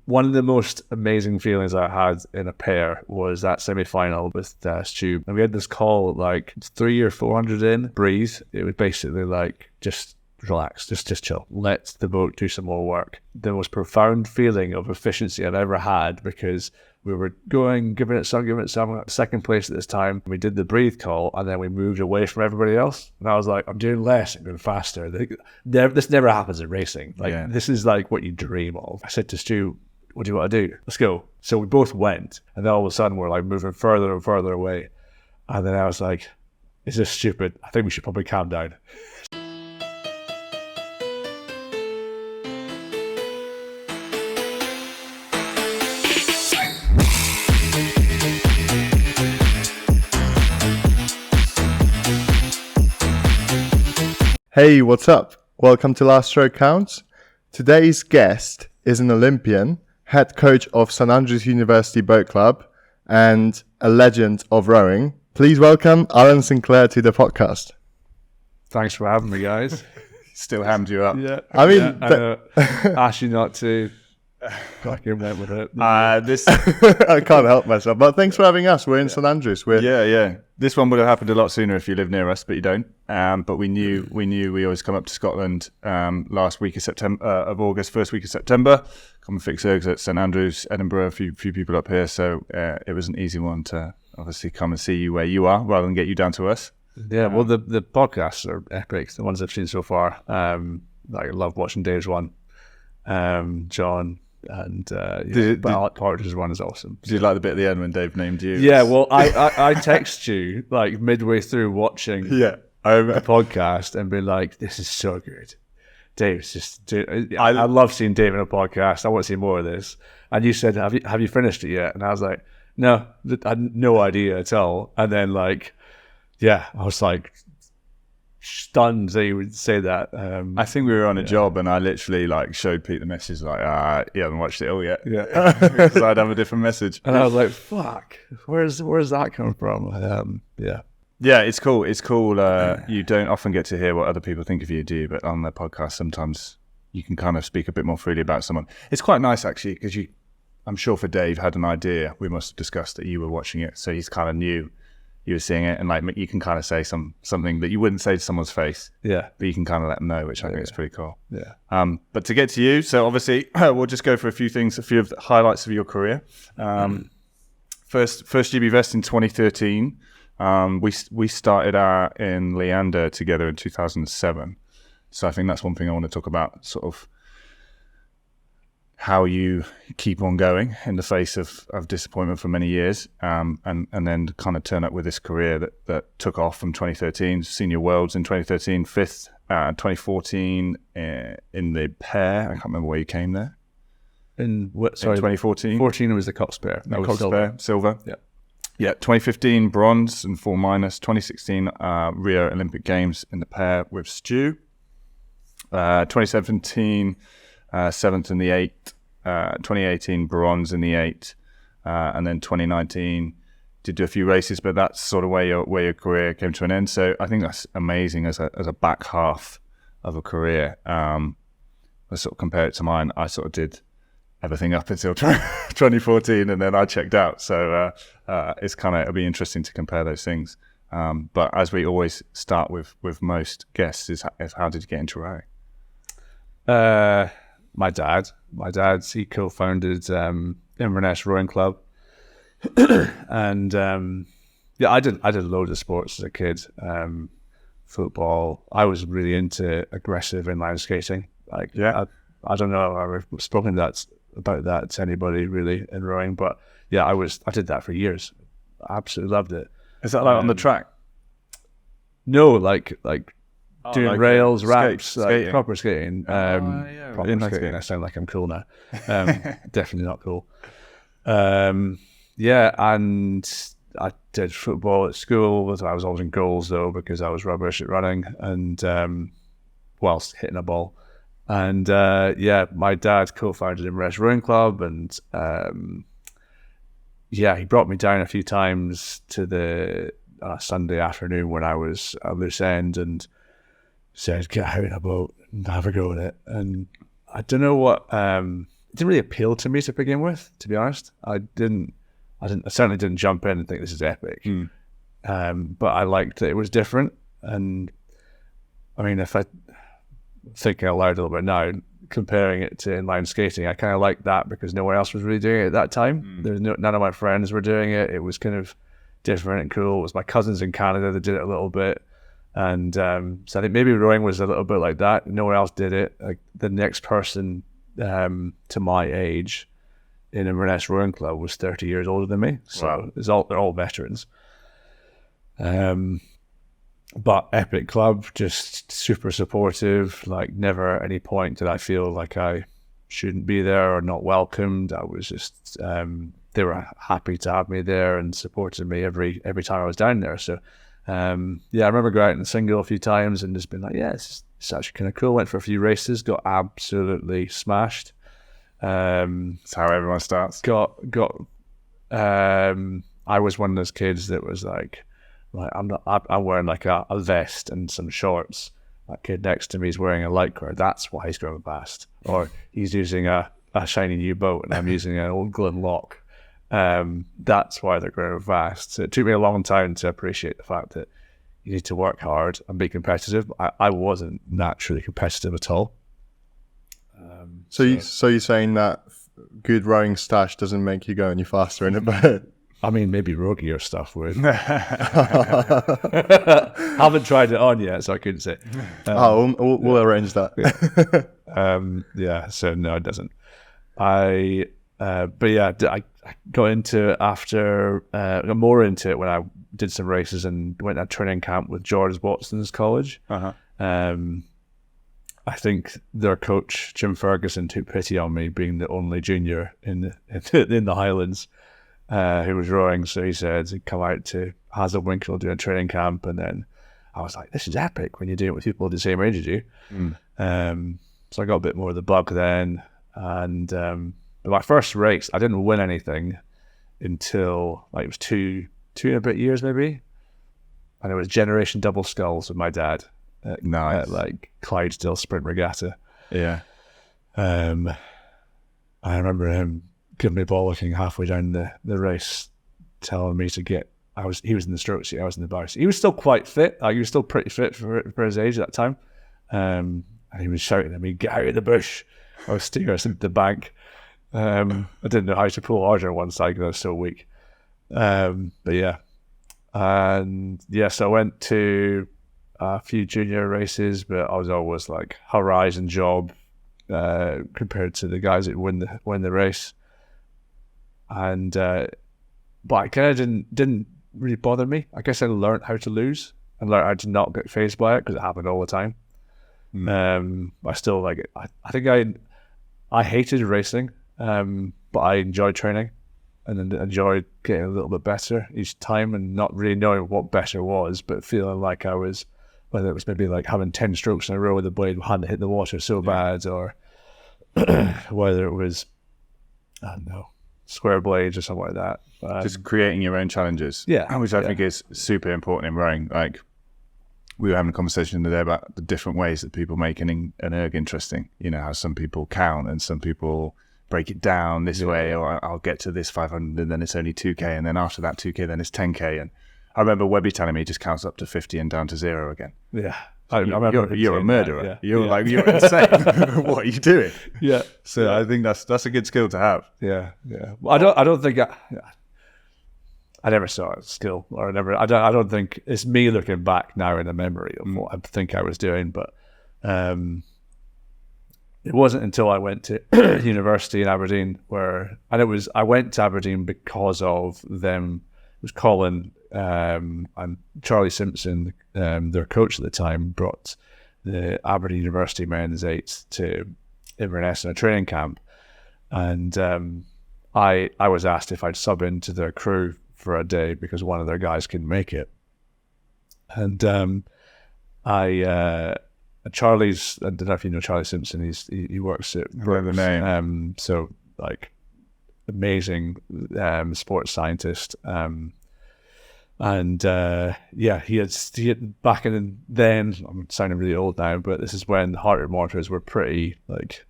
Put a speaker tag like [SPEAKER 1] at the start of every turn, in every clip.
[SPEAKER 1] one of the most amazing feelings I had in a pair was that semi-final with Stu. And we had this call like 300 or 400 in, breathe. It was basically like, just relax, just chill. Let the boat do some more work. The most profound feeling of efficiency I've ever had, because we were giving it some, second place at this time. We did the breathe call, and then we moved away from everybody else. And I was like, I'm doing less and going faster. This never happens in racing. This is like what you dream of. I said to Stu, what do you want to do? Let's go. So we both went, and then all of a sudden we're like moving further and further away. And then I was like, is this stupid? I think we should probably calm down.
[SPEAKER 2] Hey, what's up? Welcome to Last Stroke Counts. Today's guest is an Olympian, head coach of St Andrews University Boat Club, and a legend of rowing. Please welcome Alan Sinclair to the podcast.
[SPEAKER 1] Thanks for having me, guys.
[SPEAKER 3] Still hammed you up.
[SPEAKER 1] Yeah.
[SPEAKER 2] I mean,
[SPEAKER 1] asked you not to. Fucking went with it.
[SPEAKER 2] I can't help myself. But thanks for having us. We're in St Andrews.
[SPEAKER 3] Yeah. This one would have happened a lot sooner if you live near us, but you don't. But we knew we always come up to Scotland last week of August, first week of September. Come and fix ergs at St Andrews, Edinburgh. A few people up here, so it was an easy one to obviously come and see you where you are, rather than get you down to us.
[SPEAKER 1] Yeah. Well, the podcasts are epic. The ones I've seen so far. I love watching Dave's one. John. And Partridge's one is awesome.
[SPEAKER 3] Did you like the bit at the end when Dave named you?
[SPEAKER 1] Yeah, well, I text you like midway through watching the podcast and been like, this is so good. Dave's just, I love seeing Dave in a podcast. I want to see more of this. And you said, have you finished it yet? And I was like, no, I had no idea at all. And then I was like, stunned that you would say that.
[SPEAKER 3] I think we were on a job, and I literally showed Pete the message you haven't watched it all yet. Yeah, because I'd have a different message,
[SPEAKER 1] and I was like, "Fuck, where's that coming from?"
[SPEAKER 3] Yeah, it's cool. It's cool. You don't often get to hear what other people think of you, do you? But on the podcast, sometimes you can kind of speak a bit more freely about someone. It's quite nice actually, because I'm sure for Dave had an idea. We must have discussed that you were watching it, so he's kind of knew you were seeing it, and you can kind of say something that you wouldn't say to someone's face. Yeah. But you can kind of let them know, which I think is pretty cool.
[SPEAKER 1] Yeah.
[SPEAKER 3] But to get to you, so obviously we'll just go for a few of the highlights of your career. First GB Vest in 2013. We started out in Leander together in 2007. So I think that's one thing I want to talk about, sort of how you keep on going in the face of disappointment for many years, and then kind of turn up with this career that took off from 2013, Senior Worlds in 2013, fifth, 2014 in the pair. I can't remember where you came there.
[SPEAKER 1] In
[SPEAKER 3] 2014?
[SPEAKER 1] 14 was the Cox pair.
[SPEAKER 3] That was silver.
[SPEAKER 1] Yeah.
[SPEAKER 3] Yeah, 2015 bronze and 4-. 2016 Rio Olympic Games in the pair with Stu. 2017 7th in the 8, 2018 bronze in the 8, and then 2019 did do a few races, but that's sort of where your career came to an end. So I think that's amazing as a back half of a career. I sort of compare it to mine. I sort of did everything up until 2014, and then I checked out. So it'll be interesting to compare those things. But as we always start with most guests, is how did you get into rowing?
[SPEAKER 1] My dad, he co-founded Inverness Rowing Club, and I did loads of sports as a kid. Football. I was really into aggressive inline skating. I don't know if I've spoken about that to anybody really in rowing, but yeah, I did that for years. I absolutely loved it.
[SPEAKER 3] Is that on the track?
[SPEAKER 1] No, like doing rails, wraps,
[SPEAKER 3] skating.
[SPEAKER 1] proper skating. Proper skating.
[SPEAKER 3] Skating.
[SPEAKER 1] I sound like I'm cool now. Definitely not cool. And I did football at school. I was always in goals though, because I was rubbish at running and whilst hitting a ball. And my dad co-founded Inverness Rowing Club, and he brought me down a few times to the Sunday afternoon when I was at loose end, and said, get out in a boat and have a go at it. And I don't know what didn't really appeal to me to begin with, to be honest. I certainly didn't jump in and think this is epic. But I liked that it was different. And I mean, if I think out loud a little bit now, comparing it to inline skating, I kind of liked that because no one else was really doing it at that time. None of my friends were doing it. It was kind of different and cool. It was my cousins in Canada that did it a little bit. And so I think maybe rowing was a little bit like that. No one else did it. Like the next person to my age in Inverness Rowing Club was 30 years older than me. So they're all veterans. But epic club, just super supportive. Like never at any point did I feel like I shouldn't be there or not welcomed. I was just they were happy to have me there and supported me every time I was down there. So I remember going out in single a few times and just been like, yeah, it's actually kind of cool. Went for a few races, got absolutely smashed.
[SPEAKER 3] That's how everyone starts.
[SPEAKER 1] I was one of those kids that was like I'm wearing like a vest and some shorts. That kid next to me is wearing a lycra. That's why he's going fast. Or he's using a shiny new boat and I'm using an old Glen lock. That's why they're going fast. So it took me a long time to appreciate the fact that you need to work hard and be competitive. I wasn't naturally competitive at all.
[SPEAKER 2] So you're saying that good rowing stash doesn't make you go any faster in a boat?
[SPEAKER 1] I mean, maybe rogier stuff would. Haven't tried it on yet, so I couldn't say.
[SPEAKER 2] We'll arrange that.
[SPEAKER 1] So no, it doesn't. I got into it after, got more into it when I did some races and went at training camp with George Watson's college. I think their coach, Jim Ferguson, took pity on me being the only junior in the Highlands who was rowing. So he said he'd come out to Hazelwinkle doing a training camp. And then I was like, this is epic when you do it with people the same age as you. So I got a bit more of the bug then. And my first race, I didn't win anything until like it was two and a bit years maybe. And it was Generation Double Sculls with my dad. At like Clydesdale Sprint Regatta.
[SPEAKER 3] Yeah.
[SPEAKER 1] I remember him giving me bollocking halfway down the race, telling me to get. He was in the stroke seat, I was in the bar seat. He was still quite fit. He was still pretty fit for his age at that time. And he was shouting at me, "Get out of the bush!" I was steering us into the bank. I didn't know how to pull harder on one side because I was so weak. But yeah, and yeah, so I went to a few junior races, but I was always like horizon job compared to the guys that win the race. And but I kind of didn't really bother me. I guess I learned how to lose and learned how to not get fazed by it because it happened all the time. I still like it. I think I hated racing, but I enjoyed training and then enjoyed getting a little bit better each time and not really knowing what better was, but feeling like I was, whether it was maybe like having 10 strokes in a row with the blade hadn't hit the water so bad, or whether it was, I don't know, square blades or something like that.
[SPEAKER 3] Just creating your own challenges.
[SPEAKER 1] Yeah.
[SPEAKER 3] Which I think is super important in rowing. Like, we were having a conversation today about the different ways that people make an erg interesting. You know, how some people count and some people break it down this way, or I'll get to this 500 and then it's only 2K, and then after that 2K then it's 10K. And I remember Webby telling me he just counts up to 50 and down to 0 again.
[SPEAKER 1] Yeah.
[SPEAKER 3] I remember you're a murderer.
[SPEAKER 1] That,
[SPEAKER 3] You're like, you're insane. What are you doing?
[SPEAKER 1] Yeah.
[SPEAKER 3] So I think that's a good skill to have.
[SPEAKER 1] Yeah. Well, I don't think I never saw a skill, or I don't think it's me looking back now in a memory of what I think I was doing, but it wasn't until I went to university in Aberdeen I went to Aberdeen because of them. It was Colin and Charlie Simpson, their coach at the time, brought the Aberdeen University men's eights to Inverness in a training camp, and I was asked if I'd sub into their crew for a day because one of their guys couldn't make it. And Charlie's, I don't know if you know Charlie Simpson, he works at
[SPEAKER 3] Brooks, the name.
[SPEAKER 1] So like amazing sports scientist. He had back in then, I'm sounding really old now, but this is when heart rate monitors were pretty like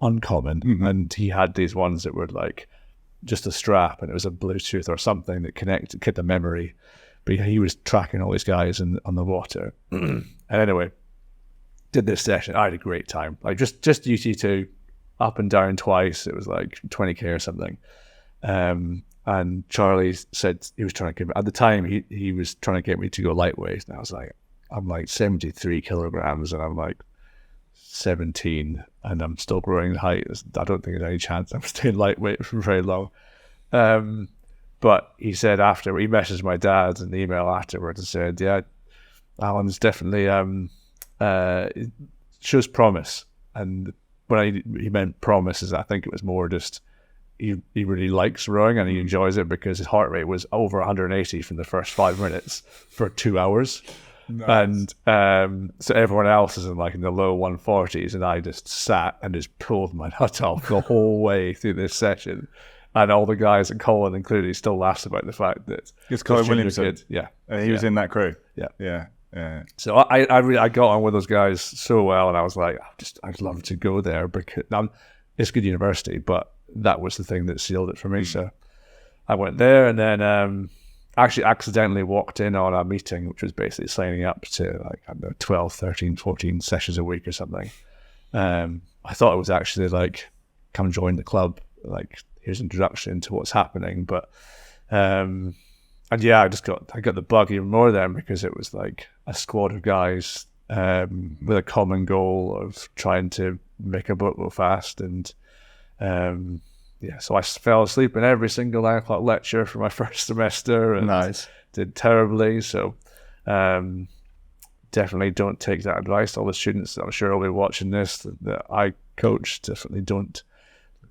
[SPEAKER 1] uncommon. And he had these ones that were like just a strap, and it was a Bluetooth or something that kept the memory. But he was tracking all these guys on the water. And anyway, did this session. I had a great time. Like just UT2, up and down twice. It was like 20K or something. And Charlie said he was trying to at the time he was trying to get me to go lightweight. And I was like, I'm like 73 kilograms and I'm like 17 and I'm still growing in height. I don't think there's any chance I'm staying lightweight for very long. But he said after, he messaged my dad in the email afterwards and said, yeah, Alan's definitely it shows promise. And when he meant promises, I think it was more just he really likes rowing and he enjoys it because his heart rate was over 180 from the first 5 minutes for 2 hours. Nice. And so everyone else is in the low 140s, and I just sat and just pulled my nut off the whole way through this session. And all the guys, and Colin included, still laughs about the fact that
[SPEAKER 3] it's Colin Williamson.
[SPEAKER 1] Yeah,
[SPEAKER 3] he was in that crew.
[SPEAKER 1] Yeah.
[SPEAKER 3] So
[SPEAKER 1] I got on with those guys so well, and I was like, I'd love to go there because it's good university, but that was the thing that sealed it for me. So I went there, and then actually accidentally walked in on a meeting, which was basically signing up to 12, 13, 14 sessions a week or something. I thought it was actually come join the club, here's an introduction to what's happening. But and yeah, I got the bug even more then because it was like a squad of guys with a common goal of trying to make a boat go fast. And so I fell asleep in every single 9 o'clock lecture for my first semester and did terribly. So definitely don't take that advice. All the students that I'm sure will be watching this that I coach, definitely don't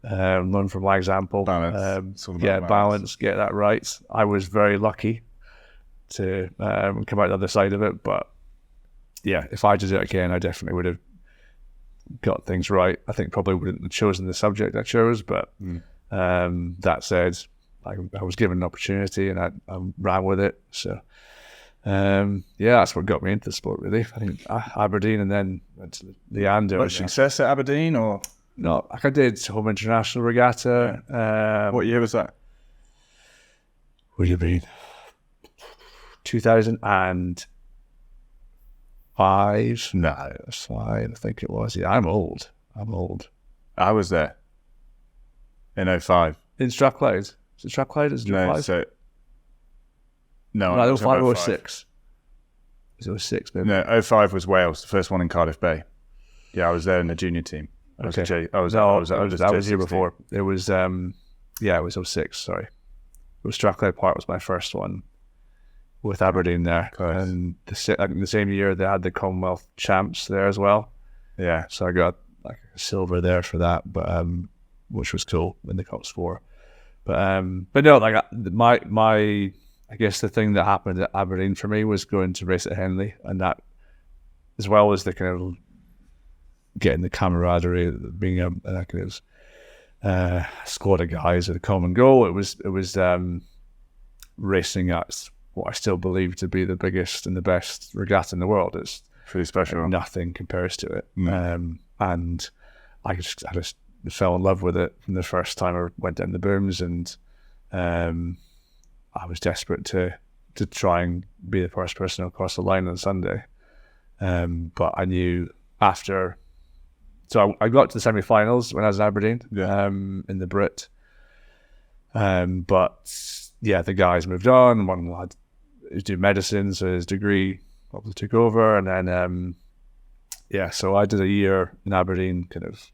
[SPEAKER 1] learn from my example.
[SPEAKER 3] Balance.
[SPEAKER 1] Balance, get that right. I was very lucky to come out the other side of it. But yeah, if I did it again, I definitely would have got things right. I think probably wouldn't have chosen the subject I chose, but that said, I was given an opportunity and I ran with it. So that's what got me into the sport, really. I think Aberdeen and then went to Leander.
[SPEAKER 3] Much success at Aberdeen, or
[SPEAKER 1] no? I did Home International Regatta.
[SPEAKER 3] Yeah. What year was that?
[SPEAKER 1] Would you been 2005? No, that's fine. I think it was. Yeah, I'm old.
[SPEAKER 3] I was there in 05.
[SPEAKER 1] In Strathclyde. Is it Strathclyde? Is it Strathclyde?
[SPEAKER 3] No,
[SPEAKER 1] 05 or 06. It was 06, maybe.
[SPEAKER 3] No, 05 was Wales, the first one in Cardiff Bay. Yeah, I was there in the junior team. I was
[SPEAKER 1] here before. It was it was 06, sorry. It was Strathclyde Park was my first one with Aberdeen there.
[SPEAKER 3] Close.
[SPEAKER 1] And the same year they had the Commonwealth champs there as well.
[SPEAKER 3] Yeah.
[SPEAKER 1] So I got a silver there for that, but which was cool in the Cops 4. But no, my I guess the thing that happened at Aberdeen for me was going to race at Henley, and that, as well as the kind of getting the camaraderie, being a kind of squad of guys with a common goal. It was racing at what I still believe to be the biggest and the best regatta in the world. It's
[SPEAKER 3] pretty special.
[SPEAKER 1] Nothing compares to it. And I just fell in love with it from the first time I went down the booms, and I was desperate to try and be the first person across the line on Sunday. But I knew after, so I got to the semi-finals when I was in Aberdeen, in the Brit. But yeah, the guys moved on. One lad was doing medicine, so his degree obviously took over. And then, so I did a year in Aberdeen, kind of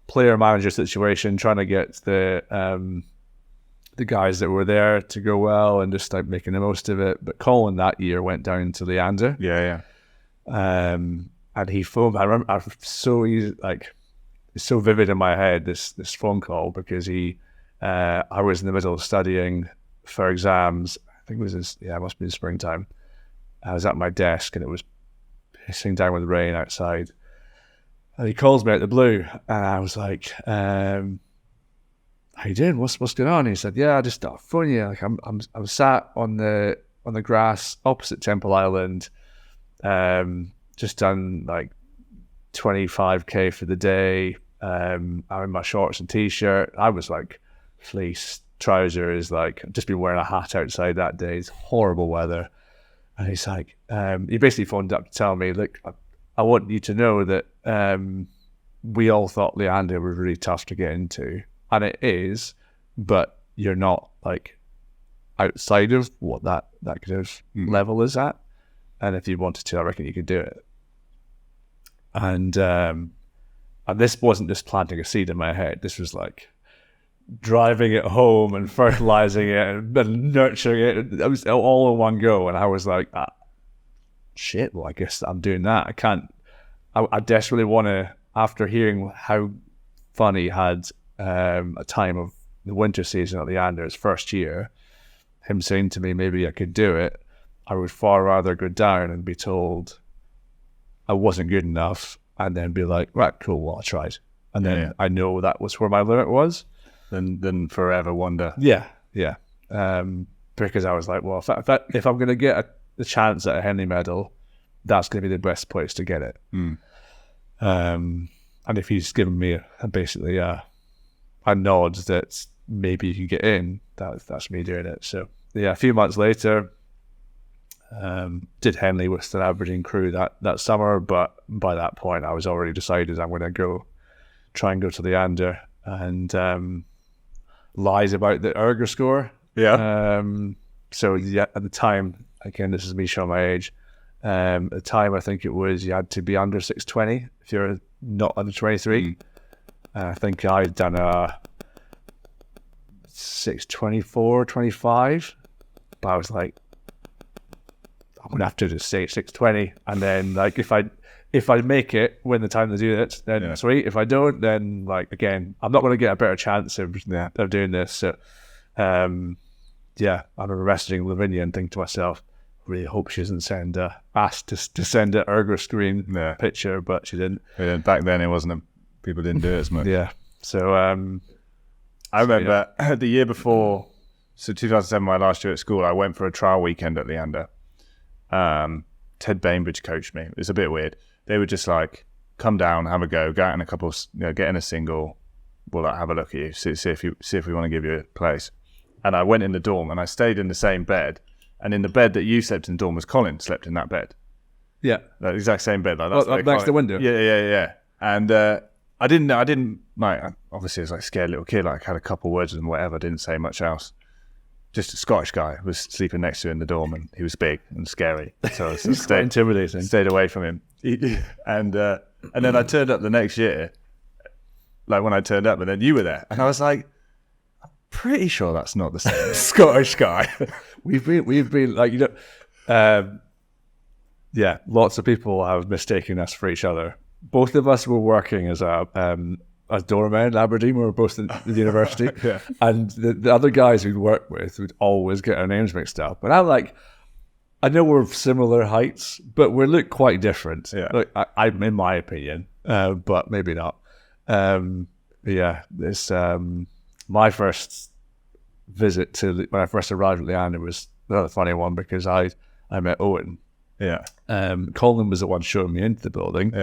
[SPEAKER 1] player-manager situation, trying to get the guys that were there to go well and just making the most of it. But Colin that year went down to Leander.
[SPEAKER 3] Yeah.
[SPEAKER 1] And he phoned. I remember, it's so vivid in my head, this phone call, because I was in the middle of studying for exams. I think it was it must be in springtime. I was at my desk and it was pissing down with rain outside. And he calls me out the blue, and I was like, "How you doing? What's going on?" And he said, "Yeah, I just thought phone you. I'm sat on the grass opposite Temple Island, just done 25k for the day. I'm in my shorts and t-shirt. I was like fleece trousers, like just been wearing a hat outside that day. It's horrible weather. And he's like, he basically phoned up to tell me, look, I want you to know that we all thought Leander was really tough to get into. And it is, but you're not like outside of what that kind of level is at. And if you wanted to, I reckon you could do it. And this wasn't just planting a seed in my head. This was like driving it home and fertilizing it and nurturing it. It was all in one go. And I was like, shit, well, I guess I'm doing that. I desperately want to, after hearing how fun he had a time of the winter season at Leander, his first year, him saying to me, maybe I could do it, I would far rather go down and be told I wasn't good enough and then be like, right, cool, well, I tried. And then I know that was where my limit was.
[SPEAKER 3] Then forever wonder.
[SPEAKER 1] Yeah. Because I was like, well, if I'm going to get the chance at a Henley medal, that's going to be the best place to get it. And if he's given me basically a nod that maybe you can get in, that's me doing it. So yeah, a few months later, did Henley with the Aberdeen crew that summer, but by that point I was already decided I'm going to try and go to Leander. And lies about the ergo score. So yeah, at the time, again, this is me showing my age. At the time, I think it was you had to be under 620 if you're not under 23. I think I'd done a 624, 25, but I was like, I'm gonna have to just say 620, and then like if I make it when the time to do it, then sweet. If I don't, then like again, I'm not gonna get a better chance of doing this. So I remember messaging Lavinia and thinking to myself, really hope she doesn't asked to send an ergo screen picture, but she didn't.
[SPEAKER 3] Yeah, back then it wasn't people didn't do it as much.
[SPEAKER 1] So
[SPEAKER 3] I remember the year before, so 2007, my last year at school, I went for a trial weekend at Leander. Ted Bainbridge coached me. It was a bit weird. They were just like, come down, have a go, get in a couple, get in a single. We'll like, have a look at you, see if we want to give you a place. And I went in the dorm and I stayed in the same bed. And in the bed that you slept in the dorm was Colin slept in that bed.
[SPEAKER 1] Yeah,
[SPEAKER 3] that exact same bed. Like that's
[SPEAKER 1] next to the window.
[SPEAKER 3] Yeah. And I didn't like. Obviously, I was like a scared little kid. Like I had a couple words with him, whatever. Didn't say much else. Just a Scottish guy was sleeping next to him in the dorm, and he was big and scary. So I
[SPEAKER 1] quite intimidating.
[SPEAKER 3] Stayed away from him. And then I turned up the next year. Like when I turned up, and then you were there, and I was like, I'm pretty sure that's not the same Scottish guy.
[SPEAKER 1] We've been like lots of people have mistaken us for each other. Both of us were working as doormen in Aberdeen. We were both in the university. And the other guys we'd work with would always get our names mixed up. And I'm like, I know we're similar heights, but we look quite different. Like, I'm in my opinion, but maybe not. This my first visit to when I first arrived at Leander was another funny one because I met Owen. Colin was the one showing me into the building.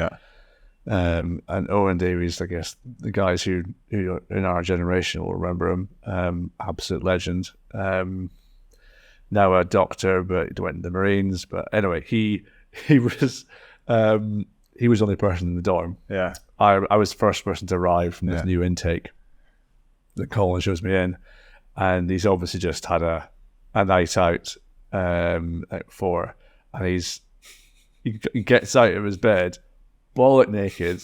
[SPEAKER 1] And Owen Davies, I guess the guys who in our generation will remember him, absolute legend. Now a doctor, but he went in the Marines. But anyway, he was the only person in the dorm. I was the first person to arrive from this new intake that Colin shows me in, and he's obviously just had a night out at 4, and he gets out of his bed, bollock naked,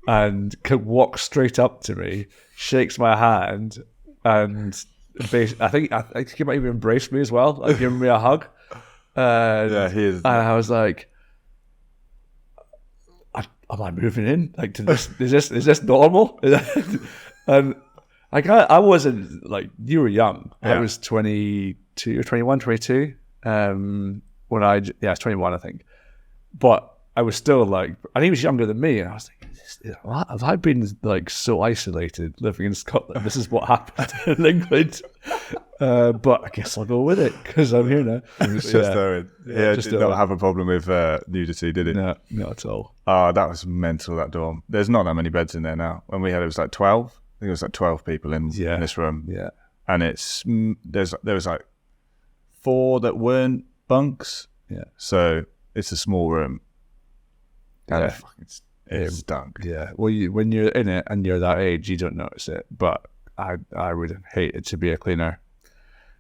[SPEAKER 1] and walks straight up to me, shakes my hand, and I think he might even embrace me as well, like giving me a hug.
[SPEAKER 3] He is.
[SPEAKER 1] And I was like, am I moving in? Like, to this, is this normal? And I wasn't like, you were young. I was 22 or 21, 22. When I was 21, I think. But I was still like, and he was younger than me, and I was like, have I been like so isolated living in Scotland? This is what happened in England. But I guess I'll go with it because I'm here now.
[SPEAKER 3] It was just Owen. Yeah,
[SPEAKER 1] just
[SPEAKER 3] did not
[SPEAKER 1] Owen.
[SPEAKER 3] have a problem with nudity, did it?
[SPEAKER 1] No, not at all.
[SPEAKER 3] Oh, that was mental, that dorm. There's not that many beds in there now. When we had it was like 12. I think it was like 12 people in this room.
[SPEAKER 1] Yeah.
[SPEAKER 3] And there was like 4 that weren't bunks.
[SPEAKER 1] Yeah.
[SPEAKER 3] So it's a small room. And
[SPEAKER 1] Yeah.
[SPEAKER 3] it stunk.
[SPEAKER 1] Yeah. Well, when you're in it and you're that age, you don't notice it. But I would have hated to be a cleaner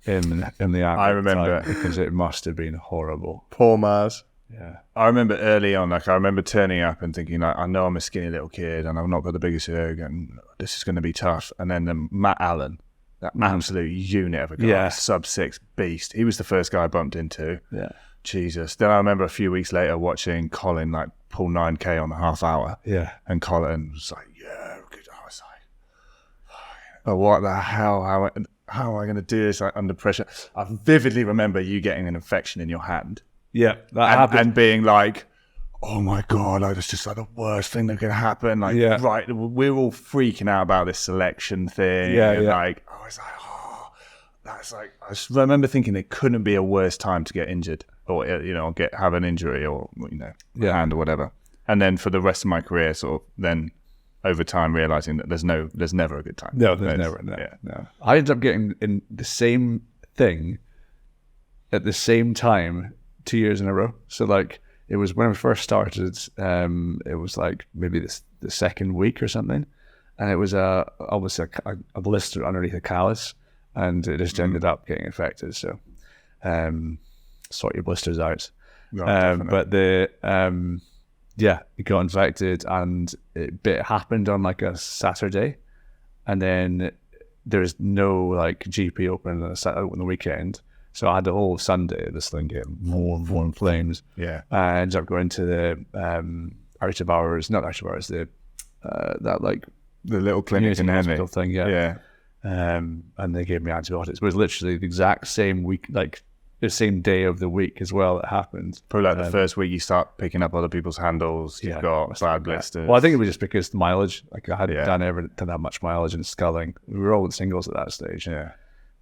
[SPEAKER 1] in the
[SPEAKER 3] I remember
[SPEAKER 1] time because it must have been horrible.
[SPEAKER 2] Poor Mars.
[SPEAKER 1] Yeah.
[SPEAKER 3] I remember early on, like I remember turning up and thinking, like, I know I'm a skinny little kid and I've not got the biggest ego and this is going to be tough. And then Matt Allen, that absolute unit of a guy, sub-6 beast. He was the first guy I bumped into.
[SPEAKER 1] Yeah.
[SPEAKER 3] Jesus. Then I remember a few weeks later watching Colin like pull 9K on the half hour.
[SPEAKER 1] Yeah.
[SPEAKER 3] And Colin was like, yeah, good. I was like, oh, what the hell? How am I going to do this like, under pressure? I vividly remember you getting an infection in your hand.
[SPEAKER 1] Yeah. That happened.
[SPEAKER 3] And being like, oh my God, like, it's just like the worst thing that can happen. Like, right, we're all freaking out about this selection thing.
[SPEAKER 1] Yeah,
[SPEAKER 3] and
[SPEAKER 1] yeah.
[SPEAKER 3] like, I was like, oh, that's like, I just remember thinking it couldn't be a worse time to get injured or, you know, have an injury or, you know, a hand or whatever. And then for the rest of my career, sort of then over time realizing that there's never a good time.
[SPEAKER 1] No, there's never. No. I ended up getting in the same thing at the same time 2 years in a row. So like it was when I first started, it was like maybe the second week or something, and it was obviously a blister underneath a callus, and it just ended up getting infected. So sort your blisters out. But it got infected, and it happened on like a Saturday, and then there's no like GP open on the weekend. So I had the whole Sunday, this thing getting more and more in flames.
[SPEAKER 3] Yeah.
[SPEAKER 1] I ended up going to the that like
[SPEAKER 3] the little clinic in Henley
[SPEAKER 1] thing, and they gave me antibiotics. It was literally the exact same week, like the same day of the week as well that happened.
[SPEAKER 3] Probably like the first week you start picking up other people's handles, you've got bad blisters.
[SPEAKER 1] Well, I think it was just because the mileage, like I hadn't done that much mileage and sculling. We were all in singles at that stage.
[SPEAKER 3] Yeah.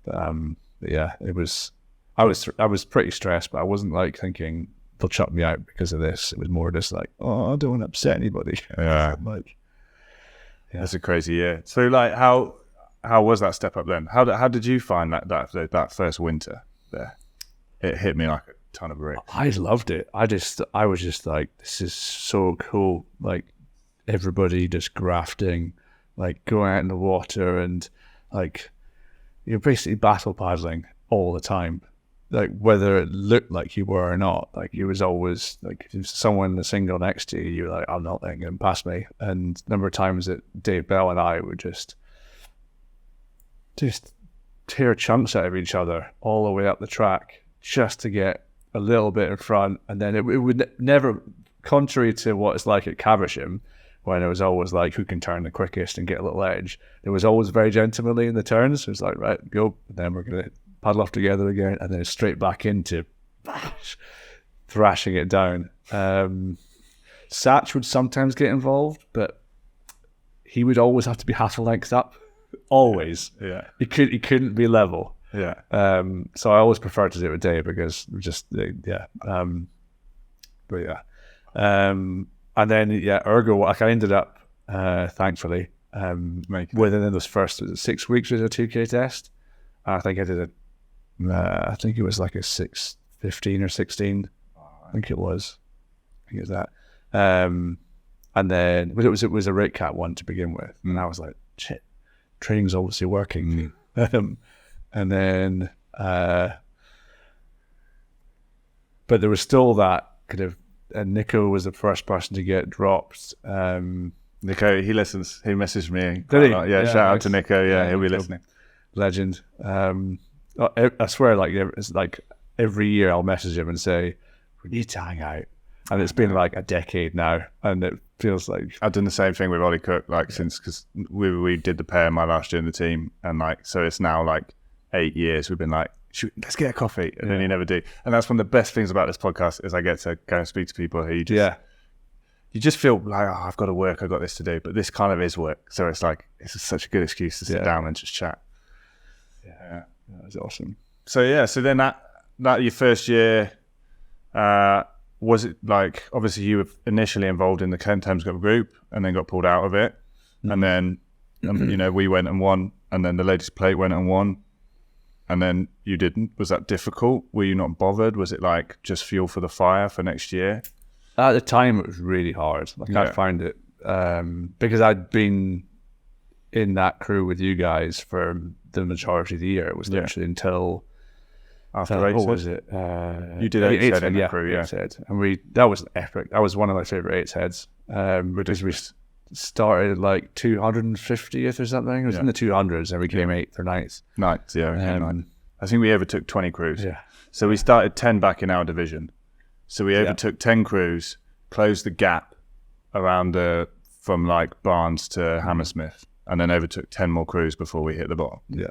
[SPEAKER 1] But yeah, it was, I was pretty stressed, but I wasn't like thinking they'll chuck me out because of this. It was more just like, oh, I don't want to upset anybody.
[SPEAKER 3] Yeah. That's a crazy year. So like, how was that step up then? How did you find that first winter there? It hit me like a ton of bricks.
[SPEAKER 1] I loved it. I was just like, this is so cool. Like everybody just grafting, like going out in the water and like you're basically battle paddling all the time. Like whether it looked like you were or not, like you was always like if there's someone in the single next to you, you're like, I'm not letting him pass me. And the number of times that Dave Bell and I would just tear chunks out of each other all the way up the track just to get a little bit in front. And then it would never, contrary to what it's like at Caversham, when it was always like who can turn the quickest and get a little edge, it was always very gentlemanly in the turns. It was like, right, go, and then we're going to paddle off together again, and then straight back into thrashing it down. Satch would sometimes get involved, but he would always have to be half a length up. Always.
[SPEAKER 3] Yeah.
[SPEAKER 1] He couldn't be level.
[SPEAKER 3] Yeah.
[SPEAKER 1] So I always prefer to do it with Dave because just and then ergo, like I ended up thankfully within those first 6 weeks was a 2K test. I think I did I think it was like a 6:15 or 16. I think it was that. And then but it was a rate cap one to begin with, and I was like, shit, training's obviously working. And then but there was still that kind of Nico was the first person to get dropped.
[SPEAKER 3] Nico, he listens. He messaged me.
[SPEAKER 1] Did he?
[SPEAKER 3] Yeah, shout out to Nico. Yeah, he'll be listening.
[SPEAKER 1] Legend. I swear, like it's like every year I'll message him and say we need to hang out, and it's been like a decade now, and it feels like
[SPEAKER 3] I've done the same thing with Ollie Cook, like since because we did the pair my last year in the team, and like so it's now like 8 years. We've been like, let's get a coffee, and then you never do. And that's one of the best things about this podcast is I get to go and speak to people who you just feel like, oh, I've got to work, I've got this to do, but this kind of is work. So it's like it's such a good excuse to sit down and just chat.
[SPEAKER 1] That was awesome.
[SPEAKER 3] So then that your first year, was it like, obviously you were initially involved in the Thames Cup group and then got pulled out of it, and then we went and won, and then the Ladies Plate went and won, and then you didn't. Was that difficult? Were you not bothered? Was it like just fuel for the fire for next year?
[SPEAKER 1] At the time, it was really hard. I found it because I'd been in that crew with you guys for the majority of the year. It was literally until
[SPEAKER 3] after
[SPEAKER 1] what was it?
[SPEAKER 3] You did eight head in the crew,
[SPEAKER 1] eight head, and that was epic. That was one of my favorite eight heads because we started like 250th or something. It was in the 200s, and we came 8th or 9th.
[SPEAKER 3] Ninth, I think we overtook 20 crews.
[SPEAKER 1] Yeah.
[SPEAKER 3] So we started 10 back in our division. So we overtook 10 crews, closed the gap around from like Barnes to Hammersmith, and then overtook 10 more crews before we hit the bottom.
[SPEAKER 1] Yeah.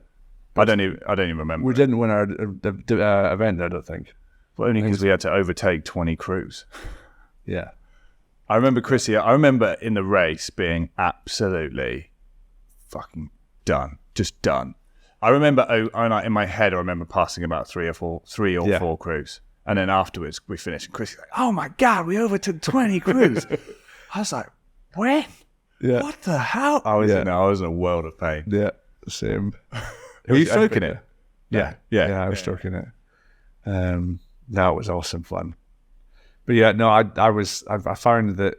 [SPEAKER 3] I don't even remember.
[SPEAKER 1] We didn't win our event, I don't think.
[SPEAKER 3] Well, only because we had to overtake 20 crews.
[SPEAKER 1] Yeah.
[SPEAKER 3] I remember I remember in the race being absolutely fucking done. Just done. I remember in my head, I remember passing about three or four crews. And then afterwards, we finished, and Chrissy's like, "Oh my God, we overtook 20 crews." I was like, "When?
[SPEAKER 1] Yeah.
[SPEAKER 3] What the hell?" I was in a world of pain.
[SPEAKER 1] Yeah, same.
[SPEAKER 3] Were you stroking it?
[SPEAKER 1] Yeah, I was stroking it. That was awesome fun. But yeah, no, I found that,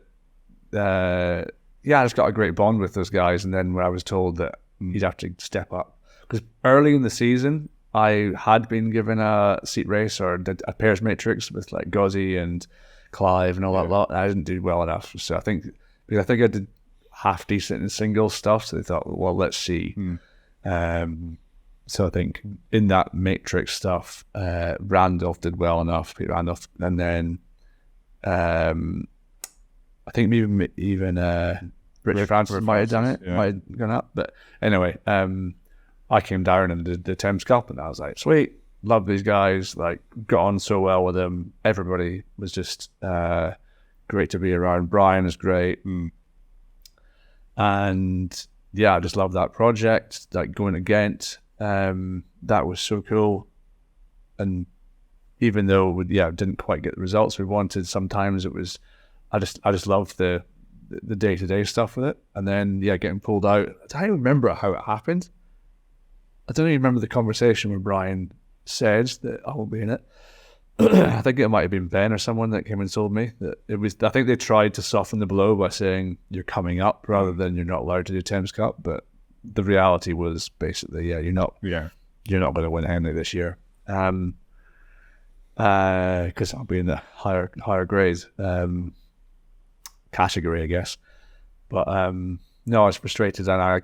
[SPEAKER 1] I just got a great bond with those guys. And then when I was told that you'd have to step up, because early in the season, I had been given a seat race or a pairs matrix with like Gozzy and Clive and all that lot. And I didn't do well enough. So I think I did half decent in single stuff. So they thought, well, let's see. So I think in that matrix stuff, Randolph did well enough, Peter Randolph, and then I think even Richard Francis might have done it, might have gone up. But anyway, I came down and did the Thames Cup, and I was like, sweet, love these guys, like got on so well with them. Everybody was just great to be around. Brian is great. And yeah, I just love that project, like going to Ghent. That was so cool. And even though we didn't quite get the results we wanted, sometimes it was I just loved the day-to-day stuff with it. And then getting pulled out, I don't remember how it happened. I don't even remember the conversation where Brian said that I won't be in it. I think it might have been Ben or someone that came and told me that it was. I think they tried to soften the blow by saying you're coming up rather than you're not allowed to do Thames Cup. But the reality was basically, you're not going to win Henley this year, because I'll be in the higher grade category, I guess. But no, I was frustrated, and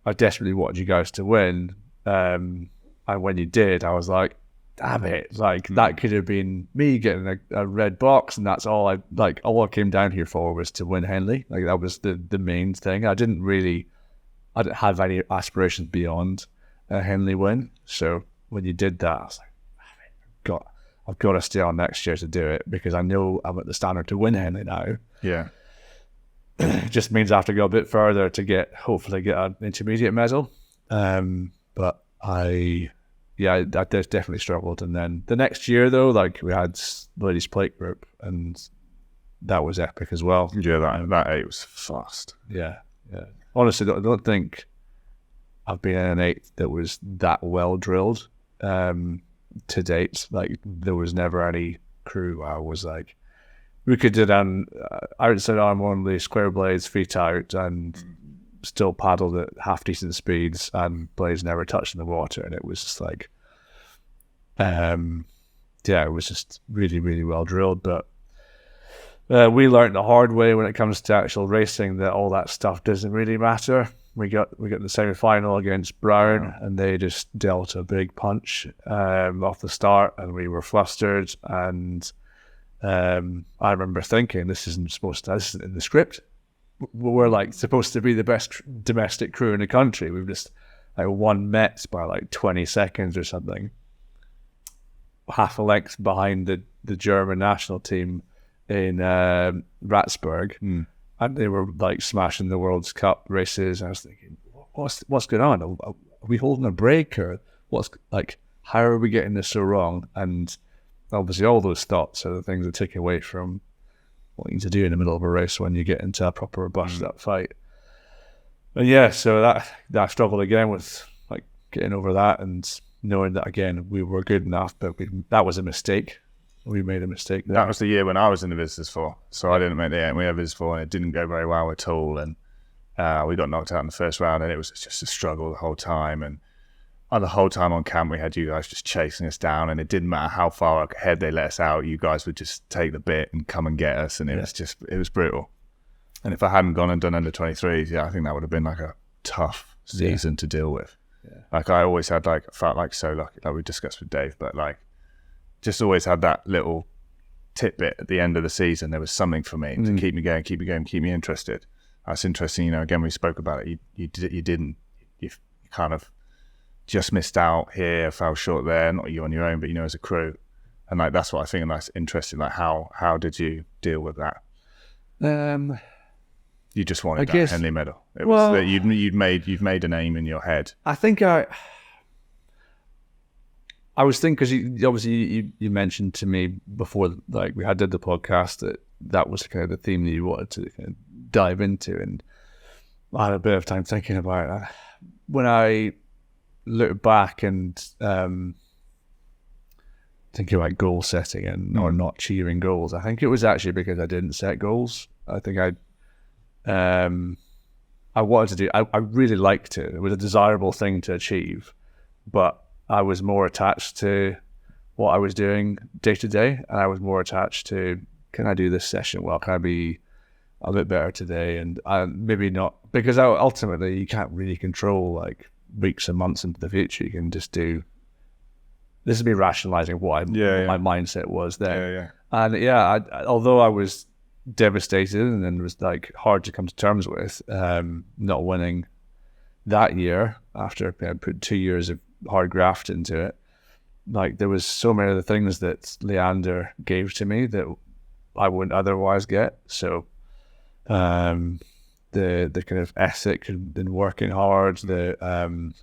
[SPEAKER 1] I desperately wanted you guys to win. And when you did, I was like, damn it, like that could have been me getting a red box, and that's all I came down here for was to win Henley. Like that was the main thing. I didn't have any aspirations beyond a Henley win. So when you did that, I was like, I've got to stay on next year to do it, because I know I'm at the standard to win Henley now. Yeah. It just means I have to go a bit further to hopefully get an intermediate medal. But I definitely struggled. And then the next year, though, like we had Ladies Plate group, and that was epic as well.
[SPEAKER 3] Yeah, that 8 was fast.
[SPEAKER 1] Yeah. Honestly, I don't think I've been in an 8 that was that well drilled to date. Like there was never any crew where I was like, we could do then outside arm only, square blades, feet out, and still paddled at half decent speeds, and blades never touching the water. And it was just like, it was just really, really well drilled. But we learned the hard way when it comes to actual racing that all that stuff doesn't really matter. We got the semi-final against Brown, and they just dealt a big punch off the start, and we were flustered. And I remember thinking, this isn't in the script. We're like supposed to be the best domestic crew in the country. We've just like won Mets by like 20 seconds or something, half a length behind the German national team in Ratsburg, and they were like smashing the World Cup races. And I was thinking, what's going on? Are we holding a break, or what's like, how are we getting this so wrong? And obviously all those thoughts are the things that take away from what you need to do in the middle of a race when you get into a proper busted up fight. And yeah, so that struggled again with like getting over that and knowing that again we were good enough, but that was a mistake. We made a mistake there.
[SPEAKER 3] That was the year when I was in the visitors four, so I didn't make the 8. We had visitors four, and it didn't go very well at all. And we got knocked out in the first round, and it was just a struggle the whole time. And the whole time on camp, we had you guys just chasing us down, and it didn't matter how far ahead they let us out. You guys would just take the bit and come and get us, and it was brutal. And if I hadn't gone and done under 23s, I think that would have been like a tough season to deal with. Yeah. Like I always had felt like so lucky, like we discussed with Dave, but like just always had that little tidbit at the end of the season. There was something for me to keep me going, keep me interested. That's interesting. Again, we spoke about it. You kind of just missed out here, fell short there, not you on your own, but as a crew. And like, that's what I think, and that's interesting. Like how did you deal with that? You just wanted that Henley medal. It was that you've made a name in your head.
[SPEAKER 1] I think I was thinking, because obviously you mentioned to me before, like we did the podcast, that was kind of the theme that you wanted to kind of dive into, and I had a bit of time thinking about it. When I look back and thinking about goal setting or not achieving goals, I think it was actually because I didn't set goals. I think I wanted to do. I really liked it. It was a desirable thing to achieve, but I was more attached to what I was doing day to day, and I was more attached to, can I do this session well? Can I be a bit better today? And maybe not, because ultimately you can't really control like weeks and months into the future. You can just do. This is me rationalizing what my mindset was then. And although I was devastated and was like hard to come to terms with, not winning that year after I put 2 years of hard graft into it, like there was so many of the things that Leander gave to me that I wouldn't otherwise get. So the kind of ethic and working hard, the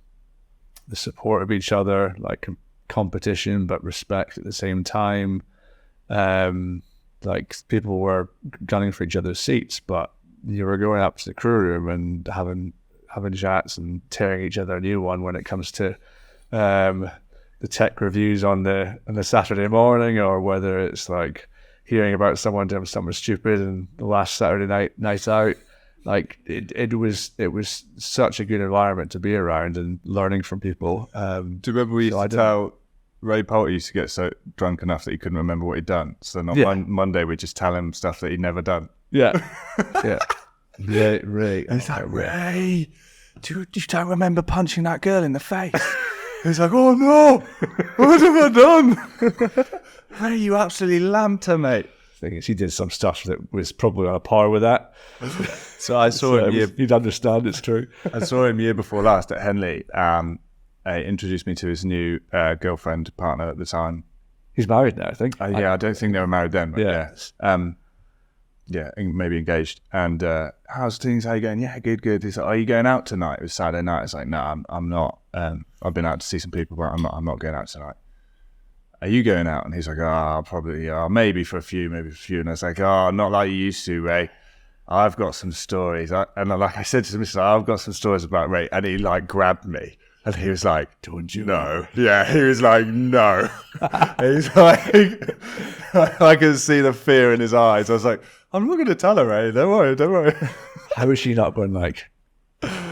[SPEAKER 1] support of each other, like competition but respect at the same time. Like people were gunning for each other's seats, but you were going up to the crew room and having chats and tearing each other a new one when it comes to the tech reviews on the Saturday morning, or whether it's like hearing about someone doing something stupid and the last Saturday night out. Like it was such a good environment to be around and learning from people.
[SPEAKER 3] Do you remember we used to tell Ray Poulter used to get so drunk enough that he couldn't remember what he'd done. So on Monday we'd just tell him stuff that he'd never done.
[SPEAKER 1] Yeah. Ray.
[SPEAKER 3] And he's like, Ray, you don't remember punching that girl in the face? He's like, oh no, what have I done? Ray, you absolutely lamped her, mate.
[SPEAKER 1] He did some stuff that was probably on a par with that.
[SPEAKER 3] So I saw him.
[SPEAKER 1] You'd understand it's true.
[SPEAKER 3] I saw him year before last at Henley. He introduced me to his new girlfriend, partner at the time.
[SPEAKER 1] He's married now, I think.
[SPEAKER 3] I don't think they were married then. But maybe engaged. And how's things? How you going? Yeah, good. He's like, are you going out tonight? It was Saturday night. It's like, no, I'm not. I've been out to see some people, but I'm not going out tonight. Are you going out? And he's like, probably, maybe for a few. And I was like, not like you used to, Ray. I've got some stories. And like I said to him, I've got some stories about Ray. And he like grabbed me. And he was like, don't you know? Yeah, he was like, no. He's like, I could see the fear in his eyes. I was like, I'm not going to tell her, Ray. Don't worry.
[SPEAKER 1] How is she not going like,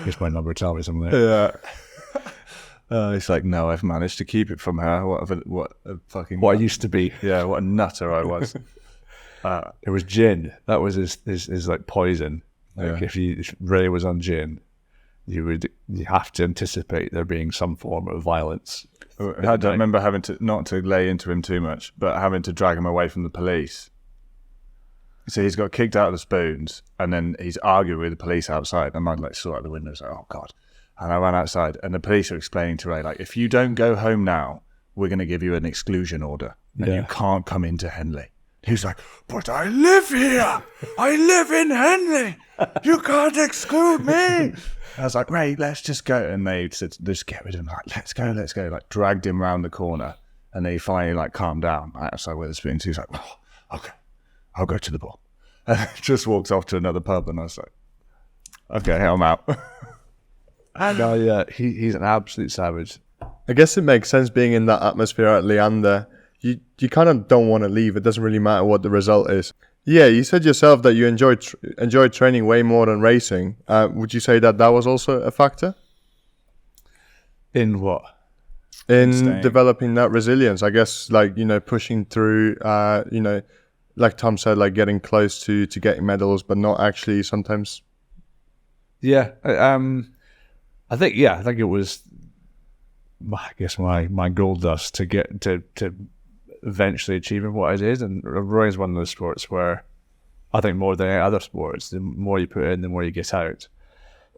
[SPEAKER 1] here's my number, tell me something?
[SPEAKER 3] Yeah. It's like, no, I've managed to keep it from her. What
[SPEAKER 1] I used to be.
[SPEAKER 3] Yeah, what a nutter I was.
[SPEAKER 1] It was gin. That was his like poison. Like if Ray was on gin, you have to anticipate there being some form of violence.
[SPEAKER 3] I remember having to, not to lay into him too much, but having to drag him away from the police. So he's got kicked out of the spoons, and then he's arguing with the police outside. And I like saw out the window, like, oh God. And I ran outside, and the police are explaining to Ray, like, if you don't go home now, we're going to give you an exclusion order, and you can't come into Henley. He was like, but I live here. I live in Henley. You can't exclude me. I was like, Ray, let's just go. And they said, just get rid of him. Like, let's go. Like, dragged him round the corner. And they finally, like, calmed down outside where the spoons. He was like, oh, okay, I'll go to the bar. And just walks off to another pub. And I was like, okay, I'm out.
[SPEAKER 1] No, yeah, he's an absolute savage.
[SPEAKER 2] I guess it makes sense being in that atmosphere at Leander. You kind of don't want to leave. It doesn't really matter what the result is. Yeah, you said yourself that you enjoyed training way more than racing. Would you say that was also a factor?
[SPEAKER 1] In what?
[SPEAKER 2] In developing that resilience, I guess, like, pushing through, like Tom said, like getting close to getting medals, but not actually sometimes.
[SPEAKER 1] Yeah, I think it was, I guess, my goal dust to get to eventually achieving what I did. And rowing is one of those sports where I think more than any other sports, the more you put in, the more you get out.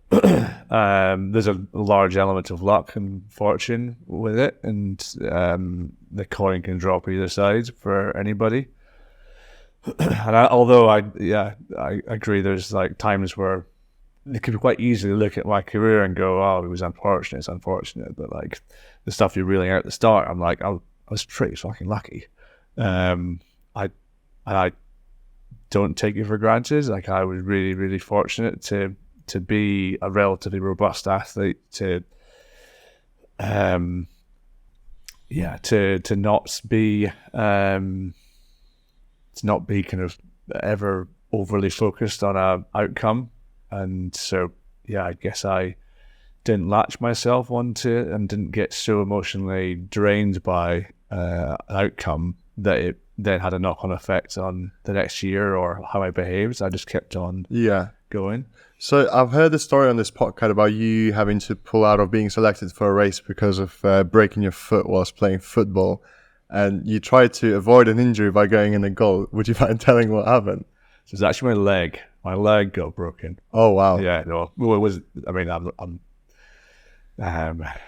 [SPEAKER 1] There's a large element of luck and fortune with it, and the coin can drop either side for anybody. And although I agree, there's like times where they could quite easily look at my career and go, oh, it was unfortunate, it's unfortunate. But like the stuff you're reeling out at the start, I'm like, I was pretty fucking lucky. I don't take it for granted. Like, I was really, really fortunate to be a relatively robust athlete, to not be kind of ever overly focused on a outcome. And so, yeah, I guess I didn't latch myself onto it and didn't get so emotionally drained by an outcome that it then had a knock-on effect on the next year or how I behaved. I just kept on going.
[SPEAKER 2] So I've heard a story on this podcast about you having to pull out of being selected for a race because of breaking your foot whilst playing football. And you tried to avoid an injury by going in a goal. Would you mind telling what happened?
[SPEAKER 1] So it's actually my leg. My leg got broken.
[SPEAKER 2] Oh, wow.
[SPEAKER 1] Yeah, no. Well, it was, I mean, I'm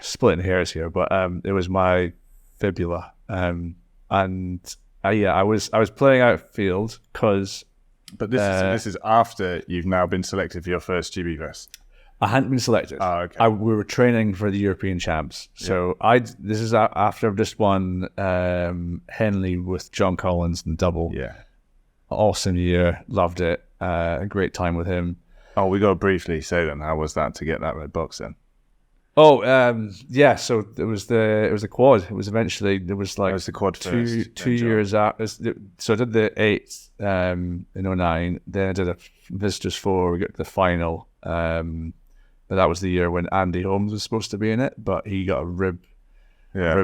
[SPEAKER 1] splitting hairs here, but it was my fibula. I was playing outfield because...
[SPEAKER 3] But this is after you've now been selected for your first GB vest.
[SPEAKER 1] I hadn't been selected.
[SPEAKER 3] Oh, okay.
[SPEAKER 1] We were training for the European champs. So this is after I've just won Henley with John Collins in the double.
[SPEAKER 3] Yeah. Awesome
[SPEAKER 1] Awesome year. Loved it. A great time with him.
[SPEAKER 3] Oh, we got to briefly say then, how was that to get that red box then?
[SPEAKER 1] Oh, yeah. So it was the quad. It was eventually, there was like
[SPEAKER 3] the quad
[SPEAKER 1] two years out. So I did the 8 in 2009. Then I did a Visitors 4. We got to the final. But that was the year when Andy Holmes was supposed to be in it, but he got a rib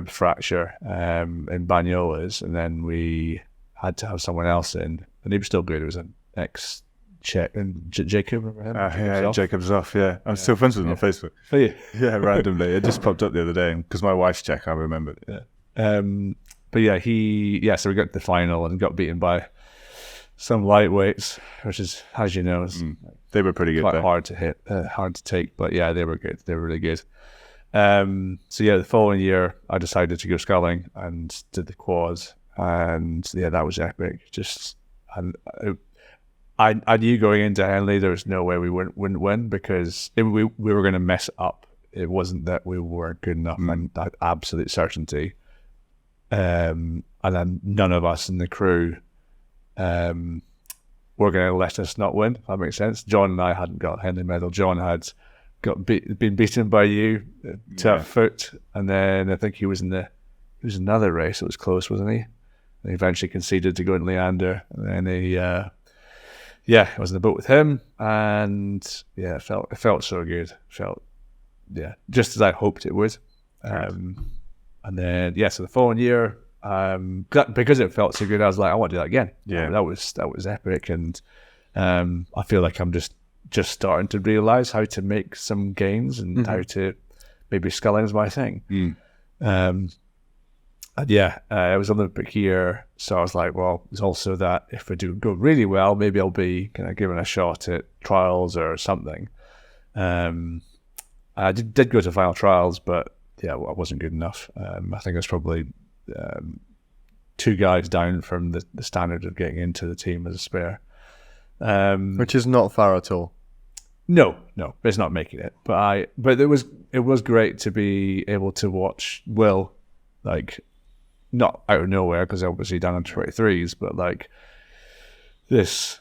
[SPEAKER 1] fracture in Bagnolas, and then we had to have someone else in, and he was still good. It was an ex-Czech, and Jacob, remember him?
[SPEAKER 3] Jacob's off, yeah. I'm still friends with him on Facebook.
[SPEAKER 1] Oh, yeah.
[SPEAKER 3] Yeah, randomly. It just popped up the other day, because my wife's Czech, I remembered.
[SPEAKER 1] Yeah. But yeah, so we got to the final and got beaten by some lightweights, which is, as you know,
[SPEAKER 3] they were pretty good.
[SPEAKER 1] Quite hard to hit, hard to take, but yeah, they were good. They were really good. So yeah, the following year, I decided to go sculling and did the quads, and yeah, that was epic. Just, I knew going into Henley there was no way we wouldn't win, because we were going to mess up. It wasn't that we weren't good enough, and that absolute certainty. And then none of us in the crew were going to let us not win, if that makes sense. John and I hadn't got a Henley medal. John had been beaten by you to a foot, and then I think he was another race. It was close, wasn't he? And he eventually conceded to go in Leander, and then he I was in the boat with him, and yeah, it felt so good. Just as I hoped it would. And then so the following year, because it felt so good, I was like, I want to do that again.
[SPEAKER 3] Yeah,
[SPEAKER 1] that was epic, and I feel like I'm just starting to realize how to make some gains and how to, maybe sculling is my thing. It was Olympic year, so I was like, well, it's also that if I do go really well, maybe I'll be kind of given a shot at trials or something. I did go to final trials, but yeah, I wasn't good enough. I think I was probably 2 guys down from the standard of getting into the team as a spare.
[SPEAKER 2] Which is not far at all.
[SPEAKER 1] No, it's not making it. But it was great to be able to watch Will, like, not out of nowhere, because obviously down on 23s, but like this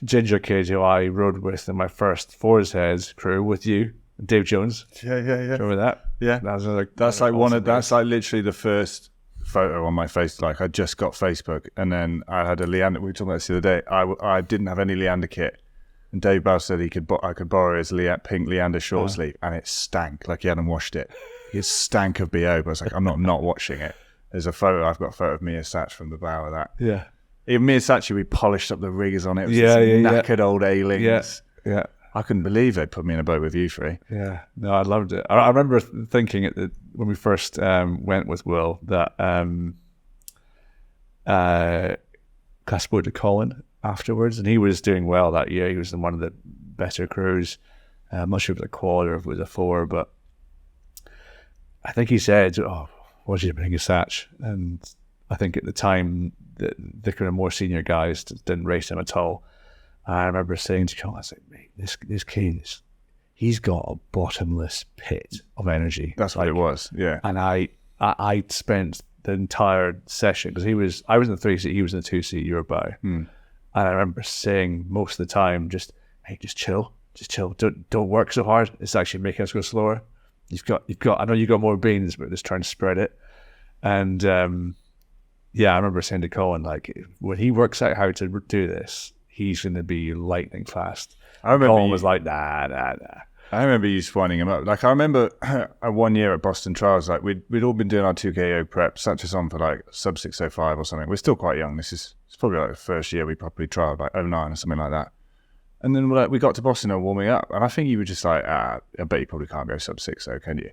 [SPEAKER 1] ginger kid who I rode with in my first Fours Heads crew with you, Dave Jones.
[SPEAKER 2] Yeah.
[SPEAKER 1] Remember that?
[SPEAKER 2] Yeah.
[SPEAKER 3] That's like literally the first photo on my face. Like, I just got Facebook, and then I had a Leander. We were talking about this the other day. I didn't have any Leander kit, and Dave Bell said I could borrow his pink Leander short sleeve, and it stank like he hadn't washed it. It stank of BO, but I was like, I'm not washing it. There's a photo. I've got a photo of Mia Satch from the bow of that.
[SPEAKER 1] Yeah.
[SPEAKER 3] Even Mia Satch, we polished up the riggers on it. It was knackered old A-lings.
[SPEAKER 1] Yeah.
[SPEAKER 3] I couldn't believe they put me in a boat with you three.
[SPEAKER 1] Yeah. No, I loved it. I remember thinking when we first went with Will that I spoke to Colin afterwards, and he was doing well that year. He was in one of the better crews. I'm not sure if it was a quad or if it was a 4, but I think he said, what did you bring a Satch? And I think at the time, the kind of more senior guys didn't race him at all. I remember saying to Colin, I was like, mate, this kid, he's got a bottomless pit of energy.
[SPEAKER 3] That's what it was, yeah.
[SPEAKER 1] And I spent the entire session, because I was in the 3-seat, he was in the 2-seat, you were by. And I remember saying most of the time, just chill. Don't work so hard. It's actually making us go slower. You've got. I know you've got more beans, but just trying to spread it. And I remember saying to Colin, like, when he works out how to do this, he's going to be lightning fast. Colin was like, nah.
[SPEAKER 3] I remember you just winding him up. Like, I remember 1 year at Boston Trials, like we'd all been doing our 2KO prep, such as on for like sub 605 or something. We're still quite young. It's probably like the first year we properly trialed, like 09 or something like that. And then we got to Boston and warming up, and I think you were just like, I bet you probably can't go sub 6 though, can you?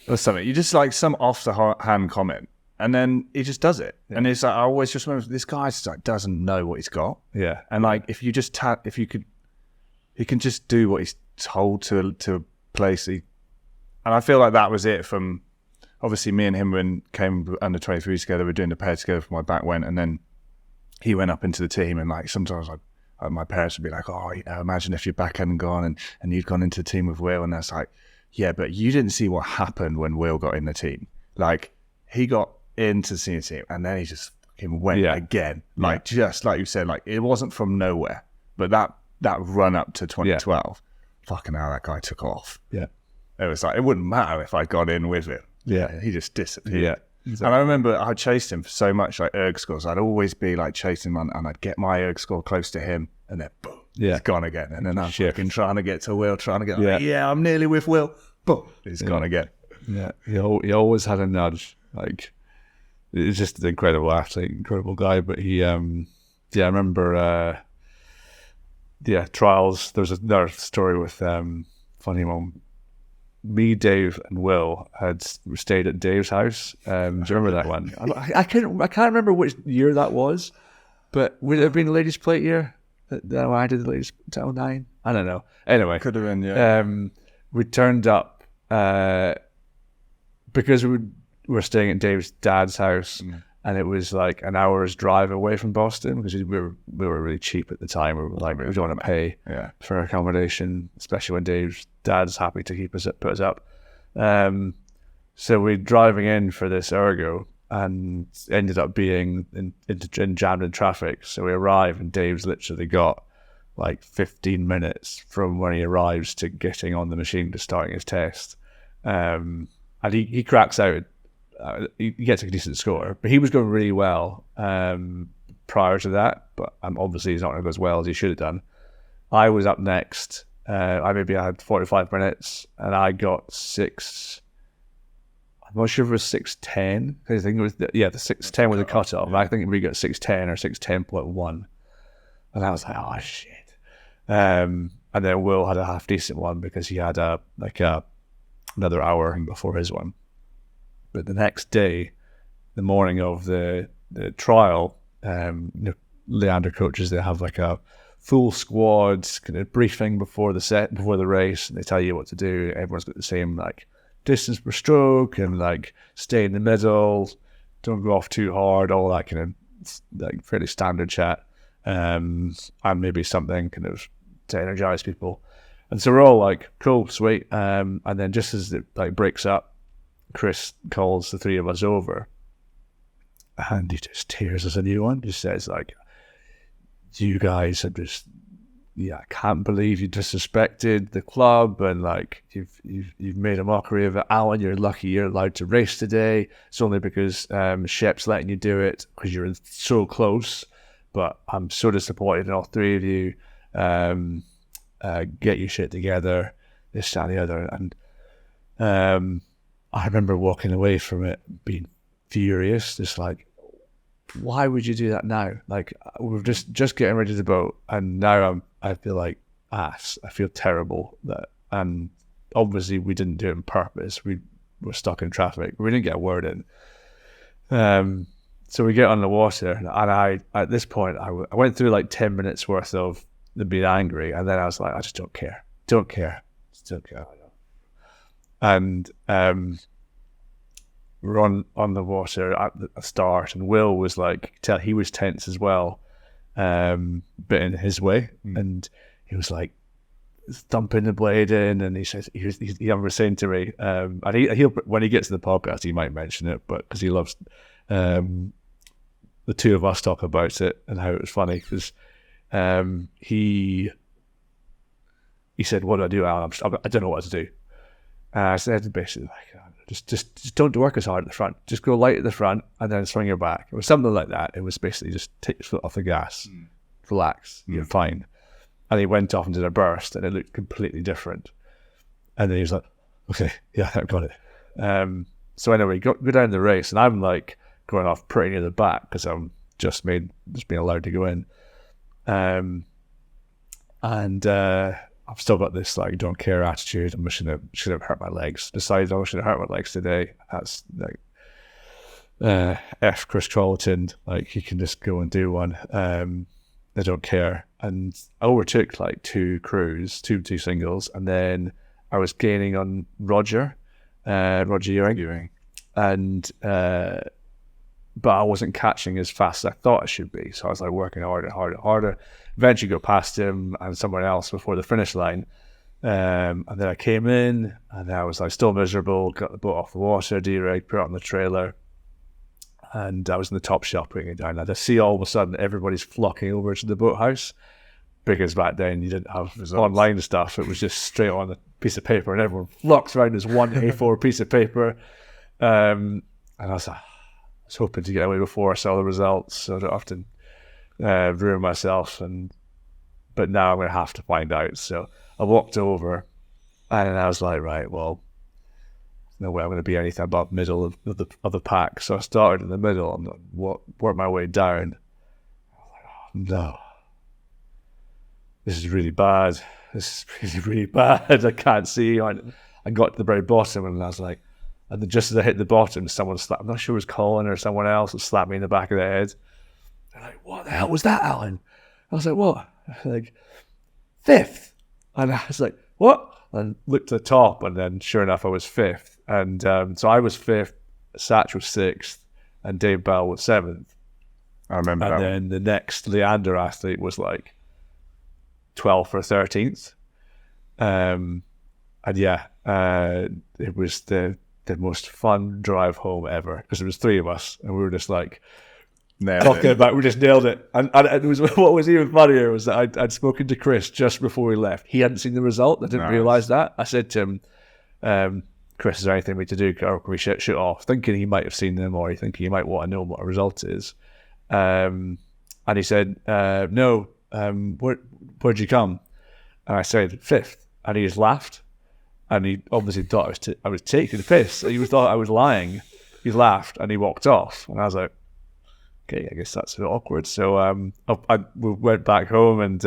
[SPEAKER 3] Or something. You just like some off the hand comment, and then he just does it. Yeah. And it's like, I always just remember this guy just like doesn't know what he's got.
[SPEAKER 1] Yeah.
[SPEAKER 3] And like, if you just he can just do what he's told to place. And I feel like that was it from, obviously me and him came under 23 together, we were doing the pair together for my back went, and then he went up into the team, and like sometimes my parents would be like, imagine if your back hadn't gone and you'd gone into the team with Will, and that's like, yeah, but you didn't see what happened when Will got in the team. Like, he got into the senior team, and then he just fucking went again. Like, just like you said, like, it wasn't from nowhere, but that run up to 2012, fucking hell, that guy took off.
[SPEAKER 1] Yeah.
[SPEAKER 3] It was like, it wouldn't matter if I got in with him.
[SPEAKER 1] Yeah.
[SPEAKER 3] He just disappeared.
[SPEAKER 1] Yeah. Exactly.
[SPEAKER 3] And I remember I chased him for so much, like erg scores. I'd always be like chasing him, and I'd get my erg score close to him, and then boom, he's gone again. And then I'm fucking trying to get to Will, I'm nearly with Will. Boom, he's gone again.
[SPEAKER 1] Yeah, he always had a nudge. Like, it's just an incredible athlete, incredible guy. But he, I remember, trials. There's another story with funny one. Me, Dave, and Will had stayed at Dave's house. Do you remember that one? I can't remember which year that was, but would it have been the ladies' plate year? That I did the ladies' 09? I don't know. Anyway,
[SPEAKER 3] could have been. Yeah.
[SPEAKER 1] We turned up because we were staying at Dave's dad's house, and it was like an hour's drive away from Boston, because we were really cheap at the time. We were like, we don't want to pay for accommodation, especially when Dave's dad's happy to put us up. So we're driving in for this ergo, and ended up being jammed in traffic. So we arrive, and Dave's literally got like 15 minutes from when he arrives to getting on the machine to starting his test. And he cracks out. He gets a decent score, but he was going really well prior to that. But obviously he's not going to go as well as he should have done. I was up next. I had 45 minutes, and I got 6. I'm not sure if it was 6:10. I think it was the 6:10 was a cutoff. I think we got 6:10 or 6:10.1, and I was like, oh shit. And then Will had a half decent one because he had another hour before his one. But the next day, the morning of the trial, Leander coaches, they have like a full squad kind of briefing before the race, and they tell you what to do. Everyone's got the same like distance per stroke, and like stay in the middle, don't go off too hard, all that kind of like fairly standard chat, and maybe something kind of to energize people. And so we're all like, cool, sweet. And then just as it like breaks up, Chris calls the three of us over, and he just tears us a new one. Just says like, you guys are just, I can't believe you disrespected the club, and like you've made a mockery of it. Alan, you're lucky you're allowed to race today. It's only because Shep's letting you do it because you're so close. But I'm so disappointed in all three of you. Get your shit together, this, that, and the other. And I remember walking away from it being furious, just like, why would you do that now? Like, we're just getting ready to vote, and now I feel like ass. I feel terrible that, and obviously we didn't do it on purpose. We were stuck in traffic. We didn't get a word in. So we get on the water, and I at this point I went through like 10 minutes worth of being angry, and then I was like, I just don't care, just don't care. And we're on the water at the start, and Will was like, tell he was tense as well, but in his way, and he was like thumping the blade in, and he says he was saying to me, and he'll when he gets to the podcast he might mention it, but because he loves the two of us talk about it and how it was funny, because he said, what do I do, Alan? I don't know what to do. I said basically like, just don't work as hard at the front. Just go light at the front and then swing your back. It was something like that. It was basically just take your foot off the gas, relax, you're fine. And he went off and did a burst, and it looked completely different. And then he was like, okay, yeah, I've got it. So anyway, go down the race, and I'm like going off pretty near the back because I'm just being allowed to go in. And I've still got this like don't care attitude. I'm just should have hurt my legs. Decided I should have hurt my legs today. That's like F Chris Charlton. Like, he can just go and do one. I don't care. And I overtook like two crews, two singles, and then I was gaining on Roger Ewing, and but I wasn't catching as fast as I thought I should be. So I was like working harder. Eventually got past him and someone else before the finish line. And then I came in, and I was like still miserable, got the boat off the water, dereg, put it on the trailer. And I was in the top shop bringing it down. And I see all of a sudden everybody's flocking over to the boathouse, because back then you didn't have online stuff. It was just straight on a piece of paper, and everyone flocks around this one A4 piece of paper. And I was hoping to get away before I saw the results, so I don't have to ruin myself. But now I'm going to have to find out. So I walked over, and I was like, right, well, no way I'm going to be anything above middle of the pack. So I started in the middle and worked my way down. I was like, oh no, this is really bad. This is really, really bad. I can't see. I got to the very bottom, and I was like, and then just as I hit the bottom, someone slapped, I'm not sure it was Colin or someone else, that slapped me in the back of the head. They're like, what the hell was that, Alan? I was like, what? Like, fifth. And I was like, what? And looked at the top, and then sure enough, I was fifth. And so I was fifth, Satch was sixth, and Dave Bell was seventh.
[SPEAKER 3] I remember that.
[SPEAKER 1] And then the next Leander athlete was like 12th or 13th. And yeah, it was the most fun drive home ever, because there was three of us, and we were just like talking about, we just nailed it. And it was, what was even funnier was that I'd spoken to Chris just before we left. He hadn't seen the result. I didn't realise that. I said to him, Chris, is there anything we to do, or can we shoot off? Thinking he might have seen them, or thinking he might want to know what a result is. And he said, no, where'd you come? And I said, fifth. And he just laughed. And he obviously thought I was taking the piss. He thought I was lying. He laughed, and he walked off. And I was like, okay, I guess that's a bit awkward. So we went back home, and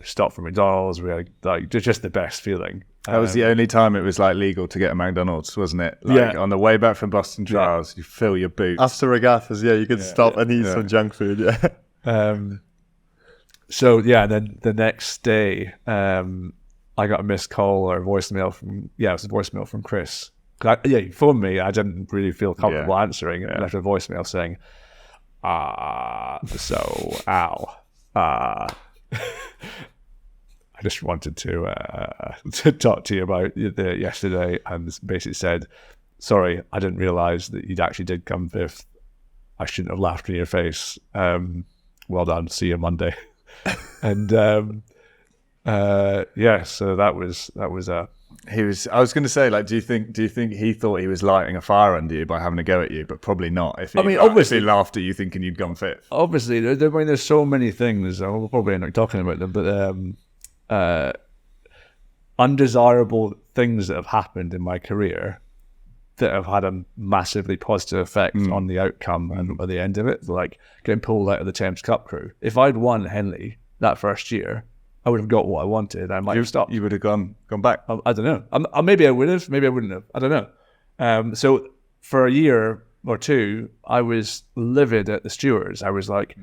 [SPEAKER 1] stopped for McDonald's. We had like just the best feeling.
[SPEAKER 3] That was the only time it was like legal to get a McDonald's, wasn't it? Like, on the way back from Boston Trials, you fill your boots.
[SPEAKER 2] After regattas, you could stop and eat some junk food.
[SPEAKER 1] So then the next day, I got a missed call or a voicemail from it was a voicemail from Chris, He phoned me. I didn't really feel comfortable answering. And left a voicemail saying, so Al, I just wanted to talk to you about yesterday, and basically said, sorry, I didn't realise that you actually did come fifth. I shouldn't have laughed in your face. Well done. See you Monday. And so that was
[SPEAKER 3] He was. I was going to say, like, do you think he thought he was lighting a fire under you by having a go at you? But probably not. Obviously, he laughed at you thinking you'd gone fifth.
[SPEAKER 1] Obviously, there's so many things. We'll probably end up talking about them, but undesirable things that have happened in my career that have had a massively positive effect on the outcome and at the end of it, like getting pulled out of the Thames Cup crew. If I'd won Henley that first year, I would have got what I wanted. I might have stopped.
[SPEAKER 3] You would have gone back.
[SPEAKER 1] I don't know. Maybe I would have. Maybe I wouldn't have. I don't know. So for a year or two, I was livid at the stewards. I was like,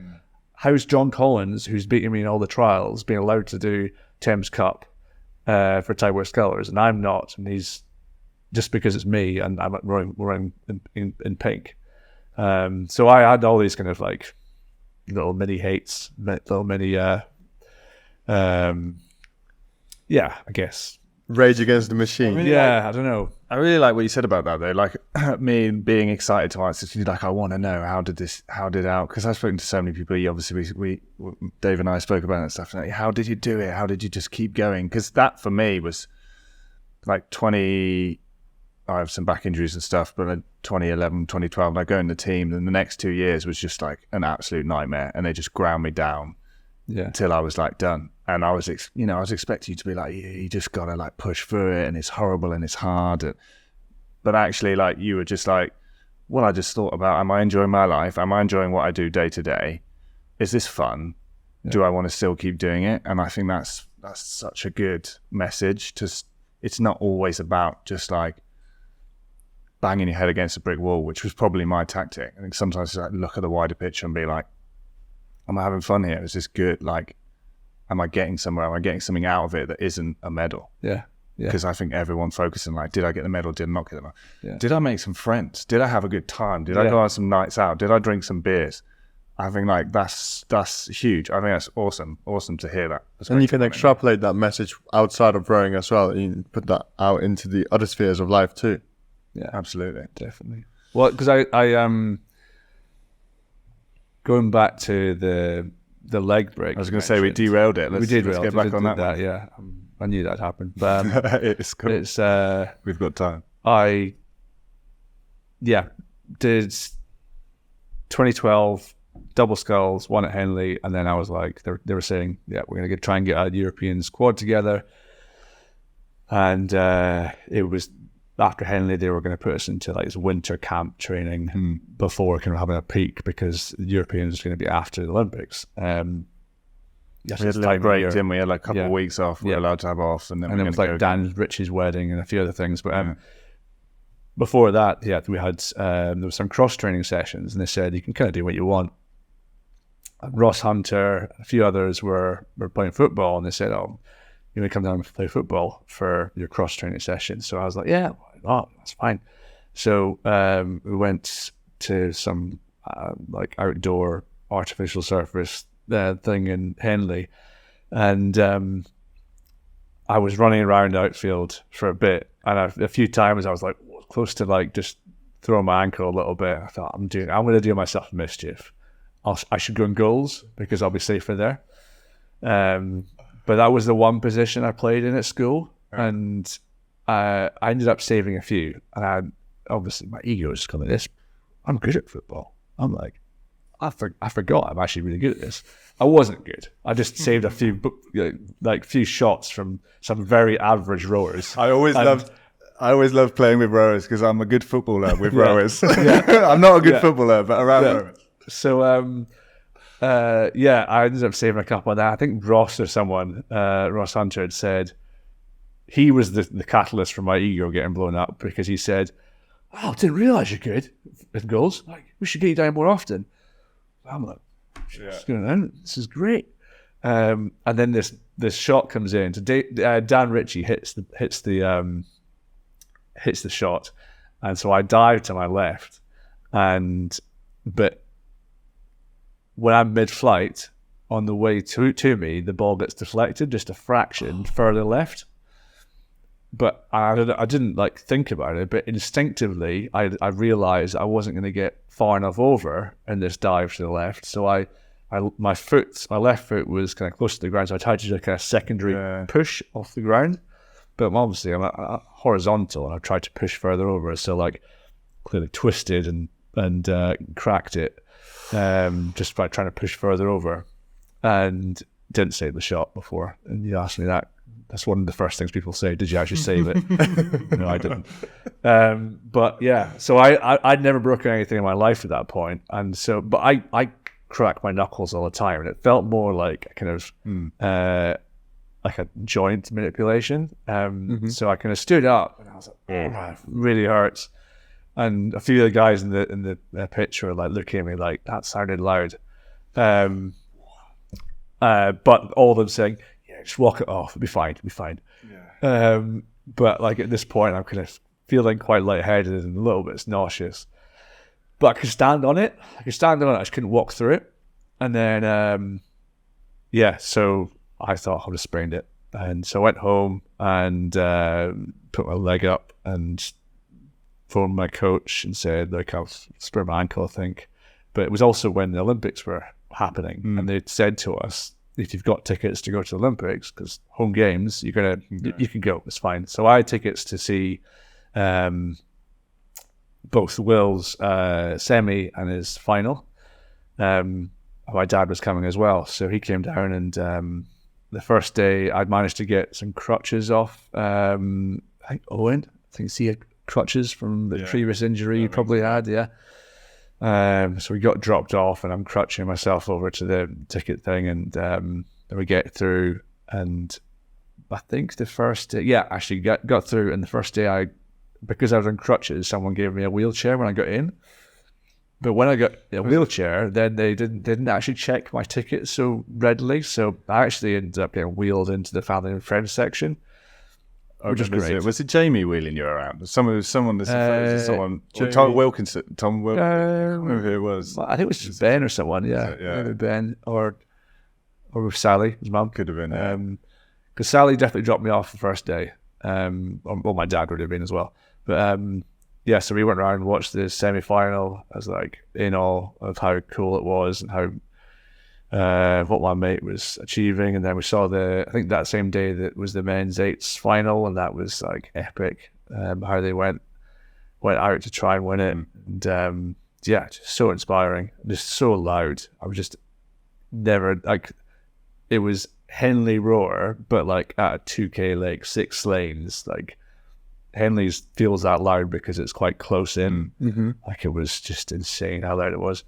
[SPEAKER 1] how's John Collins, who's beating me in all the trials, being allowed to do Thames Cup for Tyworth Scullers, and I'm not? And he's just because it's me, and I'm wearing in pink. So I had all these kind of like little mini hates, little mini, I guess.
[SPEAKER 2] Rage against the machine.
[SPEAKER 1] I don't know.
[SPEAKER 3] I really like what you said about that, though. Like me being excited to answer, like I want to know how did out? Because I've spoken to so many people. Obviously, we Dave and I spoke about it and stuff. Like, how did you do it? How did you just keep going? Because that for me was like 20. I have some back injuries and stuff, but in 2011, 2012, I go in the team, and the next 2 years was just like an absolute nightmare, and they just ground me down until I was like done. And I was, I was expecting you to be like, you just gotta like push through it, and it's horrible and it's hard. But actually, like you were just like, well, I just thought about, am I enjoying my life? Am I enjoying what I do day to day? Is this fun? Yeah. Do I want to still keep doing it? And I think that's such a good message. It's not always about just like banging your head against a brick wall, which was probably my tactic. I think sometimes it's like look at the wider picture and be like, am I having fun here? Is this good? Like, am I getting somewhere? Am I getting something out of it that isn't a medal?
[SPEAKER 1] Yeah.
[SPEAKER 3] Because I think everyone's focusing like, did I get the medal? Did I not get the medal?
[SPEAKER 1] Yeah.
[SPEAKER 3] Did I make some friends? Did I have a good time? Did I go on some nights out? Did I drink some beers? I think like that's huge. I think that's awesome to hear that.
[SPEAKER 2] And you can extrapolate that message outside of rowing as well. You can put that out into the other spheres of life too.
[SPEAKER 1] Yeah,
[SPEAKER 3] absolutely,
[SPEAKER 1] definitely. Well, because I going back to the leg break.
[SPEAKER 3] I was going to say we derailed it. Let's get back on that.
[SPEAKER 1] Yeah, I knew that'd happen. But
[SPEAKER 3] it's cool.
[SPEAKER 1] It's
[SPEAKER 3] we've got time.
[SPEAKER 1] I did 2012 double sculls, one at Henley, and then I was like, they were saying, we're going to try and get a European squad together, and it was. After Henley, they were going to put us into like this winter camp training before kind of having a peak, because the Europeans was going to be after the Olympics.
[SPEAKER 3] We had a little break, didn't we? We had like a couple of weeks off. We were allowed to have off, and then it was like
[SPEAKER 1] Dan Rich's wedding and a few other things. But before that, we had there was some cross training sessions, and they said you can kind of do what you want. And Ross Hunter, a few others were playing football, and they said, "Oh, you may come down and play football for your cross training session." So I was like, yeah, why not? That's fine. So we went to some like outdoor artificial surface thing in Henley, and I was running around outfield for a bit, and a few times I was like close to like just throwing my ankle a little bit. I thought I'm going to do myself a mischief. I should go in goals because I'll be safer there. But that was the one position I played in at school, and I ended up saving a few. And obviously my ego was kind of this. I'm good at football. I'm like, I forgot I'm actually really good at this. I wasn't good. I just saved a few few shots from some very average rowers.
[SPEAKER 3] I always loved playing with rowers because I'm a good footballer with rowers. I'm not a good footballer, but around rowers.
[SPEAKER 1] So I ended up saving a couple of that. I think Ross or someone, Ross Hunter, had said he was the catalyst for my ego getting blown up, because he said, "Oh, I didn't realise you're good at goals. Like, we should get you down more often." I'm like, "What's going on? This is great." And then this shot comes in. Dan Ritchie hits the hits the shot, and so I dive to my left, but when I'm mid-flight, on the way to me, the ball gets deflected just a fraction further left. But I didn't like think about it, but instinctively I realized I wasn't going to get far enough over in this dive to the left. So my left foot was kind of close to the ground, so I tried to do a kind of secondary push off the ground. But obviously I'm horizontal, and I tried to push further over, so like clearly twisted and cracked it just by trying to push further over, and didn't save the shot before. And you asked me that. That's one of the first things people say. Did you actually save it? No, I didn't. But yeah, so I'd never broken anything in my life at that point, and so but I crack my knuckles all the time, and it felt more like a kind of like a joint manipulation. So I kind of stood up, and I was like, "Oh, it really hurts." And a few of the guys in the pitch were like looking at me like, "That sounded loud," but all of them saying, just walk it off. It'll be fine. Yeah. But like at this point, I'm kind of feeling quite lightheaded and a little bit nauseous. But I could stand on it. I just couldn't walk through it. And then, so I thought I would have sprained it. And so I went home and put my leg up and phoned my coach and said, "Look, I've sprained my ankle, I think." But it was also when the Olympics were happening, and they said to us, if you've got tickets to go to the Olympics, because home games, you can go, it's fine. So I had tickets to see both Will's semi and his final. My dad was coming as well, so he came down, and the first day I'd managed to get some crutches off. I think Owen, he had crutches from the previous injury he probably had, so we got dropped off, and I'm crutching myself over to the ticket thing, and then we get through, and I think the first day, actually got through, and the first day because I was on crutches, someone gave me a wheelchair when I got in. But when I got a wheelchair, then they didn't actually check my ticket so readily, so I actually ended up getting wheeled into the family and friends section. Which is great.
[SPEAKER 3] Was it Jamie wheeling you around? Someone. Tom Wilkinson. I can't remember who it was.
[SPEAKER 1] I think it was just Ben or someone. Yeah. Maybe Ben or with Sally, his mum.
[SPEAKER 3] Could have been.
[SPEAKER 1] Because Sally definitely dropped me off the first day. Well, my dad would have been as well. But so we went around and watched the semi-final. I was like in awe of how cool it was and how what my mate was achieving. And then we saw I think that same day that was the men's eights final, and that was like epic, how they went out to try and win it. And just so inspiring, just so loud. I was just never like, it was Henley Roar, but like at a 2K lake, 6 lanes. Like Henley's feels that loud because it's quite close in. Like it was just insane how loud it was.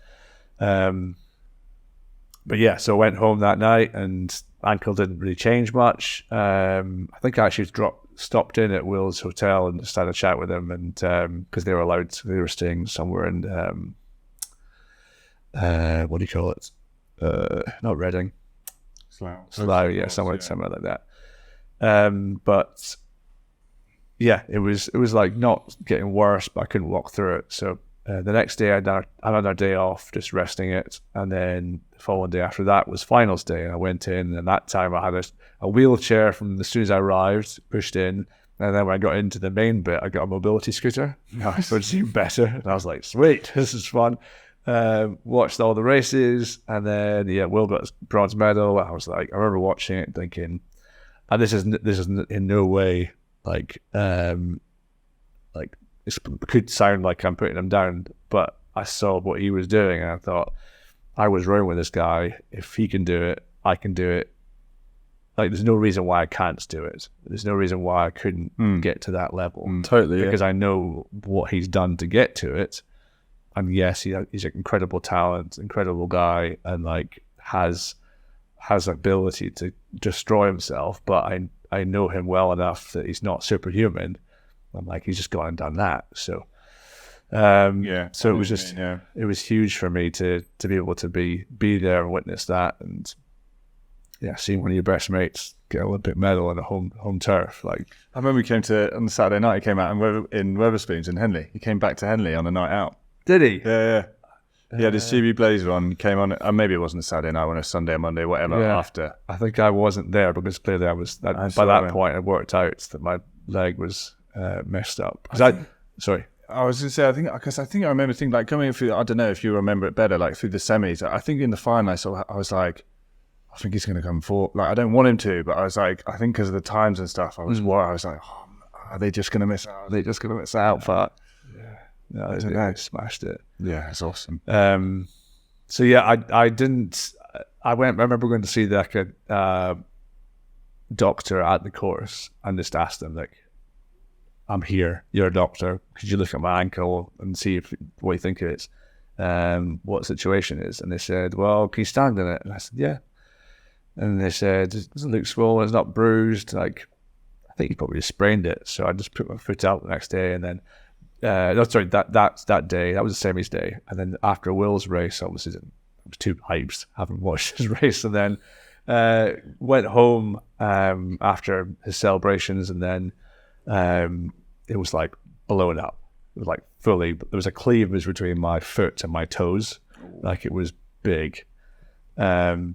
[SPEAKER 1] But so I went home that night, and ankle didn't really change much. I think I actually stopped in at Will's hotel and just had a chat with him, and because they were staying somewhere in what do you call it? Not Reading, Slough, somewhere like that. But it was like not getting worse, but I couldn't walk through it. So the next day I had another day off, just resting it, and then the following day after that was finals day, and I went in, and that time I had a wheelchair from as soon as I arrived, pushed in, and then when I got into the main bit, I got a mobility scooter. So it seemed better, and I was like, sweet, this is fun. Watched all the races, and then Will got his bronze medal. I was like, I remember watching it thinking, and this is in no way like it could sound like I'm putting him down, but I saw what he was doing, and I thought, I was rowing with this guy. If he can do it, I can do it. Like, there's no reason why I can't do it. There's no reason why I couldn't get to that level.
[SPEAKER 2] Totally,
[SPEAKER 1] because I know what he's done to get to it. And yes, he's an incredible talent, incredible guy, and like has ability to destroy himself. But I know him well enough that he's not superhuman. I'm like, he's just gone and done that. So so it was just it was huge for me to be able to be there and witness that. And seeing one of your best mates get an Olympic medal on a home turf, like.
[SPEAKER 3] I remember we came on the Saturday night. He came out in Wetherspoons in Henley. He came back to Henley on a night out.
[SPEAKER 1] Did he?
[SPEAKER 3] Yeah. He had his GB blazer on. Came on. Maybe it wasn't a Saturday night, when it was Sunday or Monday, whatever.
[SPEAKER 1] Yeah.
[SPEAKER 3] After,
[SPEAKER 1] I think I wasn't there because clearly I was. By that point, I worked out that my leg was messed up. Sorry.
[SPEAKER 3] I was going to say, I think I remember thinking, like, coming through, I don't know if you remember it better, like through the semis. I think in the final, I was like, I think he's going to come forward. Like, I don't want him to, but I was like, I think because of the times and stuff, I was worried. I was like, oh, are they just going to miss out? Are they just going to miss out? But
[SPEAKER 1] no, I don't know. Smashed it.
[SPEAKER 3] Yeah, it's awesome.
[SPEAKER 1] So yeah, I didn't. I remember going to see the doctor at the course and just asked him, like, I'm here, you're a doctor, could you look at my ankle and see what you think it is, what the situation is? And they said, well, can you stand in it? And I said, yeah. And they said, it doesn't look swollen, it's not bruised. Like, I think you probably just sprained it. So I just put my foot out the next day, and then that day, that was the semis day. And then after Will's race, obviously I was too hyped, haven't watched his race, and then went home after his celebrations, and then it was like blown up. It was like fully, there was a cleavage between my foot and my toes, like it was big. And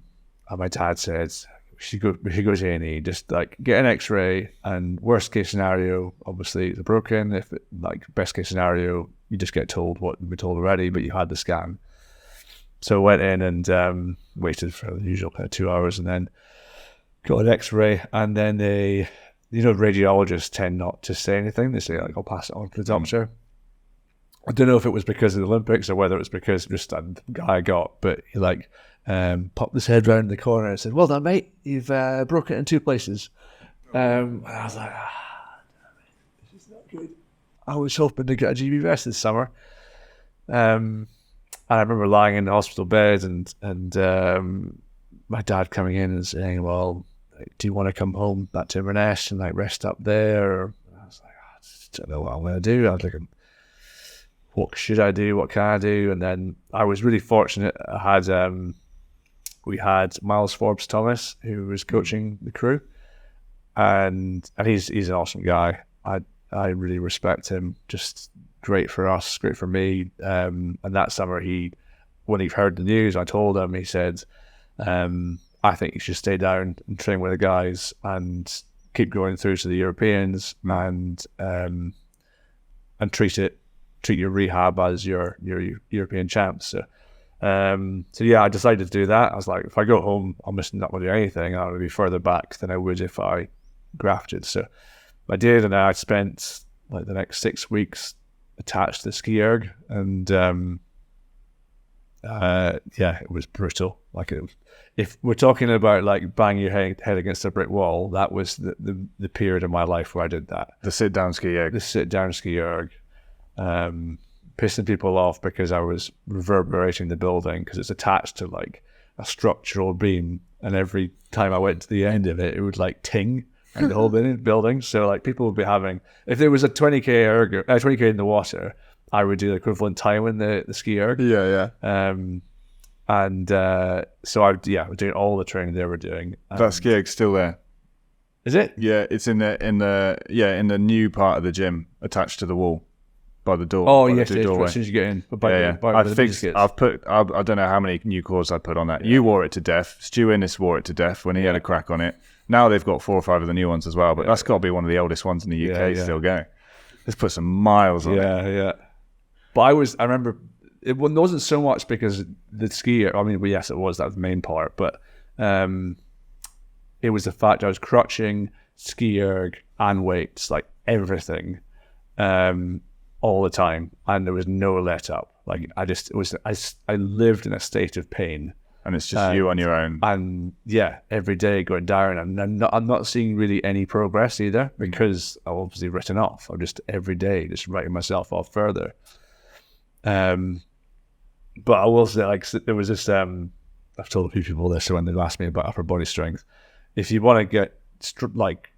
[SPEAKER 1] my dad said, we should go to A&E, just like get an X-ray, and worst case scenario, obviously it's broken. If it, like best case scenario, you just get told what you've been told already, but you had the scan. So I went in and waited for the usual kind of 2 hours, and then got an X-ray, and then they, radiologists tend not to say anything. They say, like, I'll pass it on to the doctor. I don't know if it was because of the Olympics or whether it was because just the guy I got, but he popped his head round the corner and said, well done, mate, you've broken it in 2 places. And I was like, damn it, this is not good. I was hoping to get a GB vest this summer. And I remember lying in the hospital bed and my dad coming in and saying, well, do you want to come home back to Inverness and like rest up there? And I was like, I just don't know what I'm going to do. I was like, what should I do? What can I do? And then I was really fortunate. We had Miles Forbes Thomas, who was coaching the crew, and he's an awesome guy. I really respect him. Just great for us, great for me. And that summer, when he heard the news, I told him. He said, I think you should stay down and train with the guys and keep going through to the Europeans and treat your rehab as your European champs. So yeah, I decided to do that. I was like, if I go home, I'm just not going to do anything. I'm going to be further back than I would if I grafted. So I did, and I spent like the next 6 weeks attached to the ski erg, and it was brutal. Like, if we're talking about like banging your head against a brick wall, that was the period of my life where I did that.
[SPEAKER 3] The sit down ski erg.
[SPEAKER 1] The sit down ski erg. Pissing people off because I was reverberating the building because it's attached to like a structural beam, and every time I went to the end of it, it would like ting and the whole building. So like people would be having, if there was a 20k erg, 20k in the water, I would do the equivalent time in the ski erg.
[SPEAKER 2] Yeah.
[SPEAKER 1] So I was doing all the training they were doing.
[SPEAKER 3] That ski erg's still there.
[SPEAKER 1] Is it?
[SPEAKER 3] Yeah, it's in the new part of the gym, attached to the wall by the door.
[SPEAKER 1] Oh yes, as soon as you get in.
[SPEAKER 3] I don't know how many new cords I put on that. Yeah. You wore it to death. Stu Innes wore it to death when he had a crack on it. Now they've got 4 or 5 of the new ones as well, but that's got to be one of the oldest ones in the UK still going. Let's put some miles on it.
[SPEAKER 1] Yeah. But I remember it wasn't so much because the skier. I mean, well, yes, it was. That was the main part, but it was the fact I was crutching, ski erg, and weights, like everything, all the time, and there was no let up. Like I lived in a state of pain,
[SPEAKER 3] and it's just you on your own.
[SPEAKER 1] And every day going down, and I'm not seeing really any progress either because I'm obviously written off. I'm just every day just writing myself off further. But I will say, like, there was this. I've told a few people this when they've asked me about upper body strength. If you want to get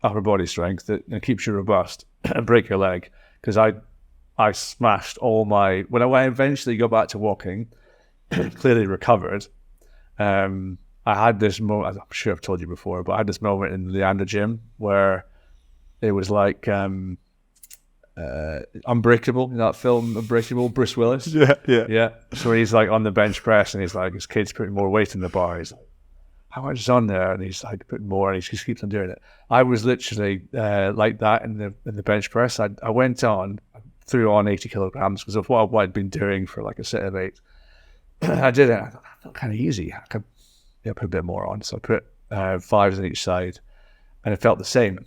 [SPEAKER 1] upper body strength that keeps you robust and break your leg, because I smashed all my, when I eventually got back to walking, clearly recovered, I had this moment, I'm sure I've told you before, but I had this moment in the Leander gym where it was like Unbreakable, that film Unbreakable, Bruce Willis.
[SPEAKER 2] Yeah.
[SPEAKER 1] So he's like on the bench press and he's like, his kid's putting more weight in the bar. He's like, how much is on there? And he's like putting more, and he just keeps on doing it. I was literally like that in the bench press. I went on, threw on 80 kilograms because of what I'd been doing for like a set of 8. I did it. I thought that felt kind of easy. I could put a bit more on. So I put 5s on each side, and it felt the same.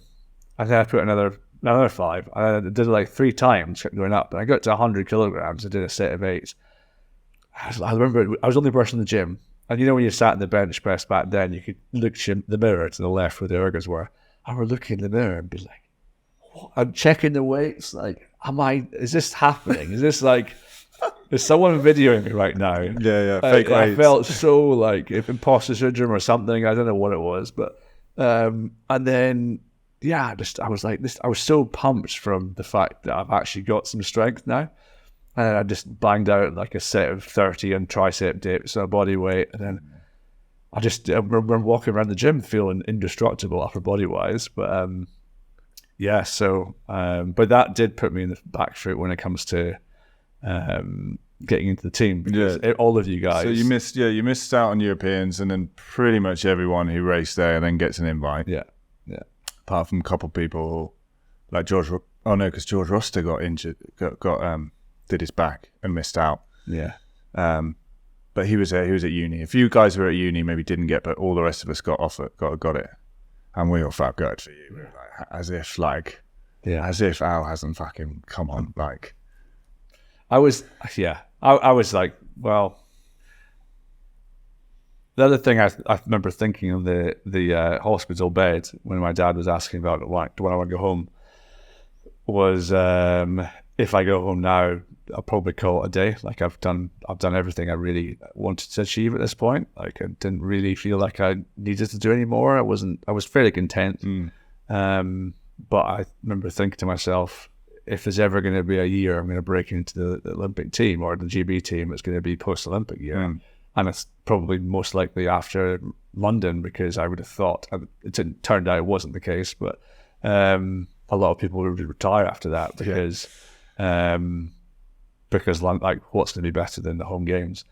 [SPEAKER 1] And then I put another 5. I did it like 3 times, kept going up. And I got to 100 kilograms. I did a set of 8. I remember I was the only person in the gym. And you know when you sat in the bench press back then, you could look in the mirror to the left where the ergos were. I would look in the mirror and be like, what? I'm checking the weights. Like, is this happening? Is this like, is someone videoing me right now?
[SPEAKER 2] Yeah. Fake
[SPEAKER 1] I
[SPEAKER 2] weights.
[SPEAKER 1] felt so like imposter syndrome or something. I don't know what it was, but and then I was like this. I was so pumped from the fact that I've actually got some strength now, and I just banged out like a set of 30 on tricep dips, so body weight, and then I remember walking around the gym feeling indestructible upper body wise, but but that did put me in the back foot when it comes to getting into the team, because all of you guys.
[SPEAKER 3] So you missed out on Europeans, and then pretty much everyone who raced there then gets an invite.
[SPEAKER 1] Yeah.
[SPEAKER 3] Apart from a couple of people like George. Oh no, because George Roster got injured, did his back and missed out.
[SPEAKER 1] Yeah.
[SPEAKER 3] But he was at uni. A few guys who were at uni maybe didn't get, but all the rest of us got it, and we all felt good for you. We were like, as if Al hasn't fucking come on. Like,
[SPEAKER 1] I was like, well. The other thing I remember thinking on the hospital bed when my dad was asking about when I want to go home was, if I go home now, I'll probably call it a day. Like I've done everything I really wanted to achieve at this point. Like I didn't really feel like I needed to do any more. I was fairly content. But I remember thinking to myself, if there's ever going to be a year I'm going to break into the Olympic team or the GB team, it's going to be post-Olympic year. And it's probably most likely after London, because I would have thought, it turned out it wasn't the case, but a lot of people would retire after that because like what's going to be better than the home games?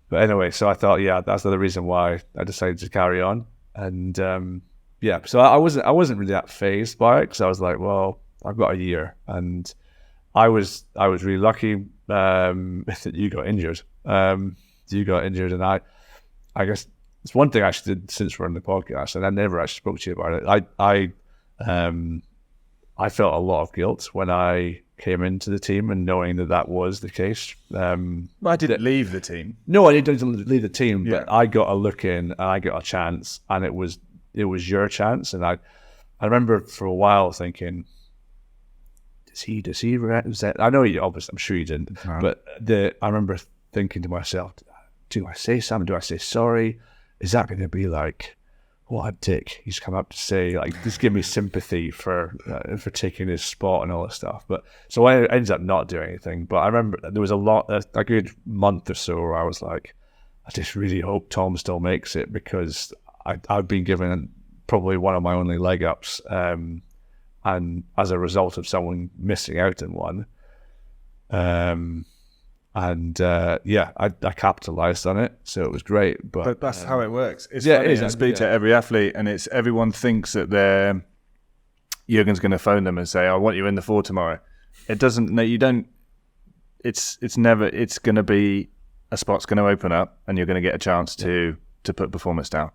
[SPEAKER 1] But anyway, so I thought, that's the reason why I decided to carry on. And so I wasn't really that fazed by it, because I was like, well, I've got a year, and I was really lucky that you got injured. And I guess it's one thing I actually did since we're on the podcast, and I never actually spoke to you about it. I felt a lot of guilt when I came into the team, and knowing that was the case.
[SPEAKER 3] I didn't leave the team.
[SPEAKER 1] No, I didn't leave the team, but I got a look in, and I got a chance, and it was your chance. And I remember for a while thinking, does he regret that? I know he obviously, I'm sure he didn't, but I remember thinking to myself, do I say something? Do I say sorry? Is that going to be like, what a dick he's come up to say, like, just give me sympathy for taking his spot and all this stuff. But so I ended up not doing anything. But I remember there was a good month or so where I was like, I just really hope Tom still makes it, because I've been given probably one of my only leg ups, and as a result of someone missing out in one. I capitalized on it, so it was great. But
[SPEAKER 3] that's how it works. It's funny, it is. I speak to every athlete, and everyone thinks that Jürgen's going to phone them and say, "I want you in the 4 tomorrow." It doesn't. No, you don't. It's never. It's going to be a spot's going to open up, and you're going to get a chance to put performance down.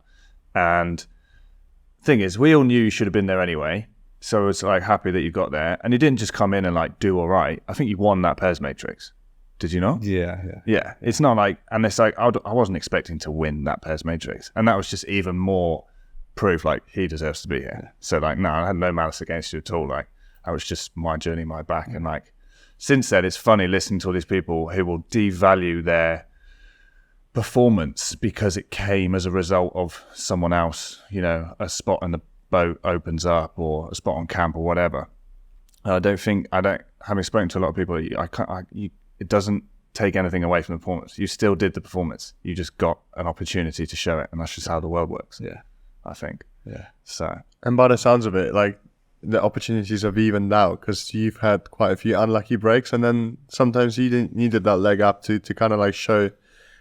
[SPEAKER 3] And thing is, we all knew you should have been there anyway. So I was like happy that you got there, and you didn't just come in and like do all right. I think you won that pairs matrix. Did you not? Yeah. It's not like, and it's like, I wasn't expecting to win that pairs matrix. And that was just even more proof, like, he deserves to be here. Yeah. So, like, no, I had no malice against you at all. Like, that was just my journey, my back. And, like, since then, it's funny listening to all these people who will devalue their performance because it came as a result of someone else, you know, a spot in the boat opens up, or a spot on camp, or whatever. Having spoken to a lot of people, it doesn't take anything away from the performance. You still did the performance. You just got an opportunity to show it, and that's just how the world works.
[SPEAKER 1] Yeah,
[SPEAKER 3] I think.
[SPEAKER 1] yeah.
[SPEAKER 3] So,
[SPEAKER 2] And by the sounds of it, like the opportunities have evened out because you've had quite a few unlucky breaks, and then sometimes you didn't needed that leg up to kind of like show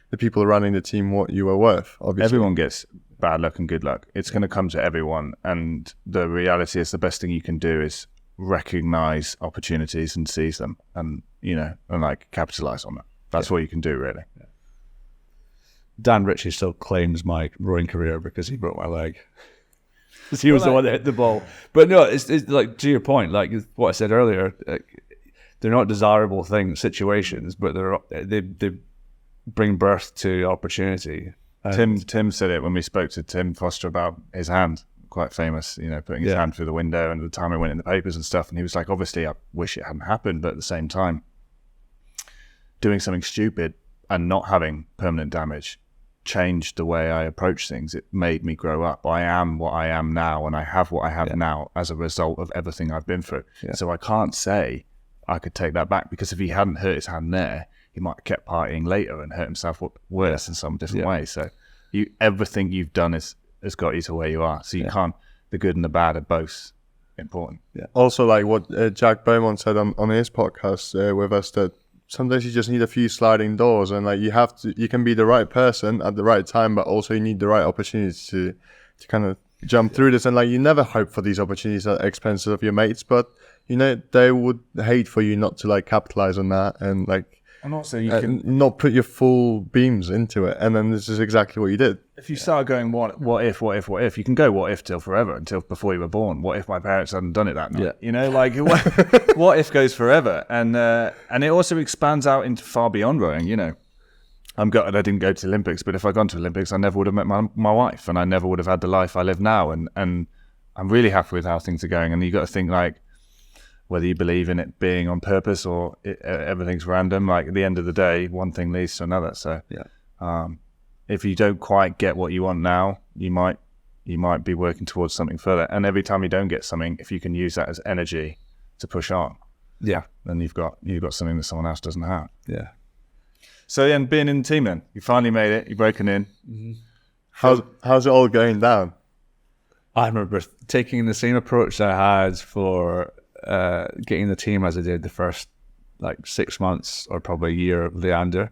[SPEAKER 2] the people running the team what you were worth. Obviously,
[SPEAKER 3] everyone gets bad luck and good luck. It's going to come to everyone, and the reality is the best thing you can do is recognize opportunities and seize them, and like capitalize on them. That's what you can do, really.
[SPEAKER 1] Yeah. Dan Ritchie still claims my rowing career because he broke my leg. He was the one that hit the ball. But no, it's like, to your point, like what I said earlier, they're not desirable situations, but they bring birth to opportunity.
[SPEAKER 3] Tim said it when we spoke to Tim Foster about his hand, quite famous, putting his hand through the window, and at the time it went in the papers and stuff, and he was like, obviously I wish it hadn't happened, but at the same time, doing something stupid and not having permanent damage changed the way I approach things. It made me grow up. I am what I am now, and I have what I have now as a result of everything I've been through. Yeah. So I can't say I could take that back, because if he hadn't hurt his hand there, he might have kept partying later and hurt himself worse in some different way. So everything you've done has got you to where you are. So you can't, the good and the bad are both important.
[SPEAKER 2] Yeah. Also, like what Jack Beaumont said on his podcast with us, that sometimes you just need a few sliding doors, and like you can be the right person at the right time, but also you need the right opportunity to kind of jump through this. And like, you never hope for these opportunities at the expense of your mates, but they would hate for you not to like capitalize on that, and like,
[SPEAKER 3] and also you can
[SPEAKER 2] not put your full beams into it. And then this is exactly what you did.
[SPEAKER 3] If you start going, what if, you can go what if till forever, until before you were born. What if my parents hadn't done it that night? Like what if goes forever. And it also expands out into far beyond rowing. I'm gutted I didn't go to the Olympics, but if I'd gone to the Olympics, I never would have met my wife, and I never would have had the life I live now. And I'm really happy with how things are going. And you got to think, like, whether you believe in it being on purpose or everything's random, like at the end of the day, one thing leads to another. So if you don't quite get what you want now, you might be working towards something further. And every time you don't get something, if you can use that as energy to push on, then you've got something that someone else doesn't have.
[SPEAKER 1] Yeah.
[SPEAKER 3] So then, being in the team, then you finally made it. You've broken in.
[SPEAKER 2] Mm-hmm. How's it all going down?
[SPEAKER 1] I remember taking the same approach I had for getting the team as I did the first like 6 months or probably a year of Leander,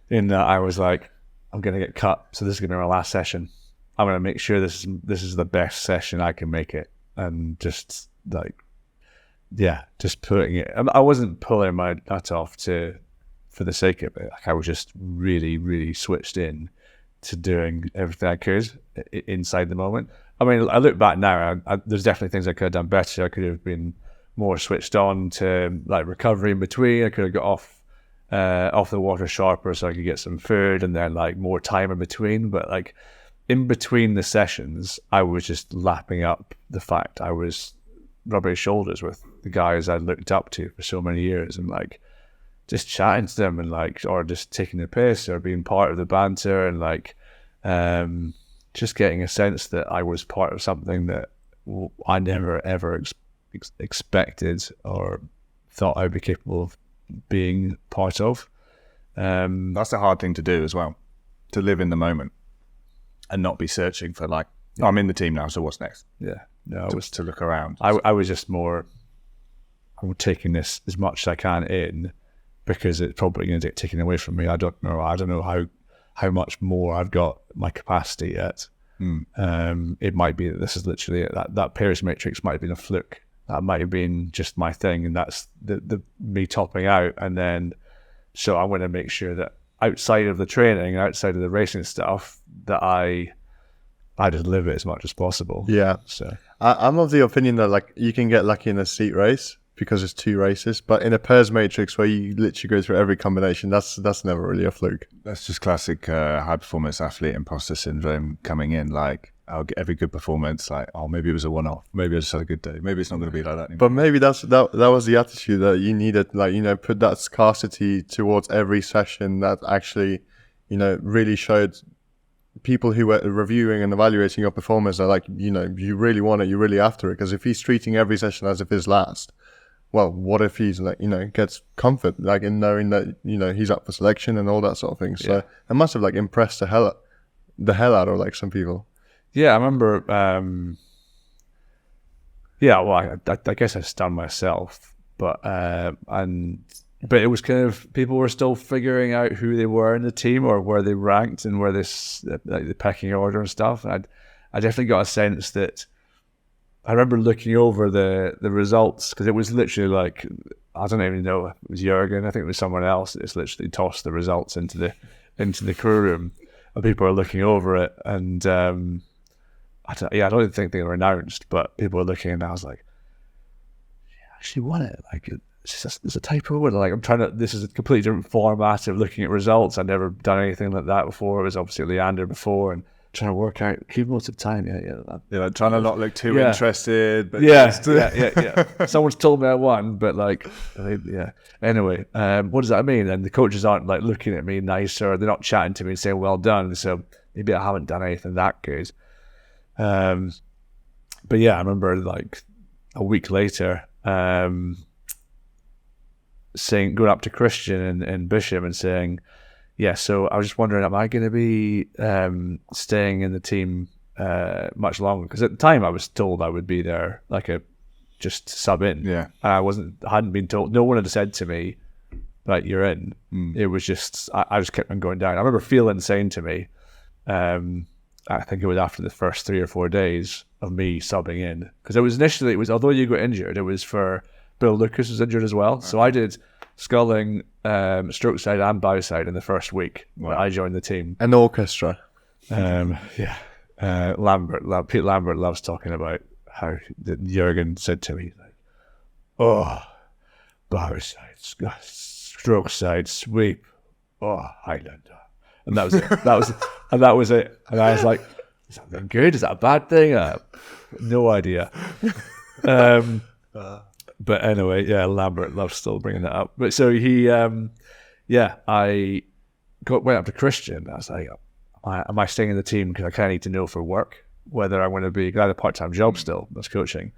[SPEAKER 1] in that I was like, I'm going to get cut, so this is going to be my last session. I'm going to make sure this is the best session I can make it, and just like, just putting it. I wasn't pulling my nut off for the sake of it. Like, I was just really, really switched in to doing everything I could inside the moment. I mean, I look back now, there's definitely things I could have done better. I could have been more switched on to like recovery in between. I could have got off the water sharper so I could get some food, and then like more time in between. But like in between the sessions, I was just lapping up the fact I was rubbing shoulders with the guys I looked up to for so many years, and like just chatting to them, and like, or just taking the piss, or being part of the banter, and like just getting a sense that I was part of something that I never ever expected or thought I'd be capable of being part of.
[SPEAKER 3] That's a hard thing to do as well, to live in the moment and not be searching for like, I'm in the team now, so what's next?
[SPEAKER 1] No, I was
[SPEAKER 3] to look around.
[SPEAKER 1] I was just more, I'm taking this as much as I can in, because it's probably going to get taken away from me. I don't know how much more I've got my capacity yet. It might be that this is literally it. That Paris Matrix might have been a fluke. That might have been just my thing, and that's the me topping out. And then, so I want to make sure that outside of the training, outside of the racing stuff, that I just live it as much as possible.
[SPEAKER 2] Yeah.
[SPEAKER 1] So
[SPEAKER 2] I'm of the opinion that like you can get lucky in a seat race because it's 2 races, but in a pairs matrix where you literally go through every combination, that's never really a fluke.
[SPEAKER 3] That's just classic high performance athlete imposter syndrome coming in. Like, I'll get every good performance, like, oh, maybe it was a one-off, maybe I just had a good day, maybe it's not going to be like that anymore.
[SPEAKER 2] But maybe that was the attitude that you needed, like, put that scarcity towards every session that actually, really showed people who were reviewing and evaluating your performance are like, you really want it, you're really after it. Because if he's treating every session as if it's last, well, what if he's like, gets comfort, like in knowing that, he's up for selection and all that sort of thing. So it must have like impressed the hell out of like some people.
[SPEAKER 1] Yeah, I remember. I guess I stunned myself, but it was kind of, people were still figuring out who they were in the team or where they ranked and where this, like the pecking order and stuff. And I definitely got a sense that, I remember looking over the results, because it was literally like, I don't even know if it was Jurgen, I think it was someone else that just literally tossed the results into the crew room, and people are looking over it, and I don't even think they were announced, but people were looking, and I was like, yeah, I actually won it. Like, it's a typo. Like, this is a completely different format of looking at results. I'd never done anything like that before. It was obviously Leander before, and trying to work out cumulative time.
[SPEAKER 3] Like trying to not look too interested. But
[SPEAKER 1] yeah. Someone's told me I won, but like, Anyway, what does that mean? And the coaches aren't like looking at me nicer. They're not chatting to me and saying well done. So maybe I haven't done anything that good. But yeah, I remember like a week later, going up to Christian and Bishop and saying, yeah, so I was just wondering, am I going to be staying in the team much longer? Because at the time I was told I would be there like just sub in.
[SPEAKER 3] Yeah.
[SPEAKER 1] And I hadn't been told. No one had said to me, like, you're in. It was just, I just kept on going down. I remember Phelan saying to me, I think it was after the first 3 or 4 days of me subbing in, because it was although you got injured, it was for Bill Lucas was injured as well. So I did sculling, stroke side and bow side in the first week when I joined the team.
[SPEAKER 2] An orchestra.
[SPEAKER 1] Pete Lambert loves talking about how Jurgen said to me, like, oh, bow side, stroke side, sweep, oh, Highlander. And that was it. That was it. And I was like, is that good? Is that a bad thing? No idea. But anyway, yeah, Lambert loves still bringing that up. But so he, I went up to Christian. I was like, am I staying in the team? Because I kind of need to know for work whether I want to be, because I had a part-time job still, that's coaching.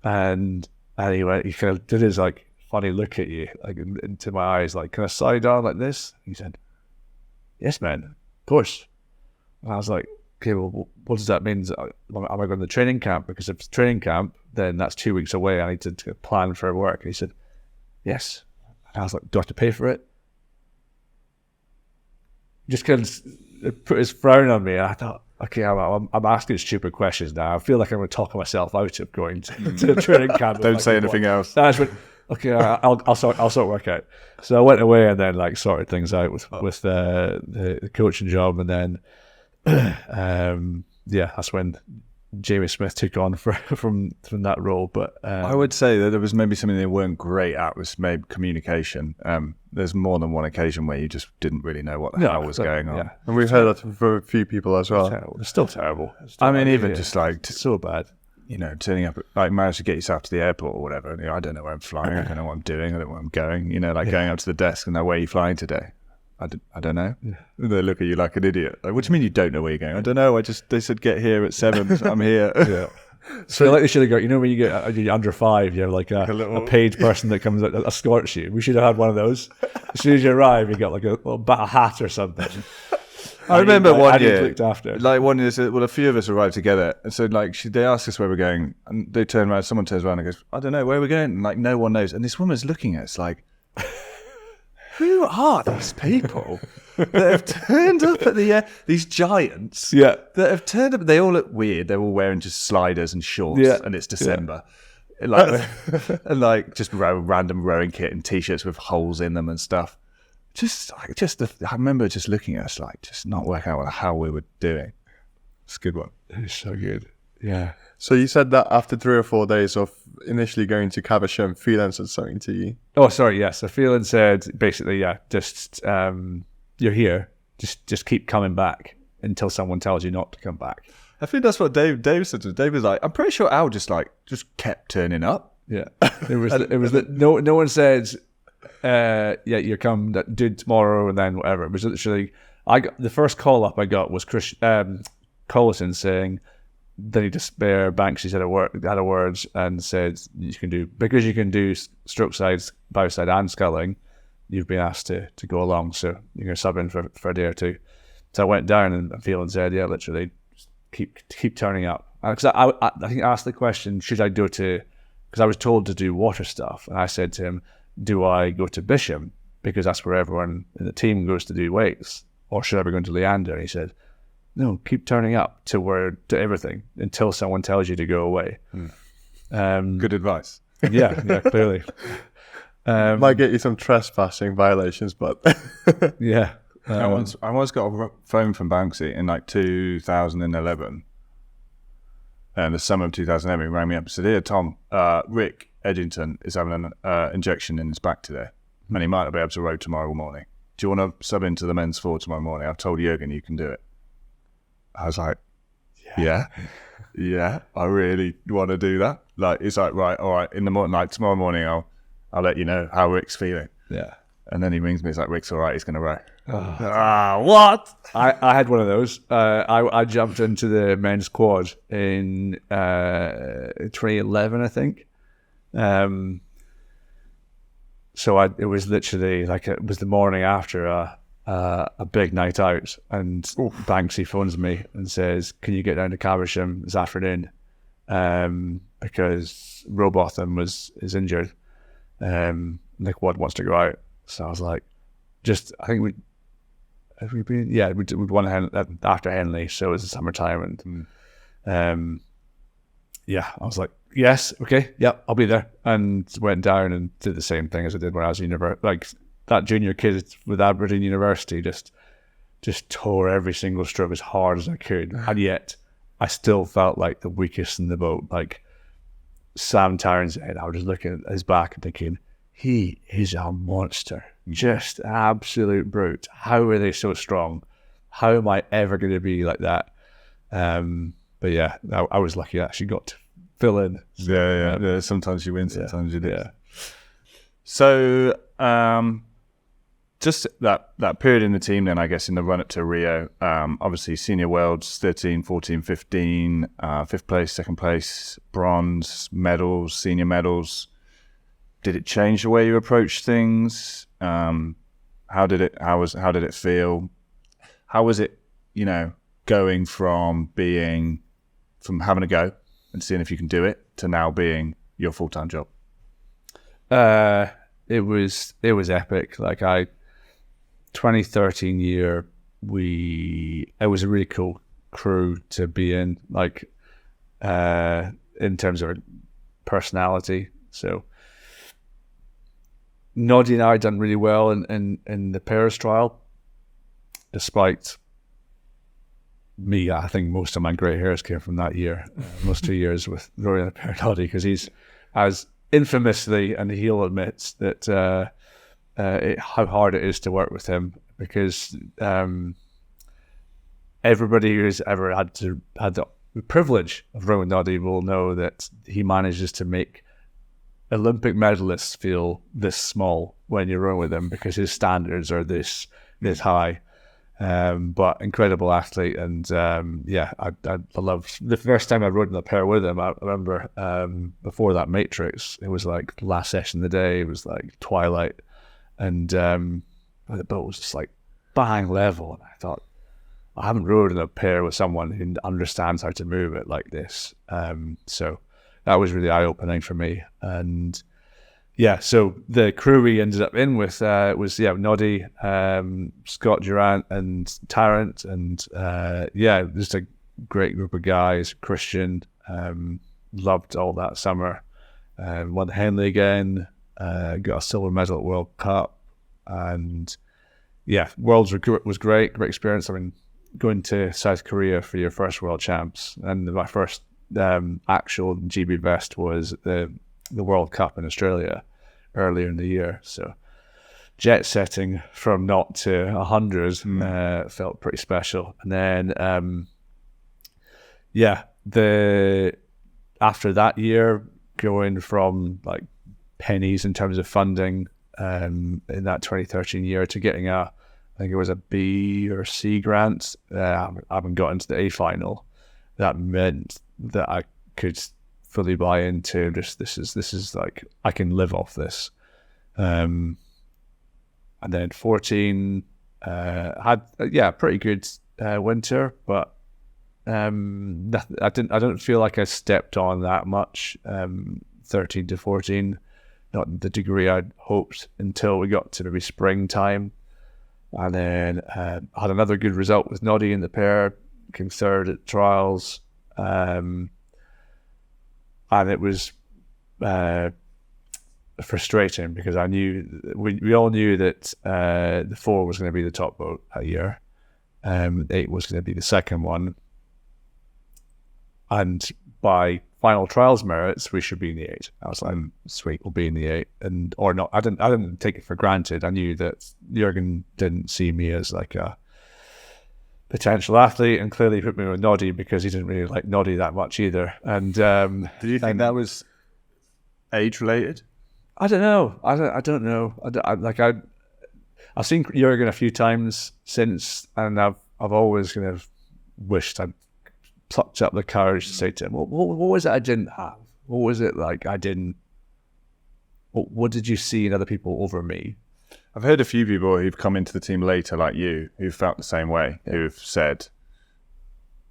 [SPEAKER 1] And he kind of did his like funny look at you, like into my eyes, like, can I side on like this? He said, yes, man, of course. And I was like, okay, well, what does that mean? Am I going to training camp? Because if it's training camp, then that's 2 weeks away. I need to plan for work. And he said, yes. And I was like, do I have to pay for it? He just kind of put his frown on me. And I thought, okay, I'm asking stupid questions now. I feel like I'm going to talk myself out of going to the training camp.
[SPEAKER 3] Don't say anything else.
[SPEAKER 1] I just went, okay, I'll sort work out. So I went away and then like sorted things out with the coaching job, and then that's when Jamie Smith took on from that role. But
[SPEAKER 3] I would say that there was maybe something they weren't great at, was maybe communication. There's more than one occasion where you just didn't really know what the hell was going on.
[SPEAKER 2] Yeah. And we've heard that from a few people as well.
[SPEAKER 1] It's still terrible.
[SPEAKER 3] Just like
[SPEAKER 1] it's so bad.
[SPEAKER 3] Turning up, like, manage to get yourself to the airport or whatever. And, I don't know where I'm flying. I don't know what I'm doing. I don't know where I'm going. Going up to the desk and they're, where are you flying today? I don't know. Yeah. They look at you like an idiot. Like, what do you mean you don't know where you're going? I don't know. They said get here at 7. So I'm here.
[SPEAKER 1] Yeah. So like they should have got, when you get you're under 5, you have like a paid person that comes escorts you. We should have had one of those. As soon as you arrive, you got like a hat or something.
[SPEAKER 3] I remember one year,
[SPEAKER 1] looked after.
[SPEAKER 3] like one year, a few of us arrived together, and so like they asked us where we're going, and they turn around. Someone turns around and goes, "I don't know where we're going." And like no one knows, and this woman's looking at us like, "Who are these people that have turned up at the these giants?
[SPEAKER 1] Yeah,
[SPEAKER 3] that have turned up. They all look weird. They're all wearing just sliders and shorts, and it's December."
[SPEAKER 1] Yeah.
[SPEAKER 3] And like just random rowing kit and t-shirts with holes in them and stuff. I remember just looking at us like, just not working out what the hell we were doing. It's a good one.
[SPEAKER 1] It's so good. Yeah.
[SPEAKER 2] So you said that after 3 or 4 days of initially going to Caversham, Phelan said something to you.
[SPEAKER 1] Oh, sorry. Yeah. So Phelan said basically, just you're here. Just keep coming back until someone tells you not to come back.
[SPEAKER 3] I think that's what Dave said to me. Dave was like, I'm pretty sure Al just kept turning up.
[SPEAKER 1] Yeah. It was that no one said, you come, do tomorrow and then whatever. It was literally, the first call up I got was Collison saying, then he despair. Banksy had a word and said, because you can do stroke sides, bow side and sculling, you've been asked to go along, so you're going to sub in for a day or two. So I went down and Phelan said, yeah, literally, keep turning up. Because I think I asked the question, should I go to, because I was told to do water stuff, and I said to him, do I go to Bisham, because that's where everyone in the team goes to do weights, or should I be going to Leander? And he said, no, keep turning up to everything until someone tells you to go away.
[SPEAKER 3] Good advice.
[SPEAKER 1] Yeah, clearly.
[SPEAKER 2] Might get you some trespassing violations, but
[SPEAKER 1] yeah.
[SPEAKER 3] I once got a phone from Banksy in like 2011. And the summer of 2011, he rang me up and said, "Here, Tom, Rick Edgington is having an injection in his back today, and he might not be able to row tomorrow morning. Do you want to sub into the men's four tomorrow morning? I've told Jürgen you can do it." I was like, yeah, I really want to do that. Like, it's like, right, all right, in the morning, like tomorrow morning, I'll let you know how Rick's feeling.
[SPEAKER 1] Yeah.
[SPEAKER 3] And then he rings me, he's like, Rick's all right, he's going to row.
[SPEAKER 1] What? I had one of those. I jumped into the men's quad in 2011, I think. So it was literally like it was the morning after a big night out, and Banksy phones me and says, "Can you get down to Caversham this afternoon? Because Robotham is injured. Nick Wadd wants to go out." So I was like, I think we'd won after Henley, so it was the summertime, and I was like, yes, okay, yep, I'll be there, and went down and did the same thing as I did when I was like that junior kid with Aberdeen University, just tore every single stroke as hard as I could, and yet I still felt like the weakest in the boat. Like Sam Townsend, I was just looking at his back and thinking, he is a monster, just absolute brute. How are they so strong? How am I ever going to be like that? But yeah, I was lucky I actually got to fill in.
[SPEAKER 3] Yeah. Sometimes you win, sometimes you lose.
[SPEAKER 1] Yeah.
[SPEAKER 3] So just that period in the team then, I guess, in the run up to Rio, obviously senior worlds, 13, 14, 15, fifth place, second place, bronze, medals, senior medals. Did it change the way you approach things? How did it feel? How was it, going from having a go and seeing if you can do it to now being your full-time job?
[SPEAKER 1] It was epic. Like 2013 year, it was a really cool crew to be in, like in terms of personality. So Noddy and I had done really well in the pairs trial, despite me. I think most of my grey hairs came from that year, most 2 years with rowing in a pair Noddy, because he's as infamously, and he'll admit that how hard it is to work with him, because everybody who's ever had the privilege of rowing Noddy will know that he manages to make Olympic medalists feel this small when you're rowing with him, because his standards are this high. But incredible athlete, and I loved the first time I rowed in the pair with him. I remember before that matrix, it was like the last session of the day. It was like twilight, and the boat was just like bang level, and I thought, I haven't rowed in a pair with someone who understands how to move it like this. So that was really eye-opening for me. And yeah, so the crew we ended up in with was Noddy, Scott Durant, and Tarrant, and just a great group of guys. Christian, loved all that summer. Won Henley again, got a silver medal at World Cup, and Worlds was great experience. I mean, going to South Korea for your first World Champs, and my first actual GB Best was the World Cup in Australia earlier in the year. So jet setting from 0 to 100 felt pretty special. And then after that year, going from like pennies in terms of funding in that 2013 year to getting I think it was a B or C grant, I haven't got into the A final. That meant that I could fully buy into. Just this is like, I can live off this. And then 14 had pretty good winter, but I don't feel like I stepped on that much. 13 to 14, not the degree I'd hoped, until we got to maybe springtime. And then had another good result with Noddy in the pair, came third at trials. And it was frustrating because I knew, we all knew that the 4 was going to be the top boat that year. 8 was going to be the second one. And by final trials merits, we should be in the 8. I was like, sweet, we'll be in the 8. And or not, I didn't take it for granted. I knew that Jürgen didn't see me as like a potential athlete, and clearly put me with Noddy because he didn't really like Noddy that much either. And
[SPEAKER 3] did you think that was age related?
[SPEAKER 1] I don't know. I don't know. I've seen Jürgen a few times since, and I've always kind of wished I'd plucked up the courage to say to him, what was it I didn't have? What was it like I didn't? What did you see in other people over me?
[SPEAKER 3] I've heard a few people who've come into the team later, like you, who felt the same way, who've said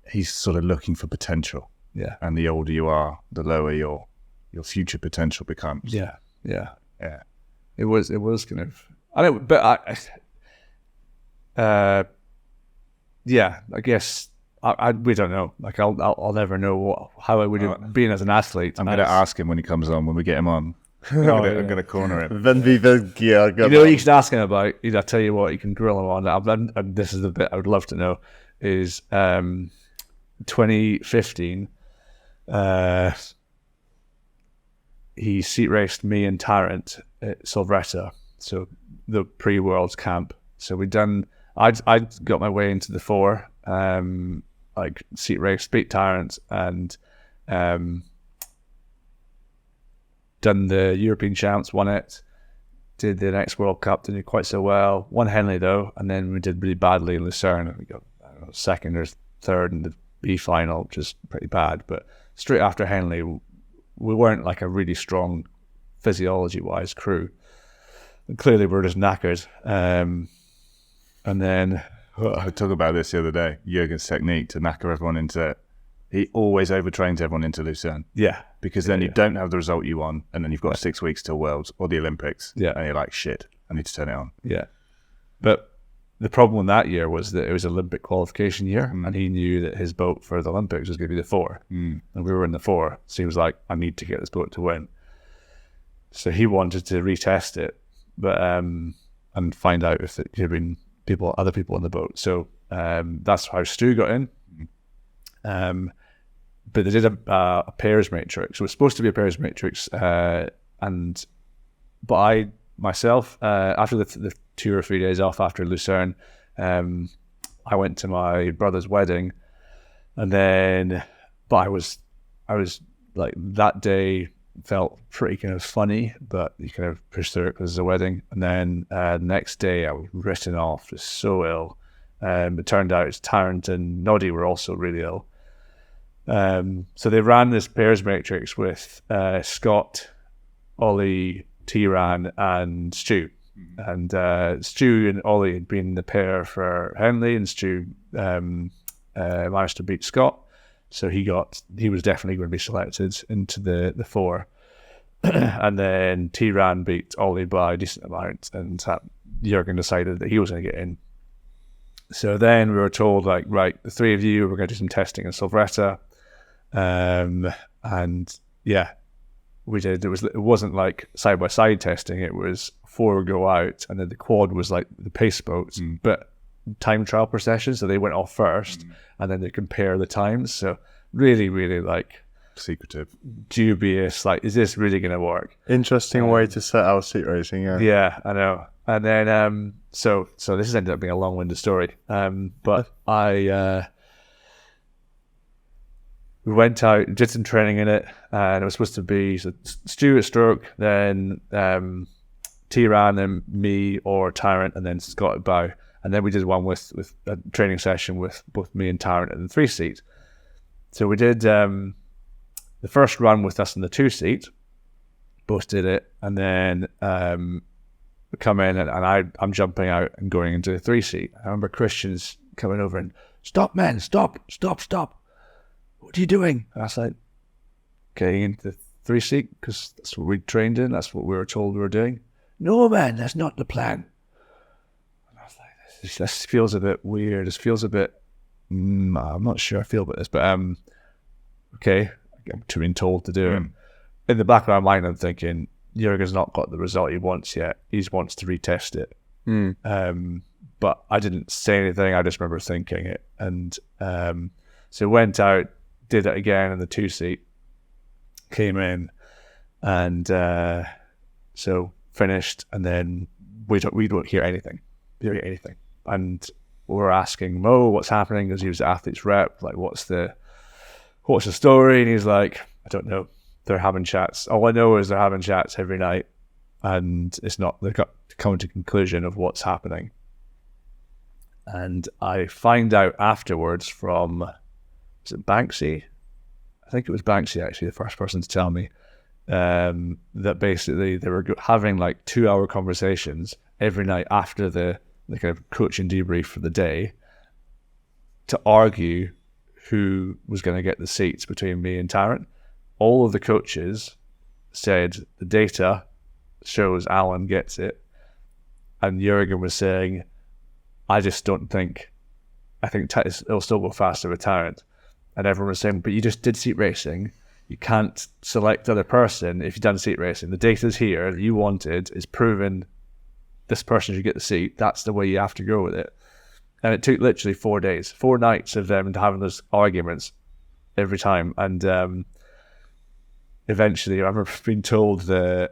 [SPEAKER 3] he's sort of looking for potential.
[SPEAKER 1] Yeah.
[SPEAKER 3] And the older you are, the lower your future potential becomes.
[SPEAKER 1] Yeah. It was kind of, I don't, but I guess we don't know. Like I'll never know how I would have been as an athlete.
[SPEAKER 3] I'm going to ask him when he comes on, when we get him on. I'm going to corner him.
[SPEAKER 2] Then we will gear.
[SPEAKER 1] You know what you can ask him about? I'll tell you what, you can grill him on. And this is the bit I would love to know, is 2015, he seat raced me and Tarrant at Silvretta, so the pre-Worlds camp. So I'd got my way into the 4, like seat race, beat Tarrant, and done the European Champs, won it, did the next World Cup, didn't do quite so well, won Henley though, and then we did really badly in Lucerne. We got, I don't know, second or third in the B final, which is pretty bad. But straight after Henley, we weren't like a really strong physiology-wise crew. And clearly we're just knackered. And then
[SPEAKER 3] I talked about this the other day. Jürgen's technique to knacker everyone into it. He always overtrains everyone into Lucerne.
[SPEAKER 1] Yeah.
[SPEAKER 3] Because then you don't have the result you want, and then you've got 6 weeks till Worlds or the Olympics.
[SPEAKER 1] Yeah.
[SPEAKER 3] And you're like, shit, I need to turn it on.
[SPEAKER 1] Yeah. But the problem in that year was that it was Olympic qualification year, and he knew that his boat for the Olympics was going to be the 4. And we were in the 4. So he was like, I need to get this boat to win. So he wanted to retest it, but and find out if it could have been other people on the boat. So that's how Stu got in. But they did a pairs matrix. It was supposed to be a pairs matrix, but I myself, after the 2 or 3 days off after Lucerne, I went to my brother's wedding, and then, but I was like, that day felt pretty kind of funny, but you kind of pushed through it because it's a wedding. And then the next day I was written off, just so ill. It turned out Tarrant and Noddy were also really ill. So they ran this pairs matrix with Scott, Ollie, T-Ran and Stu. And Stu and Ollie had been the pair for Henley, and Stu managed to beat Scott. So he was definitely going to be selected into the 4. And then T-Ran beat Ollie by a decent amount, and Jürgen decided that he was going to get in. So then we were told, like, right, the 3 of you, we're going to do some testing in Silvretta. And yeah, we did. It wasn't like side by side testing. It was 4 go out, and then the quad was like the pace boats, but time trial per session. So they went off first, and then they compare the times. So really, really like
[SPEAKER 3] secretive,
[SPEAKER 1] dubious. Like, is this really going to work?
[SPEAKER 2] Interesting way to set out seat racing.
[SPEAKER 1] Yeah, I know. And then so this has ended up being a long-winded story. But we went out, did some training in it, and it was supposed to be Stu at stroke, then T-Ran, and me or Tarrant, and then Scott at bow. And then we did one with a training session with both me and Tarrant in the 3 seat. So we did the first run with us in the 2-seat. Both did it, and then we come in, and I'm jumping out and going into the 3-seat. I remember Christian's coming over and, "Stop, man! Stop! What are you doing?" And I was like, "Getting into the 3-seat because that's what we trained in. That's what we were told we were doing." "No, man, that's not the plan." And I was like, "This feels a bit weird. This feels a bit. I'm not sure I feel about this, but okay, I'm being told to do it." In the back of my mind, I'm thinking, Jurgen's not got the result he wants yet. He wants to retest it. But I didn't say anything. I just remember thinking it. And so went out, did it again in the 2-seat, came in, and so finished. And then we don't hear anything. We don't hear anything. And we're asking Mo what's happening, because he was the athlete's rep. Like, what's the story? And he's like, "I don't know. They're having chats. All I know is they're having chats every night, and it's not, they've got to come to conclusion of what's happening." And I find out afterwards from, is it Banksy? I think it was Banksy, actually, the first person to tell me, that basically they were having like 2-hour conversations every night after the kind of coaching debrief for the day to argue who was going to get the seats between me and Tarrant. All of the coaches said the data shows Alan gets it, and Jurgen was saying, I think it'll still go faster with Tarrant. And everyone was saying, but you just did seat racing. You can't select the other person if you've done seat racing. The data's here that you wanted is proven this person should get the seat. That's the way you have to go with it. And it took literally 4 days, 4 nights of them having those arguments every time. And eventually, I remember being told that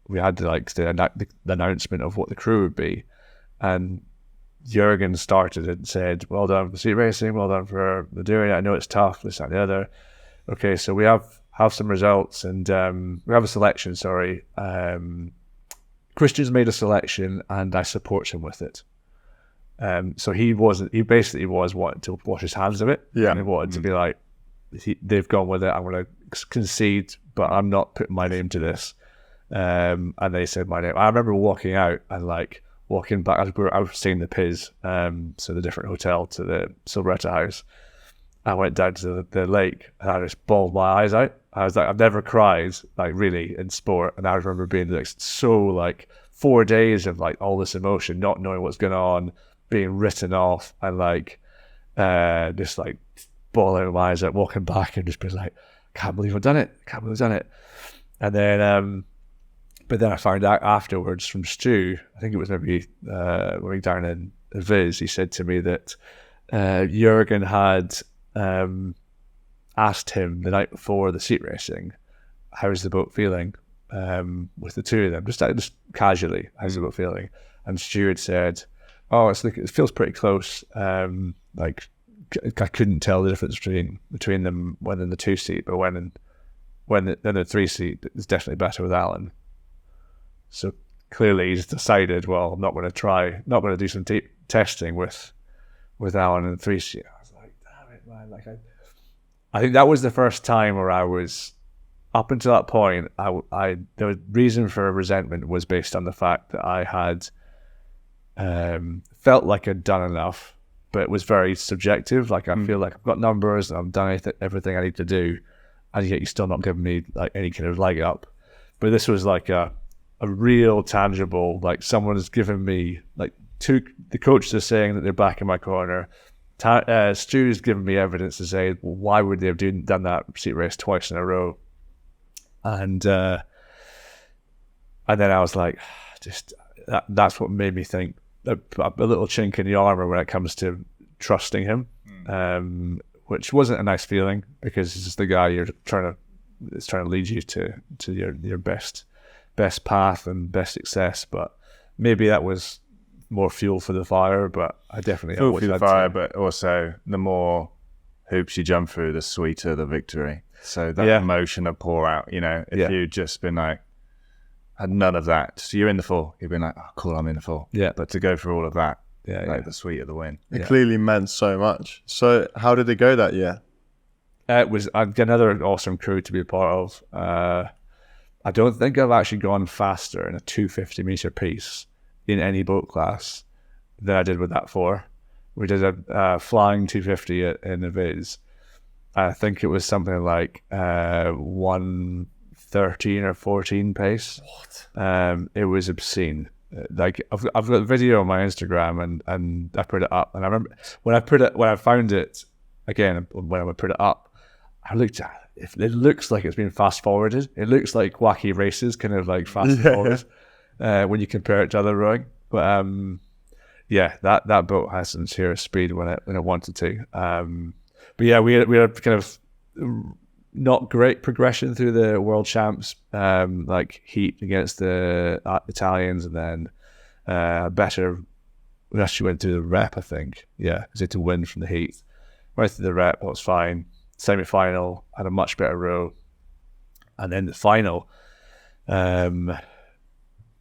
[SPEAKER 1] we had the announcement of what the crew would be, and Jurgen started and said, "Well done for seat racing, well done for doing it. I know it's tough, this, that, and the other. Okay, so we have some results, and we have a selection. Sorry, Christian's made a selection, and I support him with it." So he basically was wanting to wash his hands of it.
[SPEAKER 2] Yeah,
[SPEAKER 1] and he wanted to be like, they've gone with it. I'm going to concede, but I'm not putting my name to this. And they said my name. I remember walking out and walking back. I was seeing the Piz, so the different hotel to the Silveretta house. I went down to the lake and I just bawled my eyes out. I was like, I've never cried really in sport, and I remember being so 4 days of all this emotion, not knowing what's going on, being written off, and just bawling my eyes out, walking back and just being like, can't believe I've done it. And then but then I found out afterwards from Stu, I think it was maybe when we were down in Viz, he said to me that Jurgen had asked him the night before the seat racing, how's the boat feeling, with the two of them, just casually, how's the boat feeling? And Stu had said, oh, it feels pretty close. I couldn't tell the difference between them when in the 2-seat, but when in the 3-seat, it's definitely better with Alan. So clearly he's decided, well, I'm not going to do some testing with Alan in the 3-seat. I was like, damn it, man. I think that was the first time where I was, up until that point, the reason for resentment was based on the fact that I had felt like I'd done enough, but it was very subjective. I feel like I've got numbers and I've done everything I need to do, and yet you're still not giving me any kind of leg up. But this was a real tangible, someone has given me, the coaches are saying that they're back in my corner. Stu's given me evidence to say, well, why would they have done that seat race twice in a row? And then I was like, that's what made me think a little chink in the armor when it comes to trusting him, which wasn't a nice feeling, because he's just the guy you're trying to lead you to your best path and best success. But maybe that was more fuel for the fire. But I definitely
[SPEAKER 3] fuel for the fire. But also, the more hoops you jump through, the sweeter the victory. So that emotion will pour out. If you'd just been had none of that, so you're in the 4, you've been like, oh cool, I'm in the 4.
[SPEAKER 1] Yeah.
[SPEAKER 3] But to go through all of that, the sweet of the win.
[SPEAKER 2] It clearly meant so much. So how did it go that year?
[SPEAKER 1] It was another awesome crew to be a part of. I don't think I've actually gone faster in a 250 meter piece in any boat class than I did with that 4. We did a flying 250 in the Viz. I think it was something like 113 or 14 pace.
[SPEAKER 2] What?
[SPEAKER 1] It was obscene. Like I've got a video on my Instagram and I put it up, and I remember when I found it again, when I would put it up, I looked at it. It looks like it's been fast forwarded. It looks like Wacky Races, kind of like fast forward when you compare it to other rowing. But yeah, that boat has some serious speed when it wanted to. But yeah, we had kind of not great progression through the world champs, like heat against the Italians, and then better. We actually went through the rep, I think. Yeah, because had to win from the heat. Went through the rep, that was fine. Semi-final, had a much better row, and then the final. Like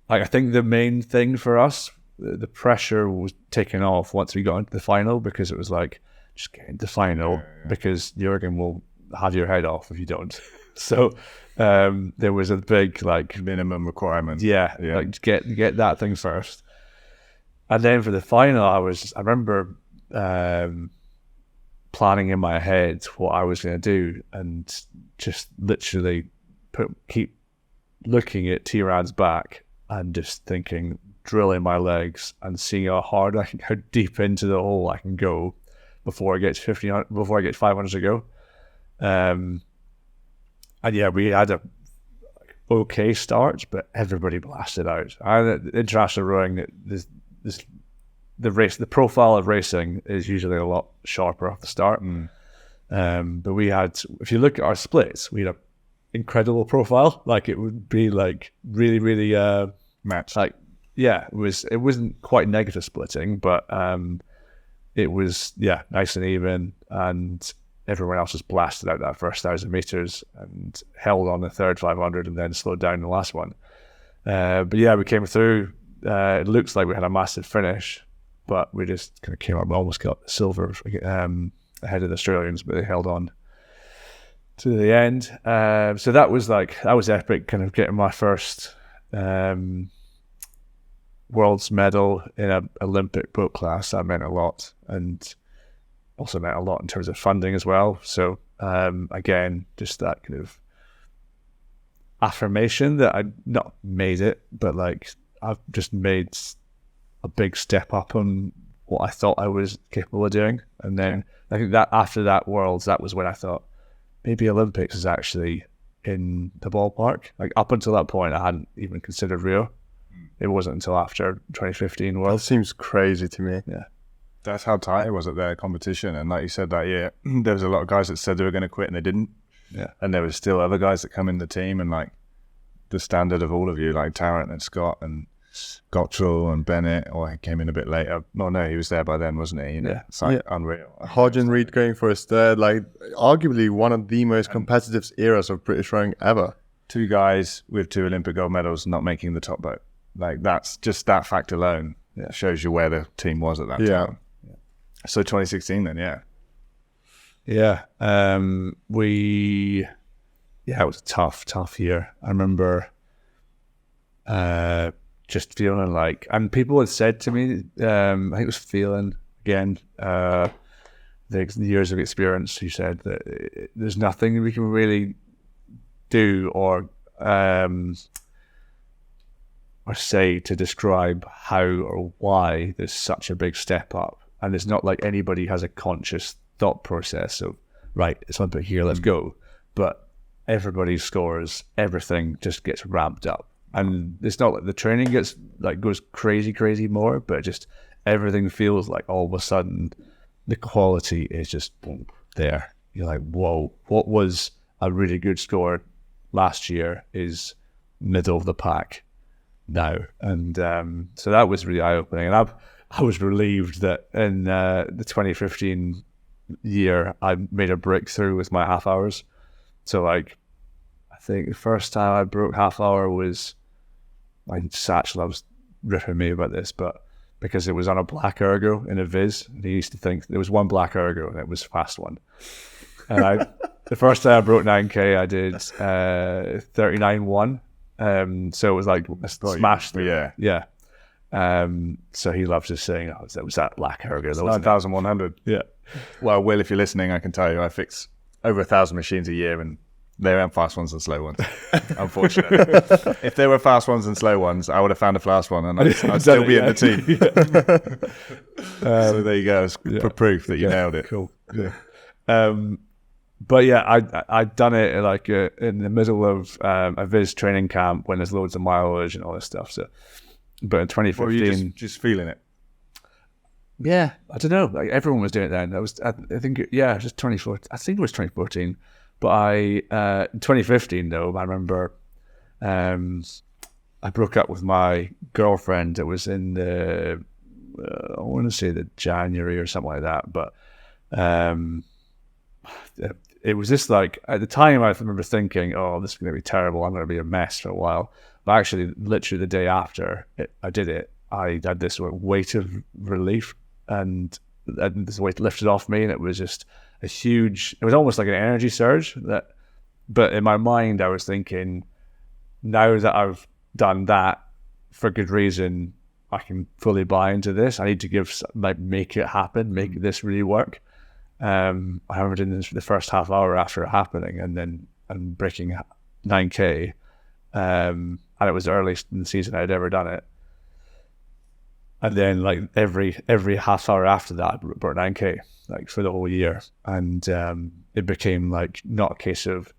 [SPEAKER 1] I think the main thing for us, the pressure was taken off once we got into the final, because it was like, just get into the final because Jürgen will have your head off if you don't. So there was a big like
[SPEAKER 3] minimum requirement.
[SPEAKER 1] Yeah. Like get that thing first. And then for the final, I remember planning in my head what I was going to do, and just literally keep looking at T-Rad's back and just thinking, drilling my legs and seeing how deep into the hole I can go before I get to 500 to go. And yeah, we had a okay start, but everybody blasted out. And international rowing, the profile of racing is usually a lot sharper off the start. But we had, if you look at our splits, we had an incredible profile. Like it would be like really, really
[SPEAKER 3] matched.
[SPEAKER 1] Like yeah, it wasn't quite negative splitting, but it was nice and even, and everyone else was blasted out that first 1,000 meters and held on the third 500 and then slowed down the last one. But yeah, we came through. It looks like we had a massive finish, but we just kind of came up. We almost got silver ahead of the Australians, but they held on to the end. So that was epic, kind of getting my first world's medal in an Olympic boat class. That meant a lot, and also meant a lot in terms of funding as well. So again, just that kind of affirmation that I'd not made it, but like I've just made a big step up on what I thought I was capable of doing. And then I think that after that Worlds, that was when I thought maybe Olympics is actually in the ballpark. Like up until that point, I hadn't even considered Rio. It wasn't until after 2015 Worlds.
[SPEAKER 2] That seems crazy to me.
[SPEAKER 1] Yeah.
[SPEAKER 3] That's how tight it was at their competition. And like you said that year, there was a lot of guys that said they were going to quit and they didn't.
[SPEAKER 1] Yeah.
[SPEAKER 3] And there was still other guys that come in the team, and like the standard of all of you, like Tarrant and Scott and Gottrell and Bennett, or he came in a bit later. No, he was there by then, wasn't he? You know, it's like unreal.
[SPEAKER 2] Hodge Reed going for his third, like arguably one of the most competitive eras of British rowing ever. 2
[SPEAKER 3] guys with 2 Olympic gold medals not making the top boat. Like that's just that fact alone shows you where the team was at that time. Yeah. So 2016 then, yeah.
[SPEAKER 1] It was a tough year. I remember just feeling like, and people had said to me, I think it was Phelan again, the years of experience, who said that there's nothing we can really do or say to describe how or why there's such a big step up. And it's not like anybody has a conscious thought process of, right, it's Olympic here, let's go. But everybody scores, everything just gets ramped up. And it's not like the training goes crazy more, but just everything feels like all of a sudden the quality is just there. You're like, whoa, what was a really good score last year is middle of the pack now. And so that was really eye-opening. And I was relieved that in the 2015 year, I made a breakthrough with my half hours. So like, I think the first time I broke half hour was, Satch loves ripping me about this, but because it was on a black ergo in a Viz, and he used to think there was one black ergo and it was fast one. And The first time I broke 9K, I did 39.1. So it was like a smash through.
[SPEAKER 3] Yeah.
[SPEAKER 1] So he loves just saying, "Oh, it was that lack of ergo."
[SPEAKER 3] 9,100.
[SPEAKER 1] Yeah.
[SPEAKER 3] Well, Will, if you're listening, I can tell you I fix over 1,000 machines a year, and there are fast ones and slow ones. Unfortunately, if there were fast ones and slow ones, I would have found a fast one, and I'd still be in the team. So there you go. It's for proof that you nailed it.
[SPEAKER 1] Cool. Yeah. But yeah, I'd done it like in the middle of a Viz training camp when there's loads of mileage and all this stuff. So, but in 2015,
[SPEAKER 3] or were you just feeling it?
[SPEAKER 1] Yeah, I don't know. Like everyone was doing it then. I think just 2014. I think it was 2014. But in 2015 though, I remember I broke up with my girlfriend. It was in the I want to say the January or something like that. But it was just like, at the time I remember thinking, oh, this is going to be terrible. I'm going to be a mess for a while. But actually, literally the day after I did it, I had this sort of weight of relief, and this weight lifted off me, and it was just it was almost like an energy surge. But in my mind, I was thinking, now that I've done that for good reason, I can fully buy into this. I need to make it happen, make this really work. I remember doing this for the first half hour after it happening, and breaking 9K, and it was the earliest in the season I'd ever done it. And then like every half hour after that, I broke 9K like for the whole year, and it became like not a case of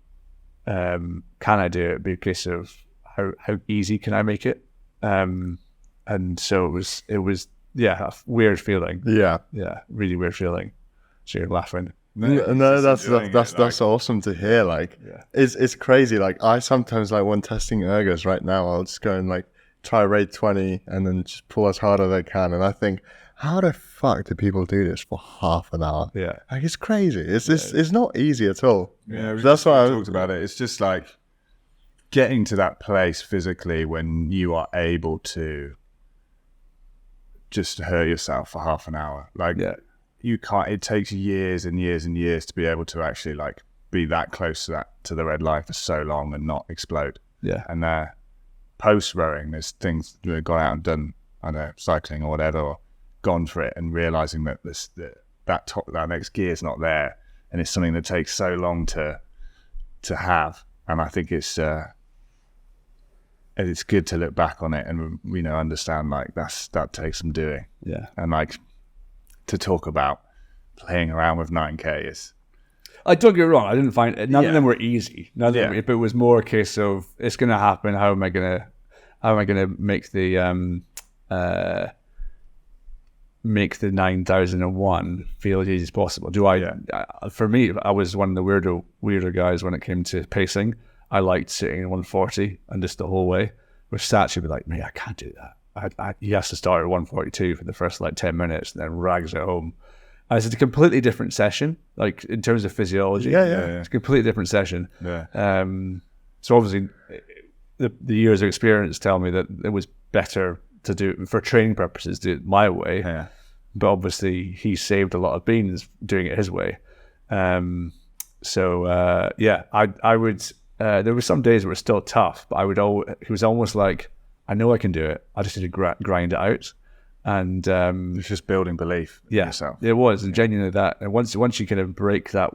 [SPEAKER 1] can I do it, but a case of how easy can I make it, and so it was a weird feeling. Yeah, really weird feeling. So you're laughing.
[SPEAKER 2] No, that's awesome to hear. Like, it's crazy. Like, I sometimes, like, when testing ergos right now, I'll just go and like try rate 20 and then just pull as hard as I can. And I think, how the fuck do people do this for half an hour? Yeah, like, it's crazy. It's not easy at all.
[SPEAKER 3] Yeah, that's why I talked about it. It's just like getting to that place physically when you are able to just hurt yourself for half an hour. Like, you can't. It takes years and years and years to be able to actually like be that close to the red light for so long and not explode. Yeah. And post rowing, there's things that have gone out and done, I don't know, cycling or whatever, or gone for it, and realizing that that next gear is not there, and it's something that takes so long to have. And I think it's good to look back on it and understand like that takes some doing. Yeah. And like, to talk about playing around with 9K is...
[SPEAKER 1] I don't get it wrong. I didn't find it. None of them were easy. None of them, if it was more a case of it's going to happen, how am I going to make the 9,001 feel as easy as possible? For me, I was one of the weirder guys when it came to pacing. I liked sitting in 140 and just the whole way. Where Sats would be like, "Me, I can't do that. He has to start at 142 for the first like 10 minutes and then rags it home." And it's a completely different session, like in terms of physiology. It's a completely different session. So obviously the years of experience tell me that it was better to do, for training purposes, do it my way. But obviously he saved a lot of beans doing it his way. I would, there were some days where it was still tough, but it was almost like, I know I can do it. I just need to grind it out, and
[SPEAKER 3] it's just building belief in yourself.
[SPEAKER 1] It was, and genuinely that. And once you kind of break that,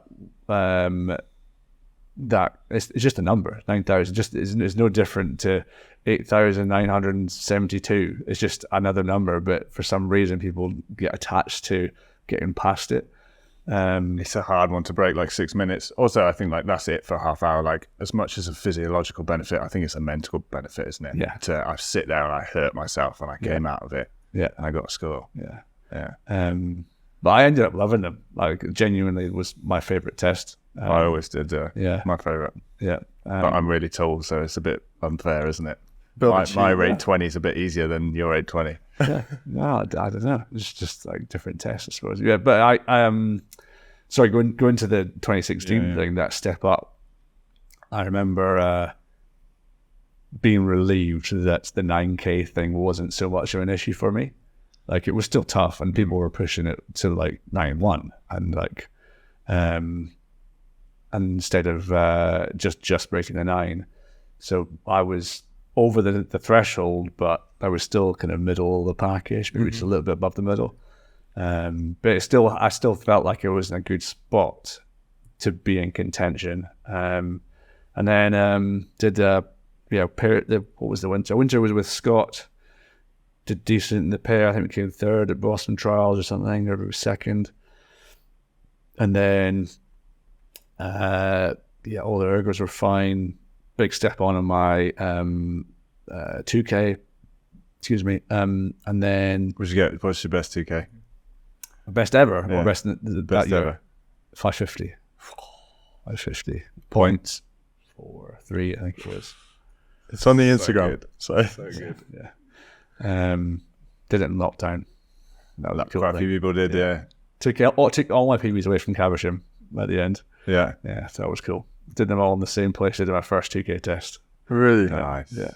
[SPEAKER 1] that it's just a number. 9,000 just is no different to 8,972. It's just another number, but for some reason people get attached to getting past it.
[SPEAKER 3] It's a hard one to break, like 6 minutes. Also, I think like that's it for a half hour. Like, as much as a physiological benefit, I think it's a mental benefit, isn't it? I sit there and I hurt myself and I came out of it. And I got a score. But
[SPEAKER 1] I ended up loving them. Like, genuinely, it was my favorite test.
[SPEAKER 3] I always did. My favorite. But I'm really tall, so it's a bit unfair, isn't it? My rate 20 is a bit easier than your rate 20.
[SPEAKER 1] No, I don't know. It's just like different tests, I suppose. Yeah, but sorry, going to the 2016 thing, that step up, I remember being relieved that the 9K thing wasn't so much of an issue for me. Like, it was still tough, and people were pushing it to like 9.1, and like, and instead of just breaking the 9. So I was over the threshold, but I was still kind of middle of the package, maybe just a little bit above the middle. But I still felt like I was in a good spot to be in contention. And then did what was the winter? Winter was with Scott. Did decent in the pair. I think we came third at Boston Trials or something, or we were second. And then all the ergos were fine. Big step on my 2K. Excuse me. And then
[SPEAKER 3] What's your best 2K?
[SPEAKER 1] Best ever,
[SPEAKER 3] Yeah.
[SPEAKER 1] or best that year?
[SPEAKER 3] ever.
[SPEAKER 1] 550. 550 points. 4-3, I think it was.
[SPEAKER 2] It's on the
[SPEAKER 3] So
[SPEAKER 2] Instagram.
[SPEAKER 3] good.
[SPEAKER 2] So
[SPEAKER 3] good.
[SPEAKER 1] Yeah. Did it in lockdown. That was cool.
[SPEAKER 3] Quite a few people did, yeah.
[SPEAKER 1] Took all my PBs away from Caversham at the end.
[SPEAKER 3] Yeah.
[SPEAKER 1] Yeah, so that was cool. Did them all in the same place. Did my first 2K test.
[SPEAKER 2] really,
[SPEAKER 3] Nice.
[SPEAKER 1] Yeah.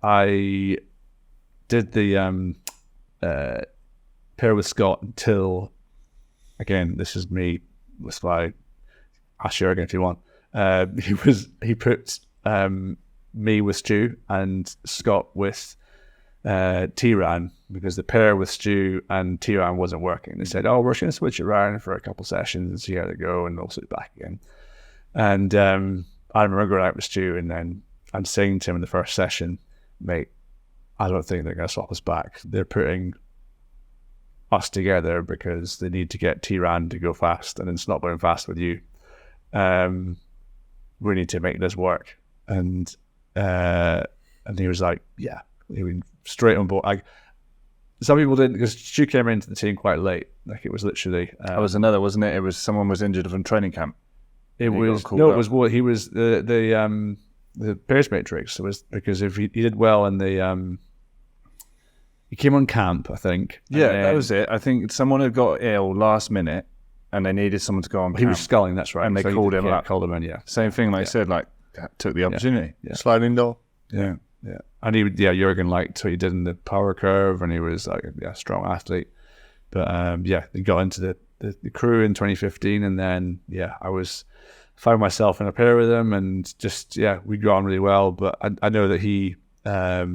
[SPEAKER 1] I did the pair with Scott until, again, this is me with my, ask Jurgen if you want. He put me with Stu and Scott with T-Ran, because the pair with Stu and T-Ran wasn't working. They said, we're just going to switch it around for a couple sessions and see how they go, and they'll switch back again. And I remember going out with Stu, and then I'm saying to him in the first session, mate, I don't think they're going to swap us back. They're putting us together because they need to get T-Ran to go fast, and it's not going fast with you. We need to make this work. And he was like, yeah, he went straight on board. Some people didn't, because Stu came into the team quite late. Like, it was literally
[SPEAKER 3] That was another, wasn't it? It was someone was injured from training camp.
[SPEAKER 1] it
[SPEAKER 3] got
[SPEAKER 1] was
[SPEAKER 3] called
[SPEAKER 1] no,
[SPEAKER 3] up.
[SPEAKER 1] it was what he was the pairs matrix. It was because if he did well in the he came on camp, I think. and
[SPEAKER 3] Yeah,
[SPEAKER 1] then
[SPEAKER 3] that was it. I think someone had got ill last minute and they needed someone to go on
[SPEAKER 1] He
[SPEAKER 3] camp.
[SPEAKER 1] was sculling, that's right.
[SPEAKER 3] And they
[SPEAKER 1] he
[SPEAKER 3] called
[SPEAKER 1] did-
[SPEAKER 3] him
[SPEAKER 1] yeah,
[SPEAKER 3] up.
[SPEAKER 1] Called him in, yeah.
[SPEAKER 3] Same thing, like I said, like took the opportunity.
[SPEAKER 1] Yeah.
[SPEAKER 2] sliding door.
[SPEAKER 3] Yeah.
[SPEAKER 1] Yeah, and Jurgen liked what he did in the power curve, and he was like a strong athlete. But he got into the crew in 2015, and then I found myself in a pair with him, and just we got on really well. But I know that he he's a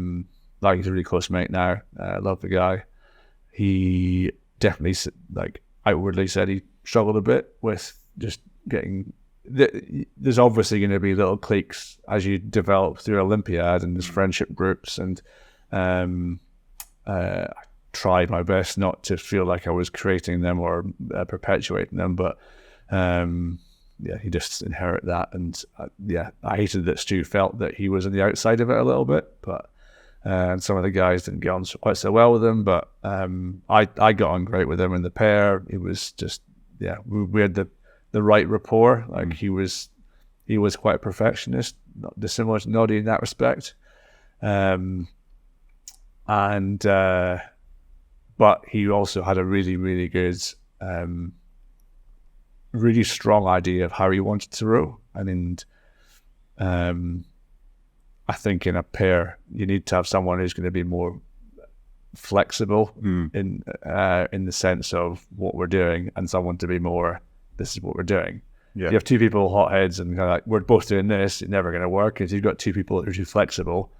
[SPEAKER 1] really close mate now. I love the guy. He definitely outwardly said he struggled a bit with just getting. There's obviously going to be little cliques as you develop through Olympiad, and there's friendship groups, and I tried my best not to feel like I was creating them or perpetuating them, but he just inherited that, and I hated that Stu felt that he was on the outside of it a little bit, but and some of the guys didn't get on quite so well with him, but I got on great with him in the pair. It was just we had the right rapport. Like he was quite a perfectionist, not dissimilar to Noddy in that respect. But he also had a really, really good, really strong idea of how he wanted to row. And I think in a pair, you need to have someone who's going to be more flexible in the sense of what we're doing, and someone to be more, this is what we're doing.
[SPEAKER 3] Yeah.
[SPEAKER 1] You have two people hotheads and kind of like, we're both doing this, it's never going to work. If you've got two people who are too flexible,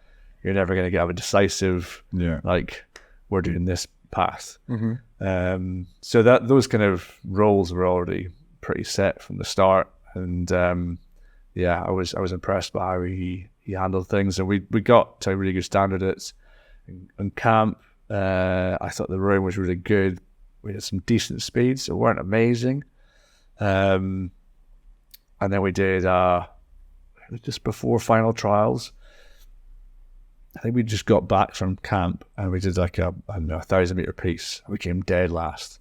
[SPEAKER 1] you're never going to have a decisive, like, we're doing this path. So that those kind of roles were already pretty set from the start. And I was impressed by how he handled things. And we got to a really good standard in camp. I thought the rowing was really good. We had some decent speeds. It weren't amazing. And then we did just before final trials. I think we just got back from camp and we did like a 1,000-meter piece. We came dead last,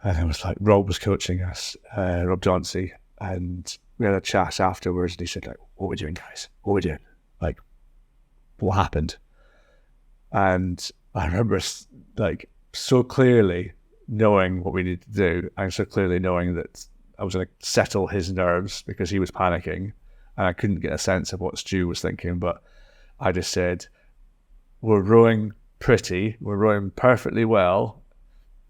[SPEAKER 1] and it was like Rob was coaching us, Rob Johnsey, and we had a chat afterwards. And he said, like, "What are we doing, guys? What are we doing? Like, what happened?" And I remember like so clearly knowing what we needed to do, and so clearly knowing that I was going to settle his nerves because he was panicking, and I couldn't get a sense of what Stu was thinking. But I just said, we're rowing pretty, we're rowing perfectly well.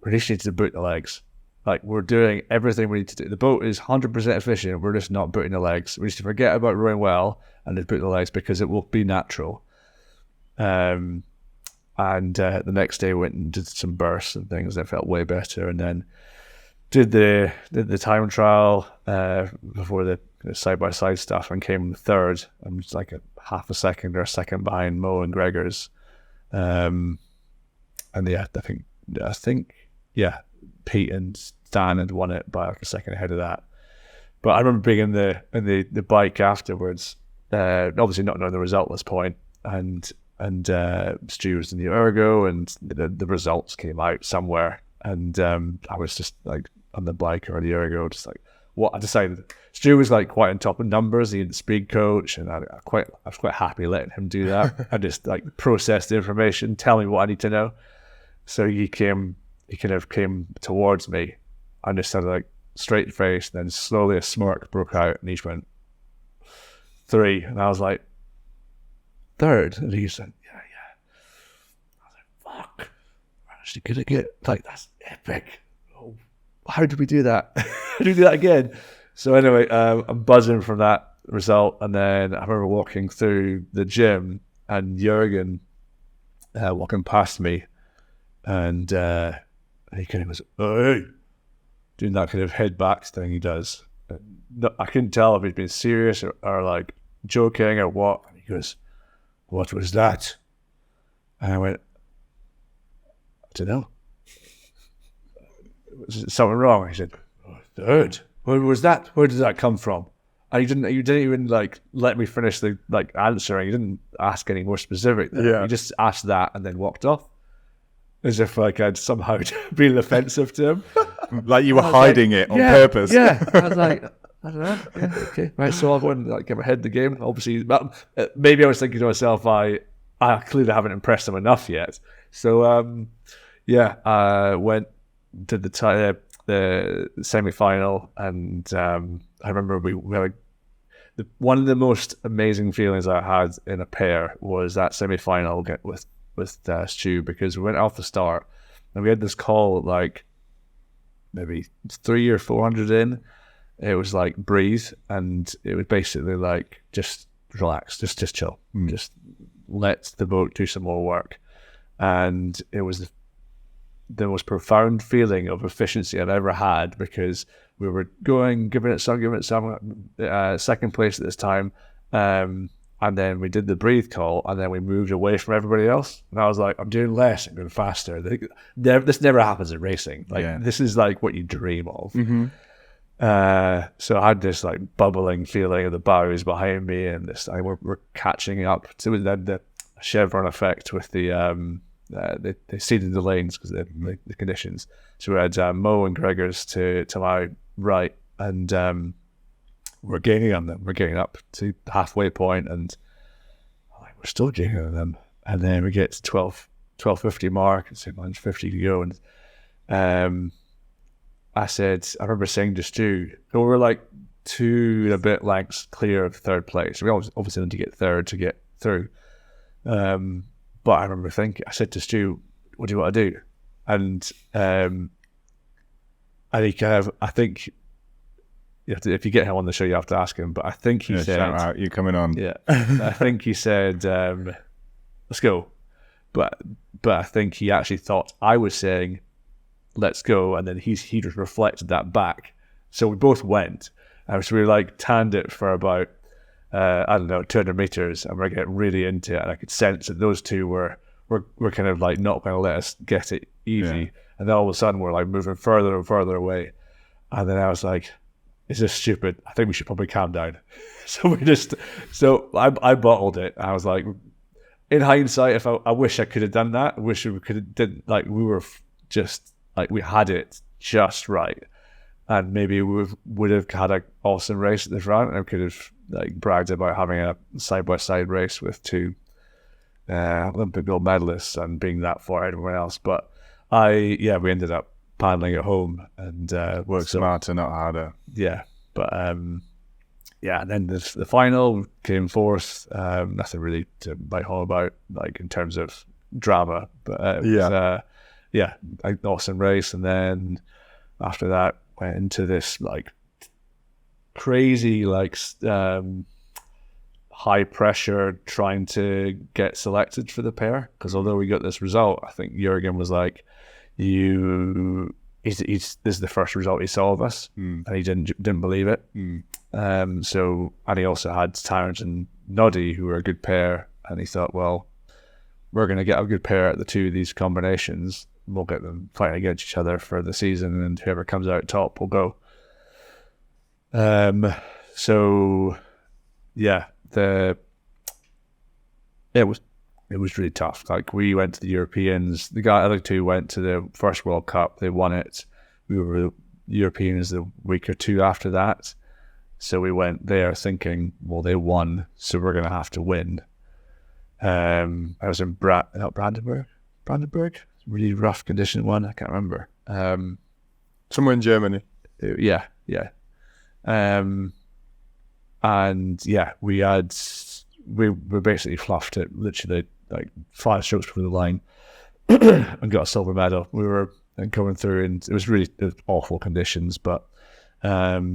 [SPEAKER 1] we just need to boot the legs. Like, we're doing everything we need to do. The boat is 100% efficient. We're just not booting the legs. We need to forget about rowing well and just boot the legs because it will be natural. And the next day went and did some bursts and things that felt way better. And then did the time trial before the side-by-side stuff and came third. I'm just like a half a second or a second behind Mo and Gregor's. And yeah, I think Pete and Stan had won it by like a second ahead of that. But I remember being in the bike afterwards, obviously not knowing the result at this point, and Stu was in the ergo, and the results came out somewhere, and I was just like on the bike or the ergo, just like what I decided. Stu was like quite on top of numbers. He had the speed coach, and I was quite happy letting him do that. I just like process the information, tell me what I need to know. So he kind of came towards me, and just started like straight face, and then slowly a smirk broke out, and he just went 3, and I was like 3rd, and he said, yeah. I was like, fuck, we're actually gonna get like, that's epic. Oh, how did we do that? How do we do that again? So anyway, I'm buzzing from that result, and then I remember walking through the gym and Jürgen walking past me, and he kind of goes, oh, hey, doing that kind of head back thing he does. No, I couldn't tell if he'd been serious or like joking or what. And he goes, what was that? And I went, I don't know. Was something wrong? He said, 3rd. Where was that? Where did that come from? And you didn't even like let me finish the like answering. You didn't ask any more specific. You just asked that and then walked off, as if like I'd somehow been offensive to him.
[SPEAKER 3] Like you were hiding it on purpose.
[SPEAKER 1] Yeah, I was like, I don't know. Yeah, okay, right. So I'll go and like get my head in the game. Obviously, maybe I was thinking to myself, I clearly haven't impressed him enough yet. So I went to the semi-final, and I remember we had one of the most amazing feelings I had in a pair was that semi-final with Stu, because we went off the start and we had this call at like maybe 300 or 400 in. It was like breathe, and it was basically like just relax, just chill, just let the boat do some more work. And it was the most profound feeling of efficiency I've ever had, because we were giving it some, second place at this time, and then we did the breathe call, and then we moved away from everybody else. And I was like, I'm doing less, I'm going faster. This never happens in racing. Like this is like what you dream of. Mm-hmm. So I had this like bubbling feeling of the bows behind me, and this we're catching up to the chevron effect with they seeded the lanes because of the conditions. So we had Mo and Gregor's to my right, and we're gaining on them. We're getting up to the halfway point, and we're still gaining on them. And then we get to 12:50 mark, and say 50 to go, and I remember saying to Stu, we were like 2 and a bit lengths clear of 3rd place. We obviously need to get 3rd to get through. But I remember thinking, I said to Stu, what do you want to do? And he kind of, I think, if you get him on the show, you have to ask him. But I think he said,
[SPEAKER 3] shout out, you coming on.
[SPEAKER 1] Yeah. I think he said, let's go. But I think he actually thought I was saying, let's go, and then he just reflected that back. So we both went, and so we like tanned it for about 200 meters, and we're getting really into it, and I could sense that those two were kind of like not going to let us get it easy. And then all of a sudden we're like moving further and further away, and then I was like, is this stupid? I think we should probably calm down. So I bottled it. I was like, in hindsight, I wish I could have done that. I wish we could have did, like, we were just like, we had it just right, and maybe we would have had an awesome race at the front, and I could have like bragged about having a side-by-side race with 2 Olympic gold medalists and being that far ahead of everyone else. But we ended up paddling at home and worked
[SPEAKER 3] smarter, not harder.
[SPEAKER 1] Yeah, but and then the final came 4th. Nothing really to write home about, like in terms of drama, but yeah, awesome race. And then after that, went into this like crazy, like high pressure trying to get selected for the pair. Because although we got this result, I think Jurgen was like, this is the first result he saw of us, and he didn't believe it. And he also had Tarrant and Noddy, who were a good pair, and he thought, well, we're going to get a good pair at the two of these combinations. We'll get them fighting against each other for the season, and whoever comes out top will go. It was really tough. Like, we went to the Europeans. The other two went to the first World Cup. They won it. We were Europeans the week or two after that. So we went there thinking, well, they won, so we're going to have to win. I was in Brandenburg, really rough condition one. I can't remember.
[SPEAKER 2] Somewhere in Germany.
[SPEAKER 1] Yeah. And yeah, we basically fluffed it literally like 5 strokes before the line and got a silver medal. We were coming through, and it was awful conditions, but yeah,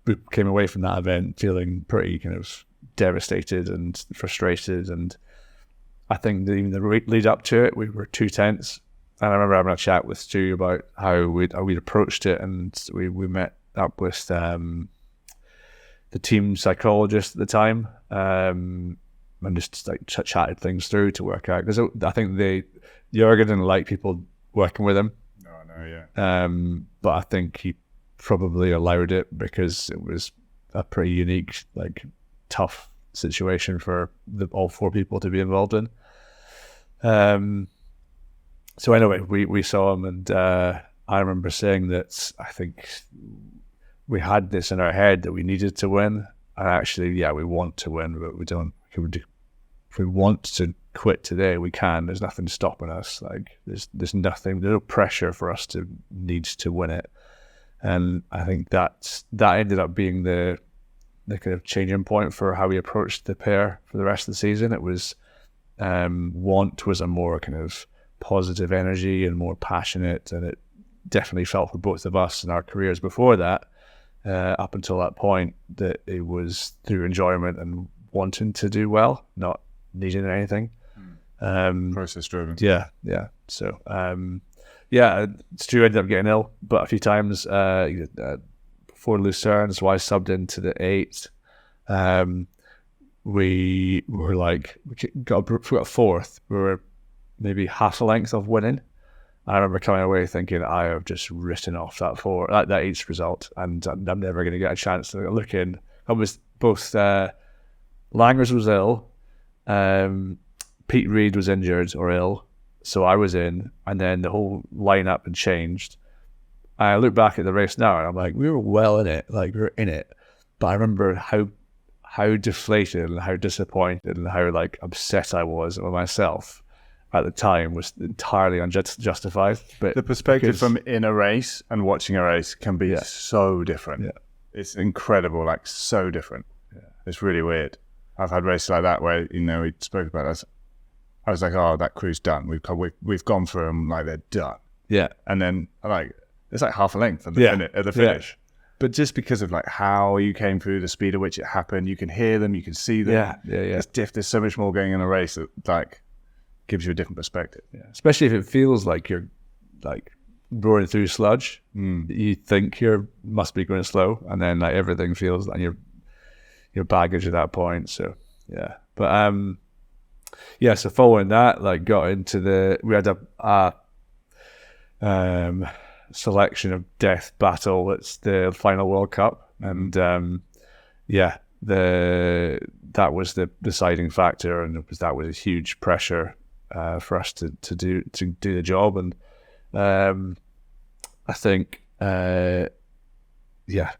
[SPEAKER 1] we came away from that event feeling pretty kind of devastated and frustrated. And I think even the lead up to it, we were 2 tenths. And I remember having a chat with Stu about how we'd approached it, and we met up with the team psychologist at the time, and just like chatted things through to work out, because I think Jurgen didn't like people working with him. But I think he probably allowed it because it was a pretty unique, like, tough situation for all 4 people to be involved in. So anyway, we saw him, and I remember saying that I think we had this in our head that we needed to win, and actually, yeah, we want to win, but we don't. If we want to quit today, we can. There's nothing stopping us. Like, there's nothing. There's no pressure for us to need to win it. And I think that ended up being the kind of changing point for how we approached the pair for the rest of the season. It was want was a more kind of positive energy and more passionate, and it definitely felt for both of us in our careers before that, up until that point, that it was through enjoyment and wanting to do well, not needing anything.
[SPEAKER 3] Process driven.
[SPEAKER 1] Yeah. So Stu ended up getting ill, but a few times before Lucerne, so I subbed into the 8. We were like, we got 4th. We were maybe half a length of winning. I remember coming away thinking, I have just written off that 8th result, and I'm never going to get a chance to look in. I was both Langers was ill, Pete Reed was injured or ill, so I was in, and then the whole lineup had changed. I look back at the race now, and I'm like, we were well in it, like, we were in it. But I remember how deflated and how disappointed and how, like, upset I was with myself at the time was entirely unjustified. But
[SPEAKER 3] the perspective from in a race and watching a race can be so different. Yeah. It's incredible, like, so different. Yeah. It's really weird. I've had races like that where, we spoke about this. I was like, oh, that crew's done. We've gone through them, like, they're done.
[SPEAKER 1] Yeah.
[SPEAKER 3] And then, like, it's like half a length at the finish. Yeah. But just because of, like, how you came through, the speed at which it happened, you can hear them, you can see them.
[SPEAKER 1] Yeah.
[SPEAKER 3] There's so much more going in a race that, like, gives you a different perspective.
[SPEAKER 1] Yeah. Especially if it feels like you're, like, roaring through sludge. You think you must be going slow, and then, like, everything feels like your baggage at that point. So yeah, but so following that, like, got into we had a selection of death battle. It's the final World Cup, and that was the deciding factor, and that was a huge pressure for us to do the job. And I think it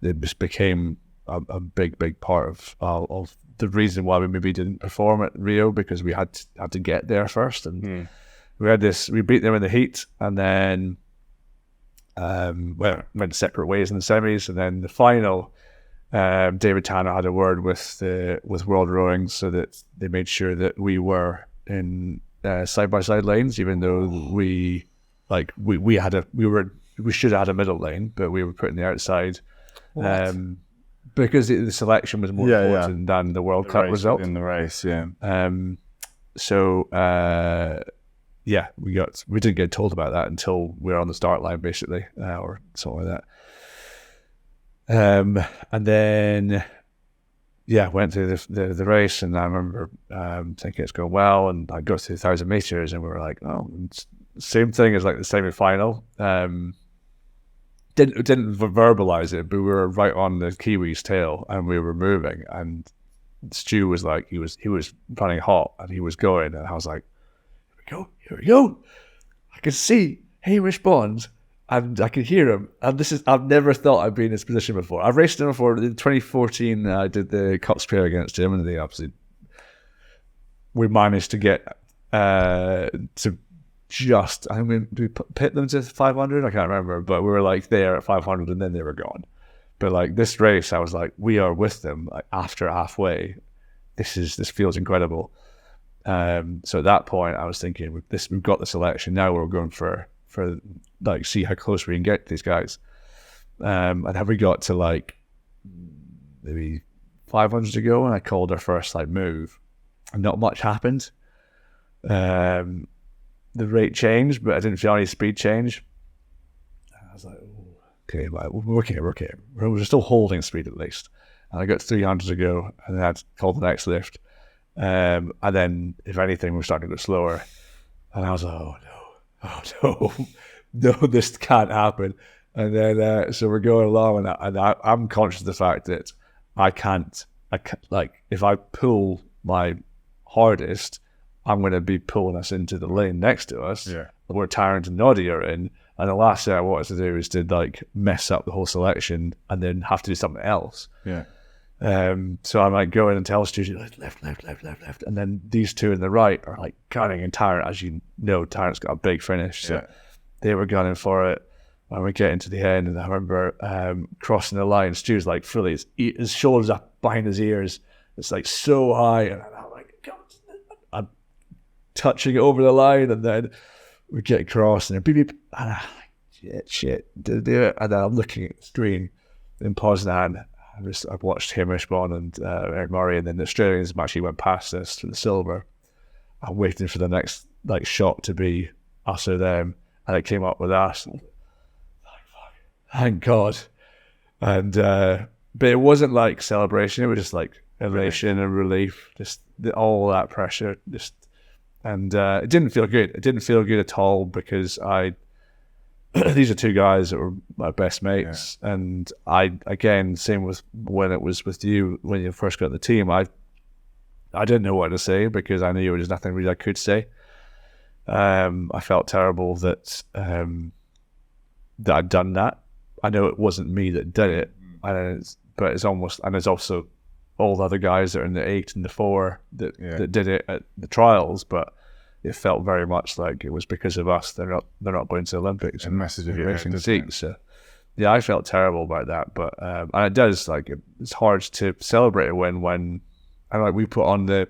[SPEAKER 1] just became a big part of the reason why we maybe didn't perform at Rio, because we had to get there first, and we beat them in the heat, and then went separate ways in the semis, and then the final, David Tanner had a word with World Rowing, so that they made sure that we were in side by side lanes, even though we should have had a middle lane, but we were put in the outside. Because the selection was more important than the World Cup result
[SPEAKER 3] in the race.
[SPEAKER 1] We didn't get told about that until we were on the start line, basically, or something like that. And then went through the race, and I remember thinking it's going well, and I got to 1,000 meters, and we were like, oh, same thing as like the semi-final. Didn't verbalize it, but we were right on the Kiwi's tail, and we were moving, and Stu was like, he was running hot, and he was going, and I was like, here we go. I can see Hamish Bond, and I can hear him, and I've never thought I'd be in this position before. I've raced him before. In 2014, I did the Cup Spear against him, and we managed to get to just, I mean, we pit them to 500? I can't remember, but we were like there at 500, and then they were gone. But like this race, I was like, we are with them like, after halfway. This feels incredible. So at that point, I was thinking, we've got the selection. Now we're going for like, see how close we can get to these guys. And have we got to like maybe 500 to go, and I called our first like move, and not much happened. The rate changed, but I didn't feel any speed change. I was like, oh, okay, well, we're okay. We're still holding speed at least. And I got 300 to go, and then I called the next lift. And then, if anything, we're starting to go slower. And I was like, oh no, this can't happen. And then, so we're going along, and I'm conscious of the fact that I can't, like, if I pull my hardest, I'm going to be pulling us into the lane next to us.
[SPEAKER 3] Yeah.
[SPEAKER 1] Where Tarrant and Noddy are in. And the last thing I wanted to do is to like mess up the whole selection and then have to do something else.
[SPEAKER 3] Yeah.
[SPEAKER 1] So I might go in and tell Stu, left. And then these two in the right are like gunning, and Tarrant, as you know, Tarrant's got a big finish. So they were gunning for it. And we get into the end, and I remember crossing the line. Stu's like fully, his shoulders up behind his ears. It's like so high. And I'm like, God, I'm touching it over the line, and then we get across, and then beep, beep, and I'm like, shit, did I do it? And then I'm looking at the screen in Poznan. I've watched Hamish Bond and Eric Murray, and then the Australians actually went past us to the silver. I'm waiting for the next like shot to be us or them, and it came up with us. Thank God. And but it wasn't like celebration, it was just like elation and relief, just all that pressure, and it didn't feel good. It didn't feel good at all, because these are two guys that were my best mates, and I, again, same with when it was with you, when you first got the team, I didn't know what to say, because I knew there was nothing really I could say. I felt terrible that I'd done that. I know it wasn't me that did it, but it's almost, and there's also all the other guys that are in the 8 and the 4 that did it at the trials, but it felt very much like it was because of us. They're not going to the Olympics and
[SPEAKER 3] message of
[SPEAKER 1] racing seats. So I felt terrible about that, but and it does, like, it's hard to celebrate a win when, and like, we put on the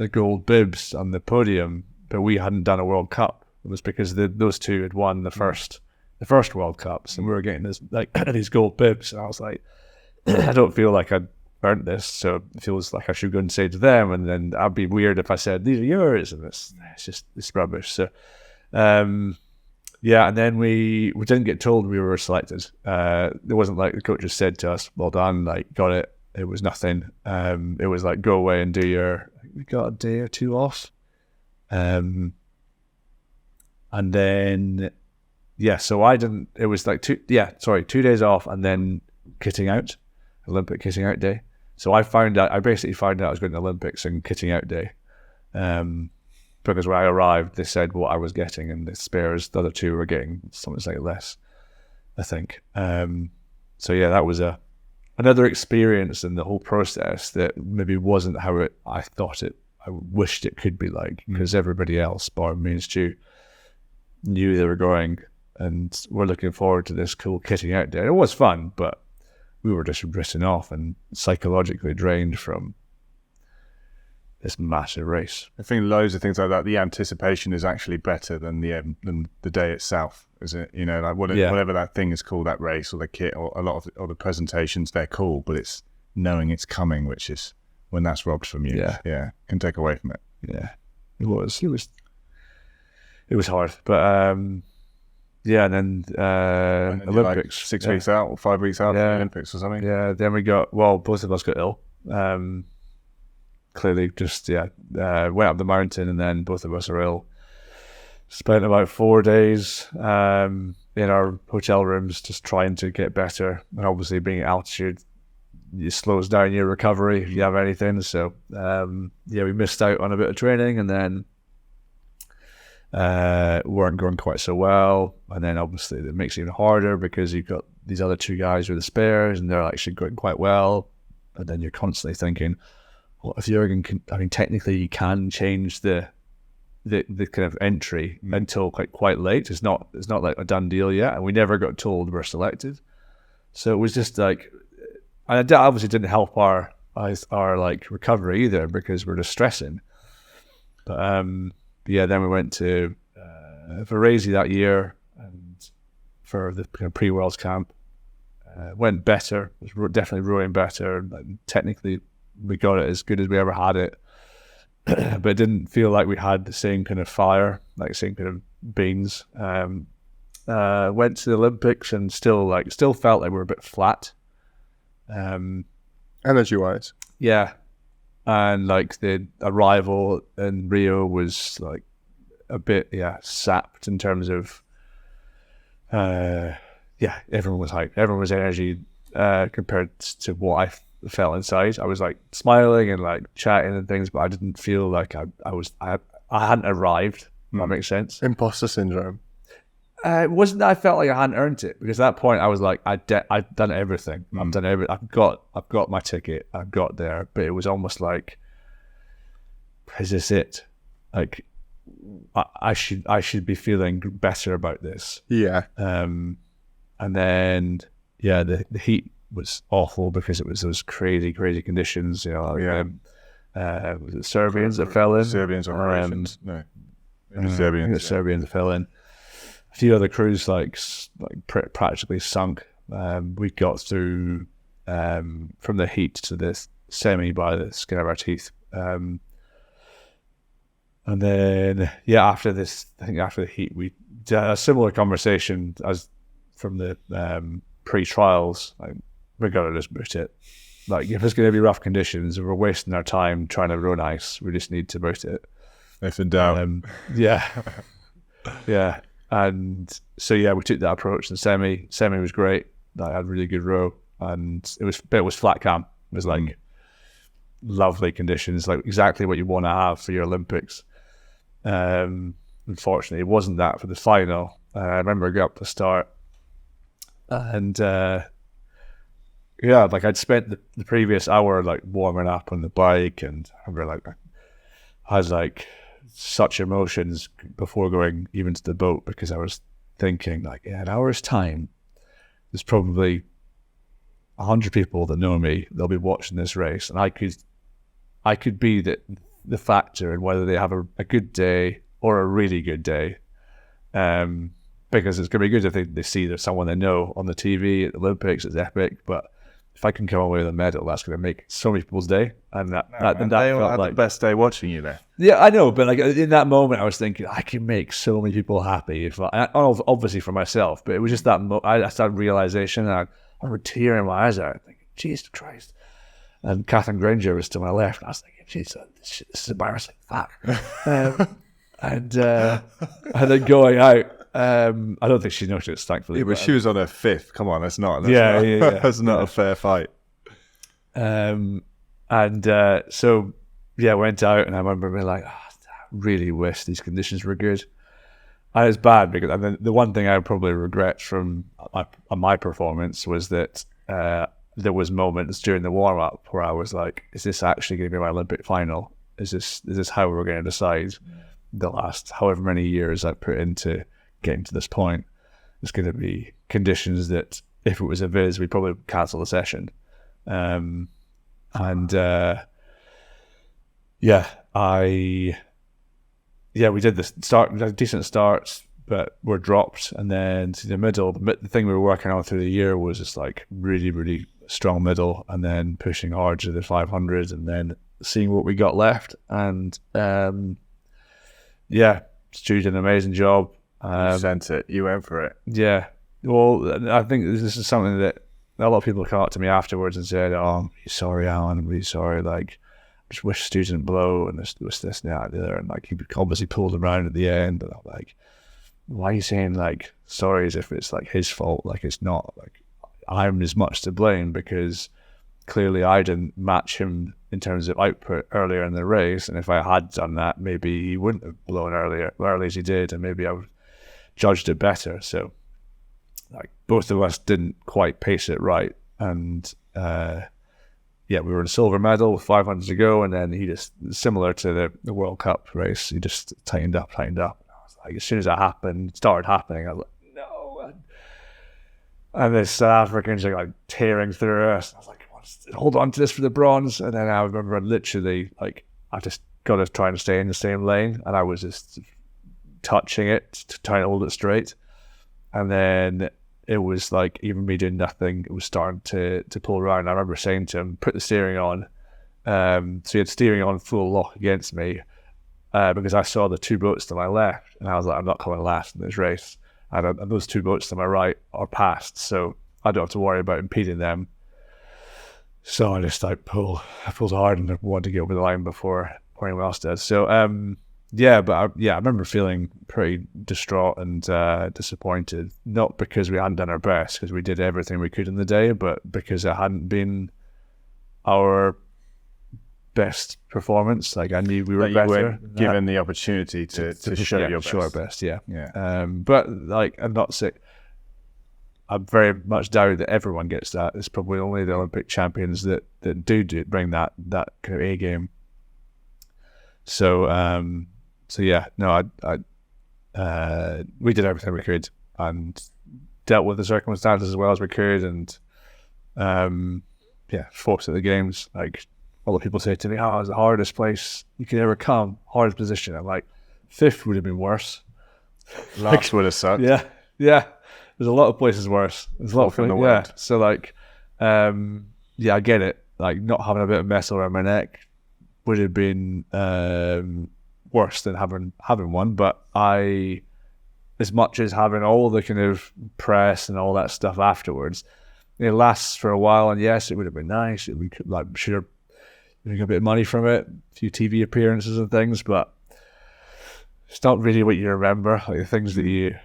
[SPEAKER 1] gold bibs on the podium, but we hadn't done a World Cup. It was because those two had won the first World Cups, and we were getting this like these gold bibs, and I was like, I don't feel like I'd earned this, so it feels like I should go and say to them, and then I'd be weird if I said these are yours, and it's rubbish. So and then we didn't get told we were selected. It wasn't like the coaches said to us, well done, like, got it. It was nothing. It was like, go away and we got a day or two off, and then so I didn't, it was like 2 days off, and then kitting out, Olympic kitting out day. So I basically found out I was going to the Olympics and kitting out day, because when I arrived, they said what I was getting, and the spares, the other two were getting something slightly less, I think. That was another experience in the whole process that maybe wasn't how I wished it could be like, because everybody else, bar me and Stu, knew they were going, and we're looking forward to this cool kitting out day. It was fun, but we were just written off and psychologically drained from this massive race.
[SPEAKER 3] I think loads of things like that. The anticipation is actually better than the day itself, is it? You know, like whatever that thing is called, that race or the kit or a lot of the presentations, they're cool, but it's knowing it's coming, which is when that's robbed from you. Yeah, can take away from it.
[SPEAKER 1] Yeah, it was hard, but and then Olympics,
[SPEAKER 3] like 6 weeks out or 5 weeks out from the Olympics or something.
[SPEAKER 1] Yeah, then we got both of us got ill. Clearly, just went up the mountain, and then both of us are ill. Spent about 4 days in our hotel rooms, just trying to get better. And obviously, being at altitude, it slows down your recovery if you have anything. So we missed out on a bit of training, and then weren't going quite so well. And then obviously it makes it even harder because you've got these other two guys who are the spares, and they're actually going quite well. And then you're constantly thinking, what if Jürgen can, I mean, technically you can change the kind of entry until quite late. It's not like a done deal yet, and we never got told we're selected. So it was just like, and it obviously didn't help our like recovery either, because we're just stressing. But then we went to Varese that year, and for the kind of pre-Worlds camp, went better. Was definitely rowing better. Like, technically, we got it as good as we ever had it, but it didn't feel like we had the same kind of fire, like the same kind of beans. Went to the Olympics and still felt like we were a bit flat.
[SPEAKER 2] Energy-wise.
[SPEAKER 1] Yeah. And like the arrival in Rio was like a bit, sapped in terms of, everyone was hyped. Everyone was energy compared to what I felt inside. I was like smiling and like chatting and things, but I didn't feel like I hadn't arrived. If that makes sense.
[SPEAKER 2] Imposter syndrome.
[SPEAKER 1] It wasn't that I felt like I hadn't earned it, because at that point I was like, I'd done everything. I've done everything. I've got my ticket. I've got there. But it was almost like, is this it? Like, I should be feeling better about this.
[SPEAKER 2] Yeah.
[SPEAKER 1] And then the heat was awful because it was those crazy conditions. You know. Was it Serbians that fell in?
[SPEAKER 3] Serbians or Croatians? No. Serbians.
[SPEAKER 1] Serbians that fell in. A few other crews practically sunk. We got through from the heat to this semi by the skin of our teeth. And then after the heat, we had a similar conversation as from the pre-trials. Like, we gotta just boot it. Like, if it's going to be rough conditions, if we're wasting our time trying to row nice, we just need to boot it.
[SPEAKER 3] If in doubt.
[SPEAKER 1] Yeah. And so we took that approach. And semi was great. I had a really good row, and it was flat camp. It was like lovely conditions, like exactly what you want to have for your Olympics. Unfortunately, it wasn't that for the final. I remember I got up to start, and I'd spent the previous hour like warming up on the bike, and I remember like I was like such emotions before going even to the boat, because I was thinking like, in an hour's time, there's probably 100 people that know me. They'll be watching this race, and I could be the factor in whether they have a good day or a really good day. Because it's going to be good if they see there's someone they know on the TV at the Olympics. It's epic, but if I can come away with a medal, that's going to make so many people's day. And that
[SPEAKER 3] they all had like the best day watching you there.
[SPEAKER 1] Yeah, I know, but like in that moment, I was thinking I can make so many people happy. Obviously for myself, but it was just that I started realization, and I remember tearing in my eyes out, thinking, Jesus Christ. And Catherine Granger was to my left, and I was thinking, Jesus, this is embarrassing. Fuck. And then going out. I don't think she noticed, thankfully.
[SPEAKER 3] Yeah, but she was on her fifth. Come on, that's not
[SPEAKER 1] that's
[SPEAKER 3] not a fair fight.
[SPEAKER 1] Went out, and I remember being like, I really wish these conditions were good. And it's bad because, and then the one thing I would probably regret from my performance was that there was moments during the warm up where I was like, is this actually going to be my Olympic final? Is this how we're going to decide the last however many years I've put into getting to this point? It's going to be conditions that if it was a viz, we'd probably cancel the session. we did decent starts, but were dropped. And then to the middle, the thing we were working on through the year was just like really, really strong middle, and then pushing hard to the 500s, and then seeing what we got left. And Stu did an amazing job.
[SPEAKER 3] You sent it. You went for it.
[SPEAKER 1] Yeah. Well, I think this is something that a lot of people come up to me afterwards and said, "Oh, I'm really sorry, Alan. I'm really sorry. Like, I just wish Stu didn't blow, and this, and that, and the other." And like, he obviously pulled him around at the end. And I'm like, why are you saying like sorry as if it's like his fault? Like, it's not. Like, I'm as much to blame because clearly I didn't match him in terms of output earlier in the race. And if I had done that, maybe he wouldn't have blown early as he did, and maybe I would have judged it better. So, like, both of us didn't quite pace it right. And we were in a silver medal with 500 to go, and then he just, similar to the World Cup race, he just tightened up. And I was like, as soon as that started happening, I was like, no. And the South Africans are like tearing through us. I was like, hold on to this for the bronze. And then I remember literally, like, I just got to try and stay in the same lane, and I was just touching it to try and hold it straight. And then it was like, even me doing nothing, it was starting to pull around. I remember saying to him, put the steering on. So he had steering on full lock against me because I saw the two boats to my left, and I was like, I'm not coming last in this race. And those two boats to my right are past, so I don't have to worry about impeding them. So I just pulled hard and wanted to get over the line before anyone else did. So I remember feeling pretty distraught and disappointed, not because we hadn't done our best, because we did everything we could in the day, but because it hadn't been our best performance. Like, I knew we were better.
[SPEAKER 3] Given the opportunity to show your best.
[SPEAKER 1] Show our best, yeah. But like, I'm not sick. I very much doubt that everyone gets that. It's probably only the Olympic champions that do bring that kind of A game. So we did everything we could and dealt with the circumstances as well as we could, and fought at the games. Like, a lot of people say to me, "Oh, it's the hardest place you could ever come, hardest position." I'm like, 5th would have been worse.
[SPEAKER 3] Last would have sucked.
[SPEAKER 1] Yeah. There's a lot of places worse. There's a lot of the world. So like, I get it. Like, not having a bit of metal around my neck would have been worse than having one. But as much as having all the kind of press and all that stuff afterwards, it lasts for a while. And yes, it would have been nice. We could, like, sure, getting a bit of money from it, a few TV appearances and things, but it's not really what you remember. Like, the things that you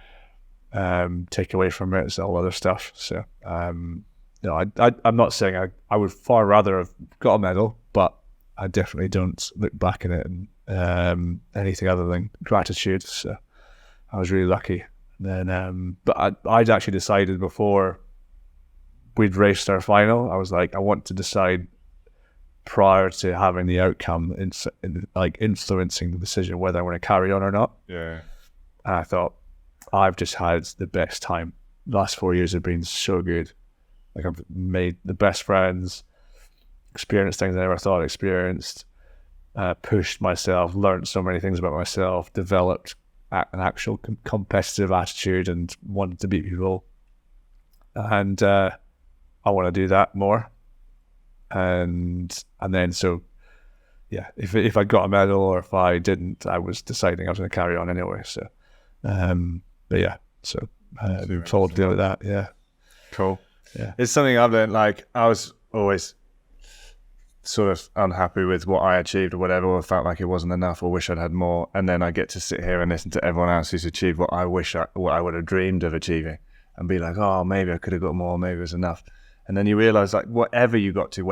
[SPEAKER 1] take away from it, it's all other stuff. So I'm not saying I would far rather have got a medal, but I definitely don't look back at it and anything other than gratitude. So I was really lucky. And then but I'd actually decided before we'd raced our final, I was like, I want to decide prior to having the outcome influencing the decision whether I want to carry on or not.
[SPEAKER 3] Yeah.
[SPEAKER 1] And I thought, I've just had the best time. The last 4 years have been so good. Like, I've made the best friends, experienced things I never thought I experienced, pushed myself, learned so many things about myself, developed an actual competitive attitude and wanted to beat people. And I want to do that more. And then, so yeah, if I got a medal or if I didn't, I was deciding I was going to carry on anyway. So, but yeah, so told to deal with that. Yeah,
[SPEAKER 3] cool.
[SPEAKER 1] Yeah,
[SPEAKER 3] it's something I've learned. Like, I was always sort of unhappy with what I achieved or whatever, or felt like it wasn't enough or wish I'd had more. And then I get to sit here and listen to everyone else who's achieved what I would have dreamed of achieving, and be like, oh, maybe I could have got more, maybe it was enough. And then you realise, like, wherever you got to,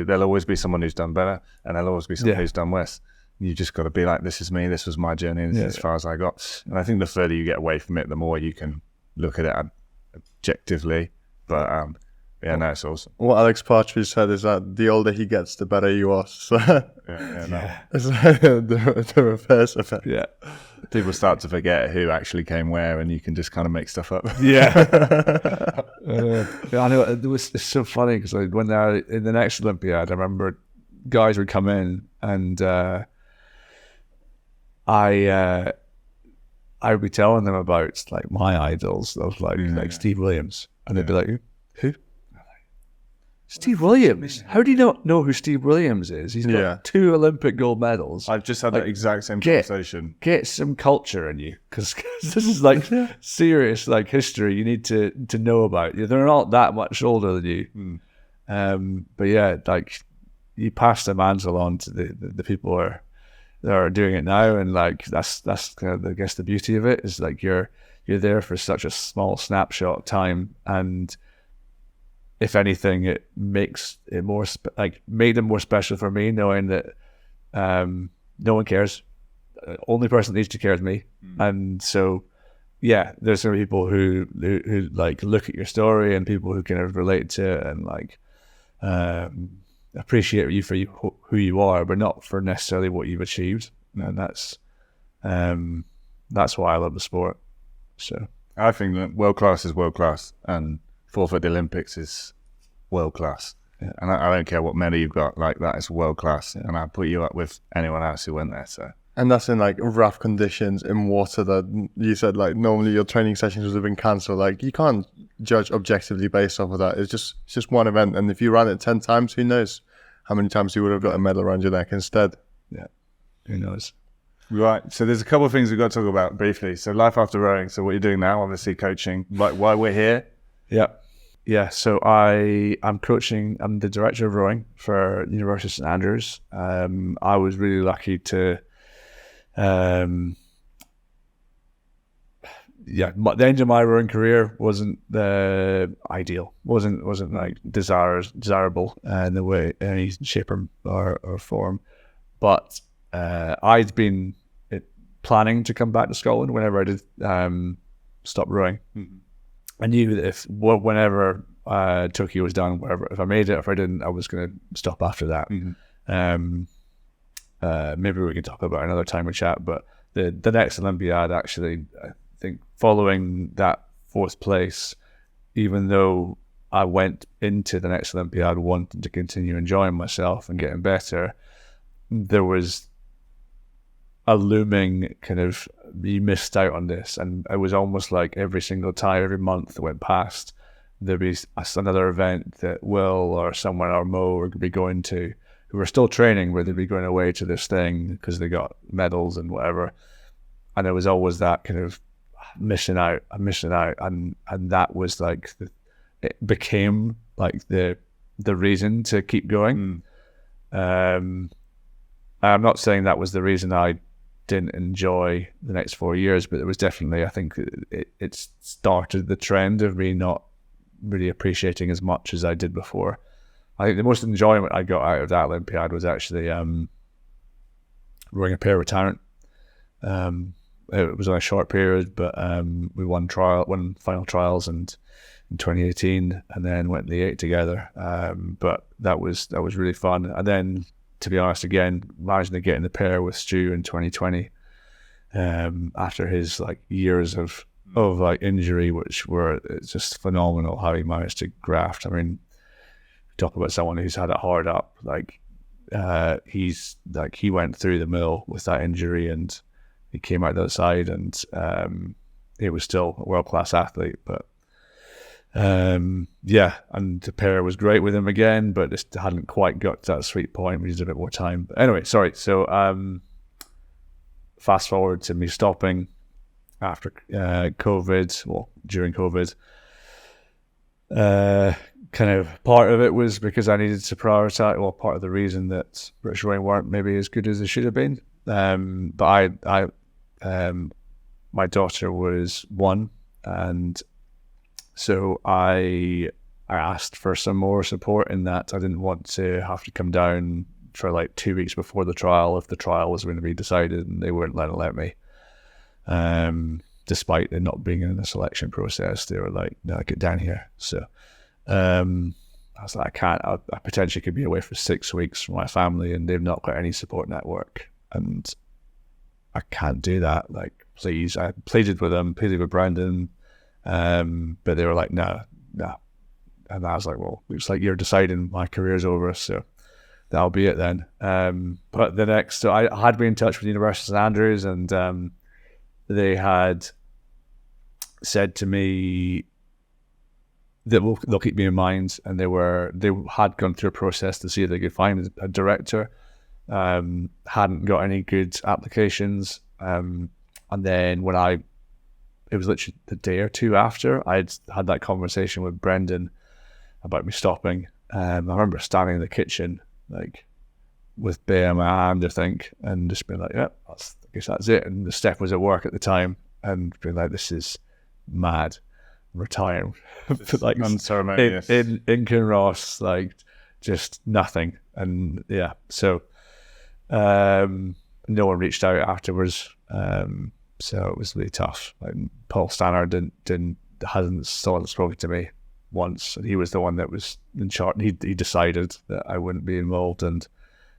[SPEAKER 3] there'll always be someone who's done better, and there'll always be someone who's done worse. You just got to be like, this is me, this was my journey, and this is as far as I got. And I think the further you get away from it, the more you can look at it objectively. But no, it's awesome.
[SPEAKER 2] What Alex Partridge said is that the older he gets, the better you are. So it's like the reverse effect.
[SPEAKER 3] Yeah. People start to forget who actually came where, and you can just kind of make stuff up.
[SPEAKER 1] Yeah. I know. It's so funny because when in the next Olympiad, I remember guys would come in, and I would be telling them about like my idols of like Steve Williams, and they'd be like, "Who? Steve Williams? How do you not know who Steve Williams is? He's got 2 Olympic gold medals."
[SPEAKER 3] I've just had that exact same conversation.
[SPEAKER 1] Get some culture in you, because this is like serious like history you need to know about. They're not that much older than you. But yeah, like you pass the mantle on to the people that are doing it now, and like that's kind of, I guess, the beauty of it is like you're there for such a small snapshot of time, and if anything, it makes it more made them more special for me, knowing that no one cares. The only person that needs to care is me. And so, yeah, there's some people who like look at your story, and people who kind of relate to it and like appreciate you for who you are, but not for necessarily what you've achieved. And that's why I love the sport. So
[SPEAKER 3] I think that world class is world class, and fourth at the Olympics is world class. Yeah. And I don't care what medal you've got, like that is world class. Yeah. And I'll put you up with anyone else who went there. So.
[SPEAKER 2] And that's in like rough conditions in water that you said like normally your training sessions would have been cancelled. Like you can't judge objectively based off of that. It's just one event, and if you ran it 10 times, who knows how many times you would have got a medal around your neck instead.
[SPEAKER 1] Yeah, who knows.
[SPEAKER 3] Right, so there's a couple of things we've got to talk about briefly. So life after rowing, so what you're doing now, obviously coaching, like why we're here.
[SPEAKER 1] Yeah, so I'm coaching, I'm the director of rowing for University of St Andrews. I was really lucky to, the end of my rowing career wasn't the ideal, wasn't like desirable in the way, any shape or form, but I'd been planning to come back to Scotland whenever I did stop rowing. Mm-hmm. I knew that whenever Tokyo was done, whatever, if I made it, if I didn't, I was going to stop after that. Mm-hmm. Maybe we can talk about another time we chat, but the next Olympiad, actually, I think following that 4th place, even though I went into the next Olympiad wanting to continue enjoying myself and getting better, there was a looming kind of, you missed out on this. And it was almost like every single time, every month that went past, there'd be another event that Will or someone or Mo would be going to, who were still training, where they'd be going away to this thing because they got medals and whatever. And there was always that kind of missing out. And that was like, it became like the reason to keep going. I'm not saying that was the reason I didn't enjoy the next 4 years, but it was definitely, I think it started the trend of me not really appreciating as much as I did before. I think the most enjoyment I got out of that Olympiad was actually rowing a pair retirement. It was on a short period, but we won final trials in 2018, and then went in the 8 together. But that was really fun. And then, to be honest, again, managing to get in the pair with Stu in 2020, after his like years of like injury, which were just phenomenal how he managed to graft. I mean, talk about someone who's had it hard up. Like he went through the mill with that injury, and he came out the other side, and he was still a world-class athlete. But and the pair was great with him again, but just hadn't quite got to that sweet point. We needed a bit more time. But anyway, sorry. So fast forward to me stopping after COVID, during COVID. Kind of part of it was because I needed to prioritize, part of the reason that British rowing weren't maybe as good as they should have been. But my daughter was 1, and so I asked for some more support in that. I didn't want to have to come down for like 2 weeks before the trial if the trial was going to be decided, and they weren't let me. Despite it not being in the selection process, they were like, "No, get down here." So I was like, "I can't. I potentially could be away for 6 weeks from my family, and they've not got any support network, and I can't do that. Like, please." I pleaded with them, pleaded with Brandon. But they were like, no. And I was like, well, looks like you're deciding my career's over. So that'll be it then. But the next, so I had been in touch with the University of St Andrews, and they had said to me that they'll keep me in mind, and they had gone through a process to see if they could find a director. Hadn't got any good applications, and then it was literally the day or two after I'd had that conversation with Brendan about me stopping. I remember standing in the kitchen, like with beer in my hand, I think, and just being like, yeah, I guess that's it. And Steph was at work at the time, and being like, this is mad. I'm retiring. Like
[SPEAKER 3] unceremonious.
[SPEAKER 1] In Kinross, like just nothing. And yeah, so no one reached out afterwards. So it was really tough. Like Paul Stannard hasn't spoken to me once, and he was the one that was in charge. He decided that I wouldn't be involved, and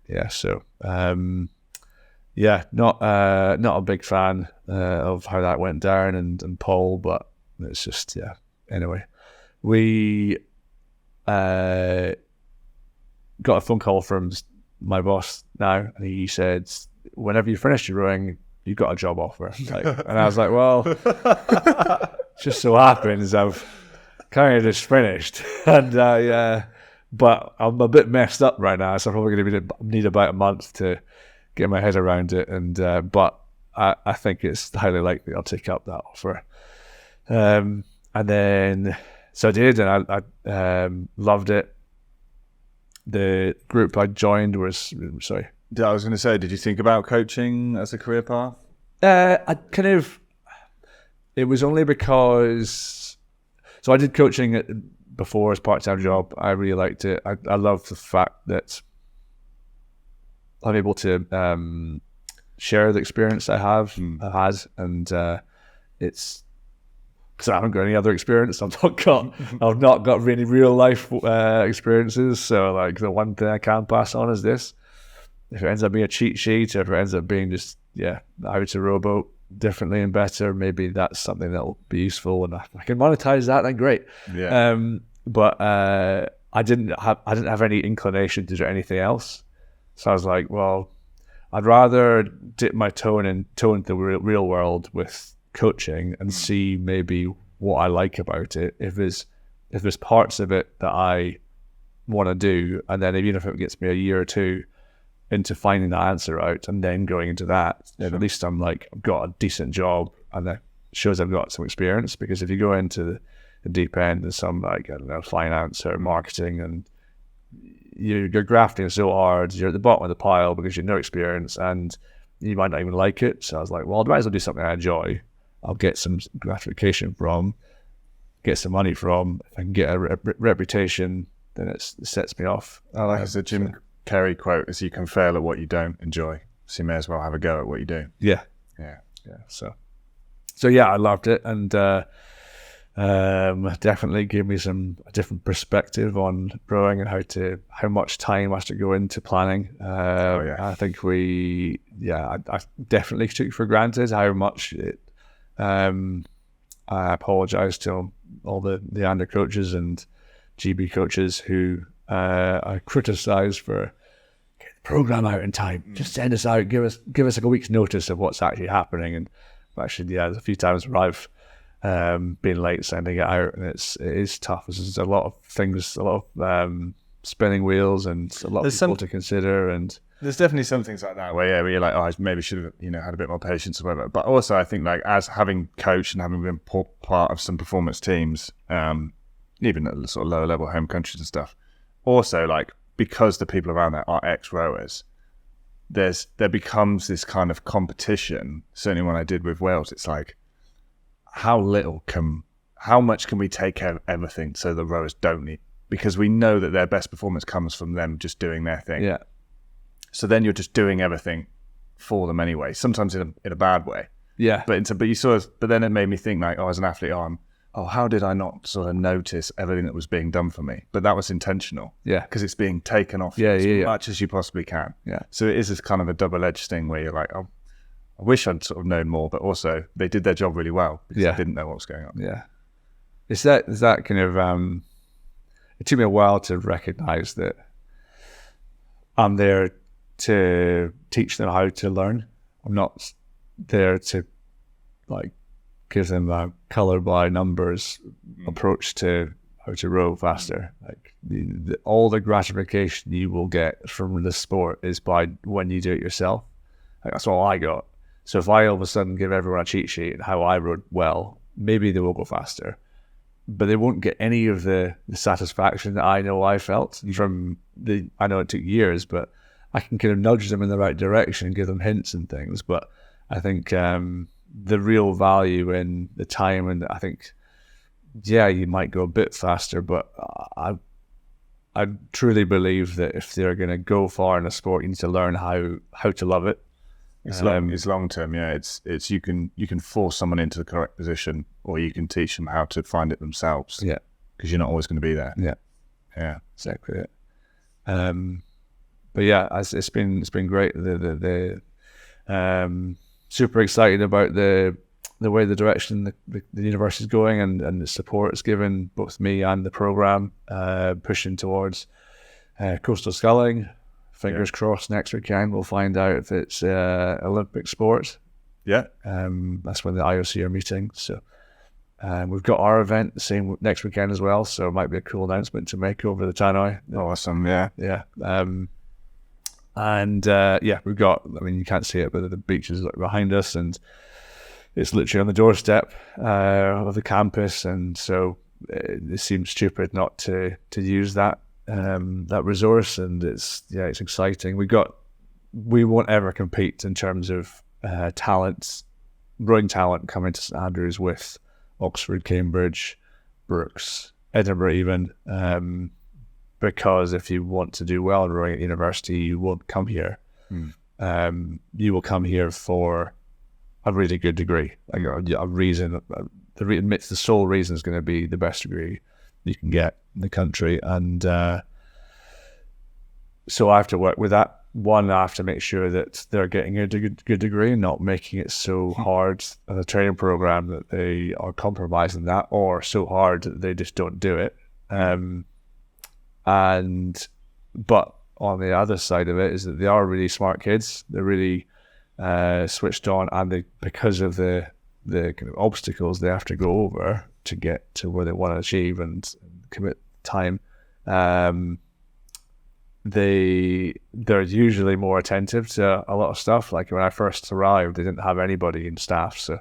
[SPEAKER 1] yeah, so not a big fan of how that went down, and Paul, but it's just Anyway, we got a phone call from my boss now, and he said, "Whenever you finish your rowing, you got a job offer." Like, and I was like, well, just so happens I've kind of just finished, and but I'm a bit messed up right now, so I'm probably going to need about a month to get my head around it, and but I think it's highly likely I'll take up that offer. And then so I did, and I loved it. The group I joined was sorry.
[SPEAKER 3] I was going to say, did you think about coaching as a career path?
[SPEAKER 1] It was only because, so I did coaching before as a part-time job. I really liked it. I love the fact that I'm able to share the experience I had, and it's because I haven't got any other experience. I've not got really real life experiences. So like the one thing I can pass on is this. If it ends up being a cheat sheet, or if it ends up being just how to rowboat differently and better, maybe that's something that will be useful, and I can monetize that, then great.
[SPEAKER 3] Yeah.
[SPEAKER 1] But I didn't have any inclination to do anything else. So I was like, well, I'd rather dip my toe into the real world with coaching and see maybe what I like about it. If there's parts of it that I want to do, and then even if it gets me a year or two into finding the answer out and then going into that, then at least I'm like, I've got a decent job, and that shows I've got some experience. Because if you go into the deep end and some, like, I don't know, finance or marketing, and you're grafting so hard, you're at the bottom of the pile because you've no experience and you might not even like it. So I was like, well, I might as well do something I enjoy. I'll get some gratification from, get some money from. If I can get a reputation, then it sets me off.
[SPEAKER 3] I like the Jim Carrey quote, is you can fail at what you don't enjoy, so you may as well have a go at what you do.
[SPEAKER 1] Yeah. So yeah, I loved it, and definitely gave me a different perspective on rowing and how much time has to go into planning. I think I definitely took for granted how much it. I apologize to all the under coaches and GB coaches who I criticized for get the program out in time. Just send us out, give us like a week's notice of what's actually happening. And actually, there's a few times where I've been late sending it out, and it is tough. There's a lot of things, a lot of spinning wheels, and a lot of people to consider. And
[SPEAKER 3] there's definitely some things like that where you're like, oh, I maybe should have had a bit more patience or whatever. But also, I think, like, as having coached and having been part of some performance teams, even at the sort of lower level home countries and stuff, also, like, because the people around there are ex-rowers, there becomes this kind of competition. Certainly when I did with Wales, it's like, how much can we take care of everything so the rowers don't need, because we know that their best performance comes from them just doing their thing.
[SPEAKER 1] Yeah.
[SPEAKER 3] So then you're just doing everything for them anyway, sometimes in a bad way.
[SPEAKER 1] Yeah.
[SPEAKER 3] But then it made me think, like, as an athlete, how did I not sort of notice everything that was being done for me? But that was intentional.
[SPEAKER 1] Yeah.
[SPEAKER 3] Because it's being taken off as much as you possibly can.
[SPEAKER 1] Yeah.
[SPEAKER 3] So it is this kind of a double-edged thing where you're like, I wish I'd sort of known more, but also they did their job really well because they didn't know what was going on.
[SPEAKER 1] Yeah. Is that kind of, it took me a while to recognize that I'm there to teach them how to learn. I'm not there to like give them a color by numbers approach to how to row faster. Like all the gratification you will get from the sport is by when you do it yourself. Like, that's all I got. So if I all of a sudden give everyone a cheat sheet and how I rode well, maybe they will go faster, but they won't get any of the satisfaction that I know I felt from I know it took years, but I can kind of nudge them in the right direction and give them hints and things. But I think the real value in the time, and I think, yeah, you might go a bit faster, but I truly believe that if they're going to go far in a sport, you need to learn how to love it.
[SPEAKER 3] It's long term, yeah. It's you can force someone into the correct position, or you can teach them how to find it themselves.
[SPEAKER 1] Yeah,
[SPEAKER 3] because you're not always going to be there.
[SPEAKER 1] Yeah, exactly it. But yeah, it's been great. The super excited about the way the direction the university is going, and the support it's given both me and the program, pushing towards coastal sculling. Fingers crossed next weekend we'll find out if it's Olympic sport.
[SPEAKER 3] Yeah.
[SPEAKER 1] That's when the IOC are meeting. So we've got our event the same next weekend as well. So it might be a cool announcement to make over the Tannoy.
[SPEAKER 3] Awesome. Yeah.
[SPEAKER 1] Yeah. We've got, I mean, you can't see it, but the beach is like behind us, and it's literally on the doorstep of the campus. And so it seems stupid not to use that resource, and it's exciting. We won't ever compete in terms of rowing talent coming to St Andrews with Oxford, Cambridge, Brooks, Edinburgh even, because if you want to do well in rowing at university, you won't come here. You will come here for a really good degree, like a reason. The sole reason is going to be the best degree you can get in the country, and so I have to work with that. One, I have to make sure that they're getting a good degree and not making it so hard as a training program that they are compromising that, or so hard that they just don't do it. But on the other side of it is that they are really smart kids. They're really switched on, and because of the kind of obstacles they have to go over to get to where they want to achieve and commit time, they're usually more attentive to a lot of stuff. Like when I first arrived, they didn't have anybody in staff, so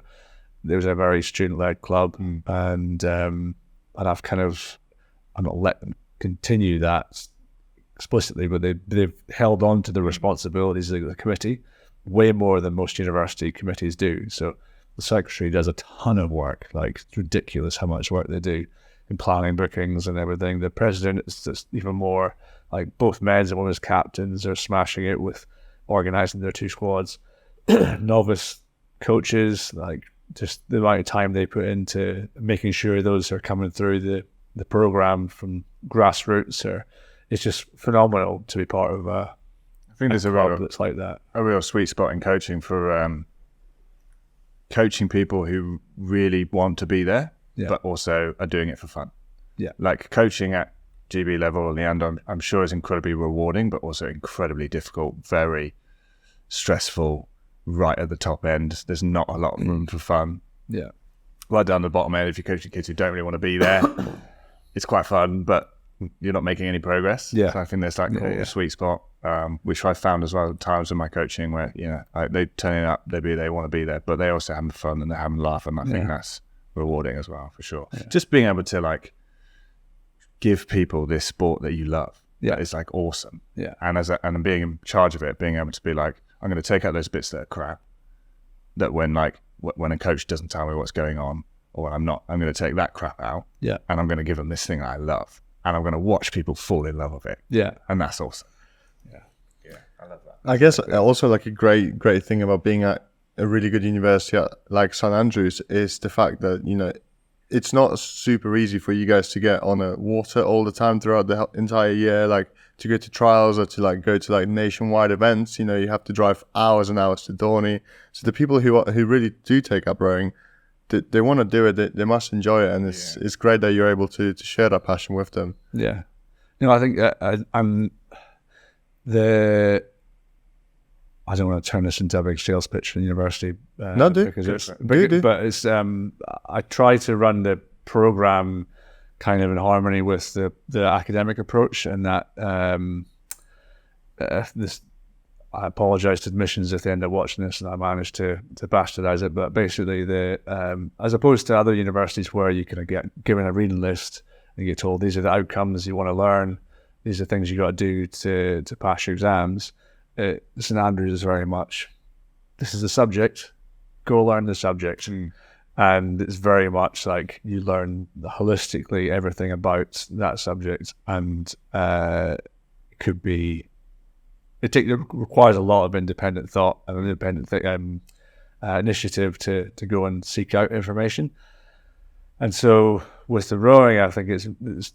[SPEAKER 1] there was a very student-led club, and I've not let them continue that explicitly, but they've held on to the responsibilities of the committee way more than most university committees do. So the secretary does a ton of work. Like, it's ridiculous how much work they do in planning bookings and everything. The president is just even more, like, both men's and women's captains are smashing it with organising their two squads. Novice coaches, like, just the amount of time they put into making sure those who are coming through the program from grassroots it's just phenomenal to be part of I
[SPEAKER 3] think there's a club
[SPEAKER 1] that's like that.
[SPEAKER 3] A real sweet spot in coaching for coaching people who really want to be there, but also are doing it for fun.
[SPEAKER 1] Yeah.
[SPEAKER 3] Like coaching at GB level or Leander, I'm sure is incredibly rewarding, but also incredibly difficult, very stressful, right at the top end. There's not a lot of room for fun.
[SPEAKER 1] Yeah.
[SPEAKER 3] Right down the bottom end, if you're coaching kids who don't really want to be there, it's quite fun, but you're not making any progress.
[SPEAKER 1] Yeah.
[SPEAKER 3] So I think there's like a sweet spot, which I found as well at times in my coaching where, they turn up, they want to be there, but they're also having fun and they're having a laugh, and I think that's rewarding as well, for sure. Yeah. Just being able to like give people this sport that you love. Yeah. It's like awesome.
[SPEAKER 1] Yeah.
[SPEAKER 3] And being in charge of it, being able to be like, I'm going to take out those bits that are crap, that when a coach doesn't tell me what's going on, or when I'm going to take that crap out. Yeah. And I'm going to give them this thing I love. And I'm going to watch people fall in love with it. Yeah. And that's awesome.
[SPEAKER 1] Yeah.
[SPEAKER 3] Yeah. I love that.
[SPEAKER 2] I guess also like a great thing about being at a really good university like St Andrews is the fact that, it's not super easy for you guys to get on a water all the time throughout the entire year, like to go to trials or to like go to like nationwide events. You have to drive hours and hours to Dorney. So the people who really do take up rowing, they want to do it. They must enjoy it, and it's great that you're able to share that passion with them.
[SPEAKER 1] Yeah, I think I don't want to turn this into a big sales pitch for the university.
[SPEAKER 2] No, do.
[SPEAKER 1] Because it's,
[SPEAKER 2] Do.
[SPEAKER 1] But it's, I try to run the program kind of in harmony with the academic approach, and that I apologize to admissions if they end up watching this and I managed to bastardize it, but basically as opposed to other universities where you can get given a reading list and you get told these are the outcomes you want to learn, these are things you got to do to pass your exams, St Andrews is very much, this is the subject, go learn the subject. And it's very much like you learn holistically everything about that subject, and it requires a lot of independent thought and independent initiative to go and seek out information. And so with the rowing, I think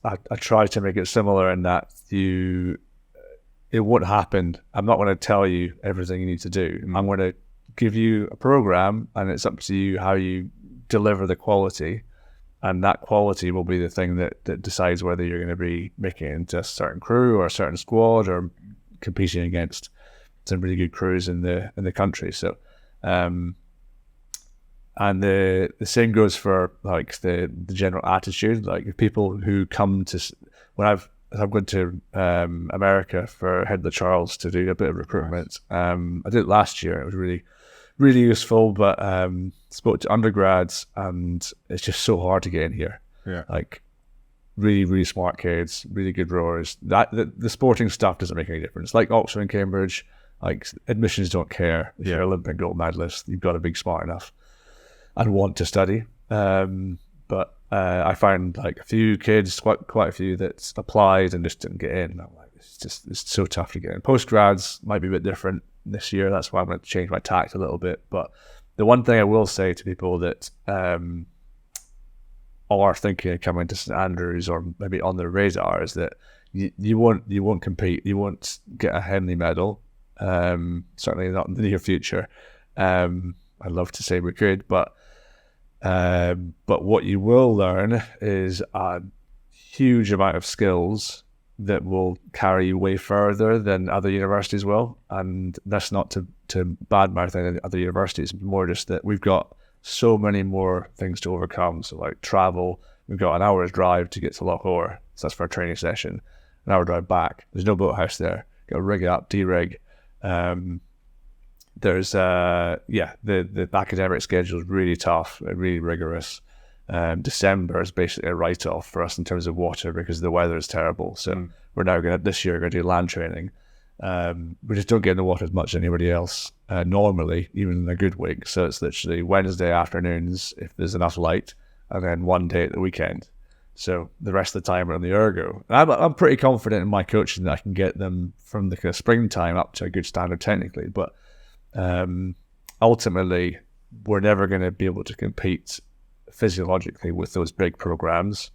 [SPEAKER 1] I try to make it similar in that it won't happen. I'm not going to tell you everything you need to do. I'm going to give you a program, and it's up to you how you deliver the quality, and that quality will be the thing that decides whether you're going to be making it into a certain crew or a certain squad or competing against some really good crews in the country. So and the same goes for like the general attitude. Like if people who come to, when I've gone to America for Henley Charles to do a bit of recruitment, I did it last year. It was really useful, but spoke to undergrads, and it's just so hard to get in here.
[SPEAKER 3] Yeah.
[SPEAKER 1] Like really smart kids, really good rowers. The sporting stuff doesn't make any difference. Like Oxford and Cambridge, like admissions don't care. If you're an Olympic gold medalist, you've got to be smart enough and want to study. But I found like a few kids, quite a few that applied and just didn't get in. I'm like, it's so tough to get in. Postgrads might be a bit different this year. That's why I'm going to change my tact a little bit. But the one thing I will say to people that are thinking of coming to St Andrews or maybe on their radar is that you won't compete. You won't get a Henley medal. Certainly not in the near future. I'd love to say we could, but what you will learn is a huge amount of skills that will carry you way further than other universities will. And that's not to badmouth any other universities, more just that we've got so many more things to overcome. So like travel, we've got an hour's drive to get to Loch Orr. So that's for a training session. An hour drive back. There's no boathouse there. Got to rig it up, de-rig. There's the academic schedule is really tough and really rigorous. December is basically a write-off for us in terms of water because the weather is terrible. So we're now this year going to do land training. We just don't get in the water as much as anybody else normally, even in a good week. So it's literally Wednesday afternoons if there's enough light, and then one day at the weekend. So the rest of the time we're on the ergo. I'm pretty confident in my coaching that I can get them from the kind of springtime up to a good standard technically, but ultimately we're never going to be able to compete physiologically with those big programs,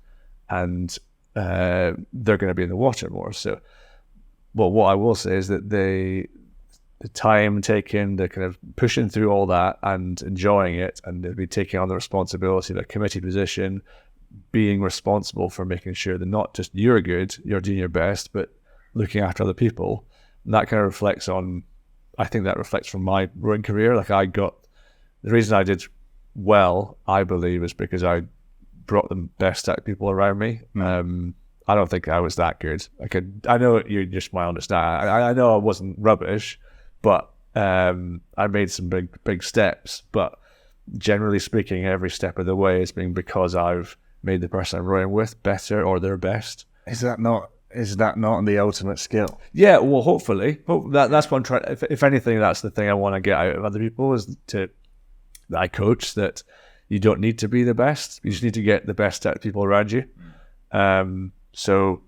[SPEAKER 1] and they're going to be in the water more. So, well, what I will say is that the time taken, the kind of pushing through all that and enjoying it, and they'll be taking on the responsibility of a committee position, being responsible for making sure that not just you're good, you're doing your best, but looking after other people. And that kind of reflects on, I think that reflects from my rowing career. Like the reason I did well, I believe, is because I brought the best out of people around me. I don't think I was that good. I know you just might understand. I know I wasn't rubbish, but I made some big steps. But generally speaking, every step of the way has been because I've made the person I'm rowing with better or their best.
[SPEAKER 3] Is that not the ultimate skill?
[SPEAKER 1] Yeah, well, hopefully. That's what I'm trying. If anything, that's the thing I want to get out of other people is that I coach, that you don't need to be the best. You just need to get the best out of people around you. So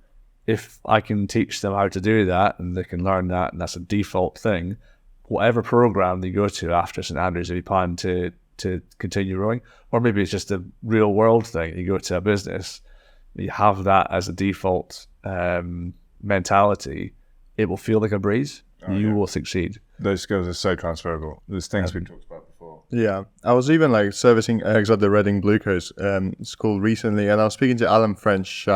[SPEAKER 1] if I can teach them how to do that and they can learn that, and that's a default thing, whatever program they go to after St Andrews, if you plan to continue rowing, or maybe it's just a real world thing, you go to a business, you have that as a default mentality, it will feel like a breeze. You will succeed.
[SPEAKER 3] Those skills are so transferable. There's things we've talked about before.
[SPEAKER 2] Yeah, I was even like servicing eggs at the Reading Blue Coast school recently, and I was speaking to Alan French,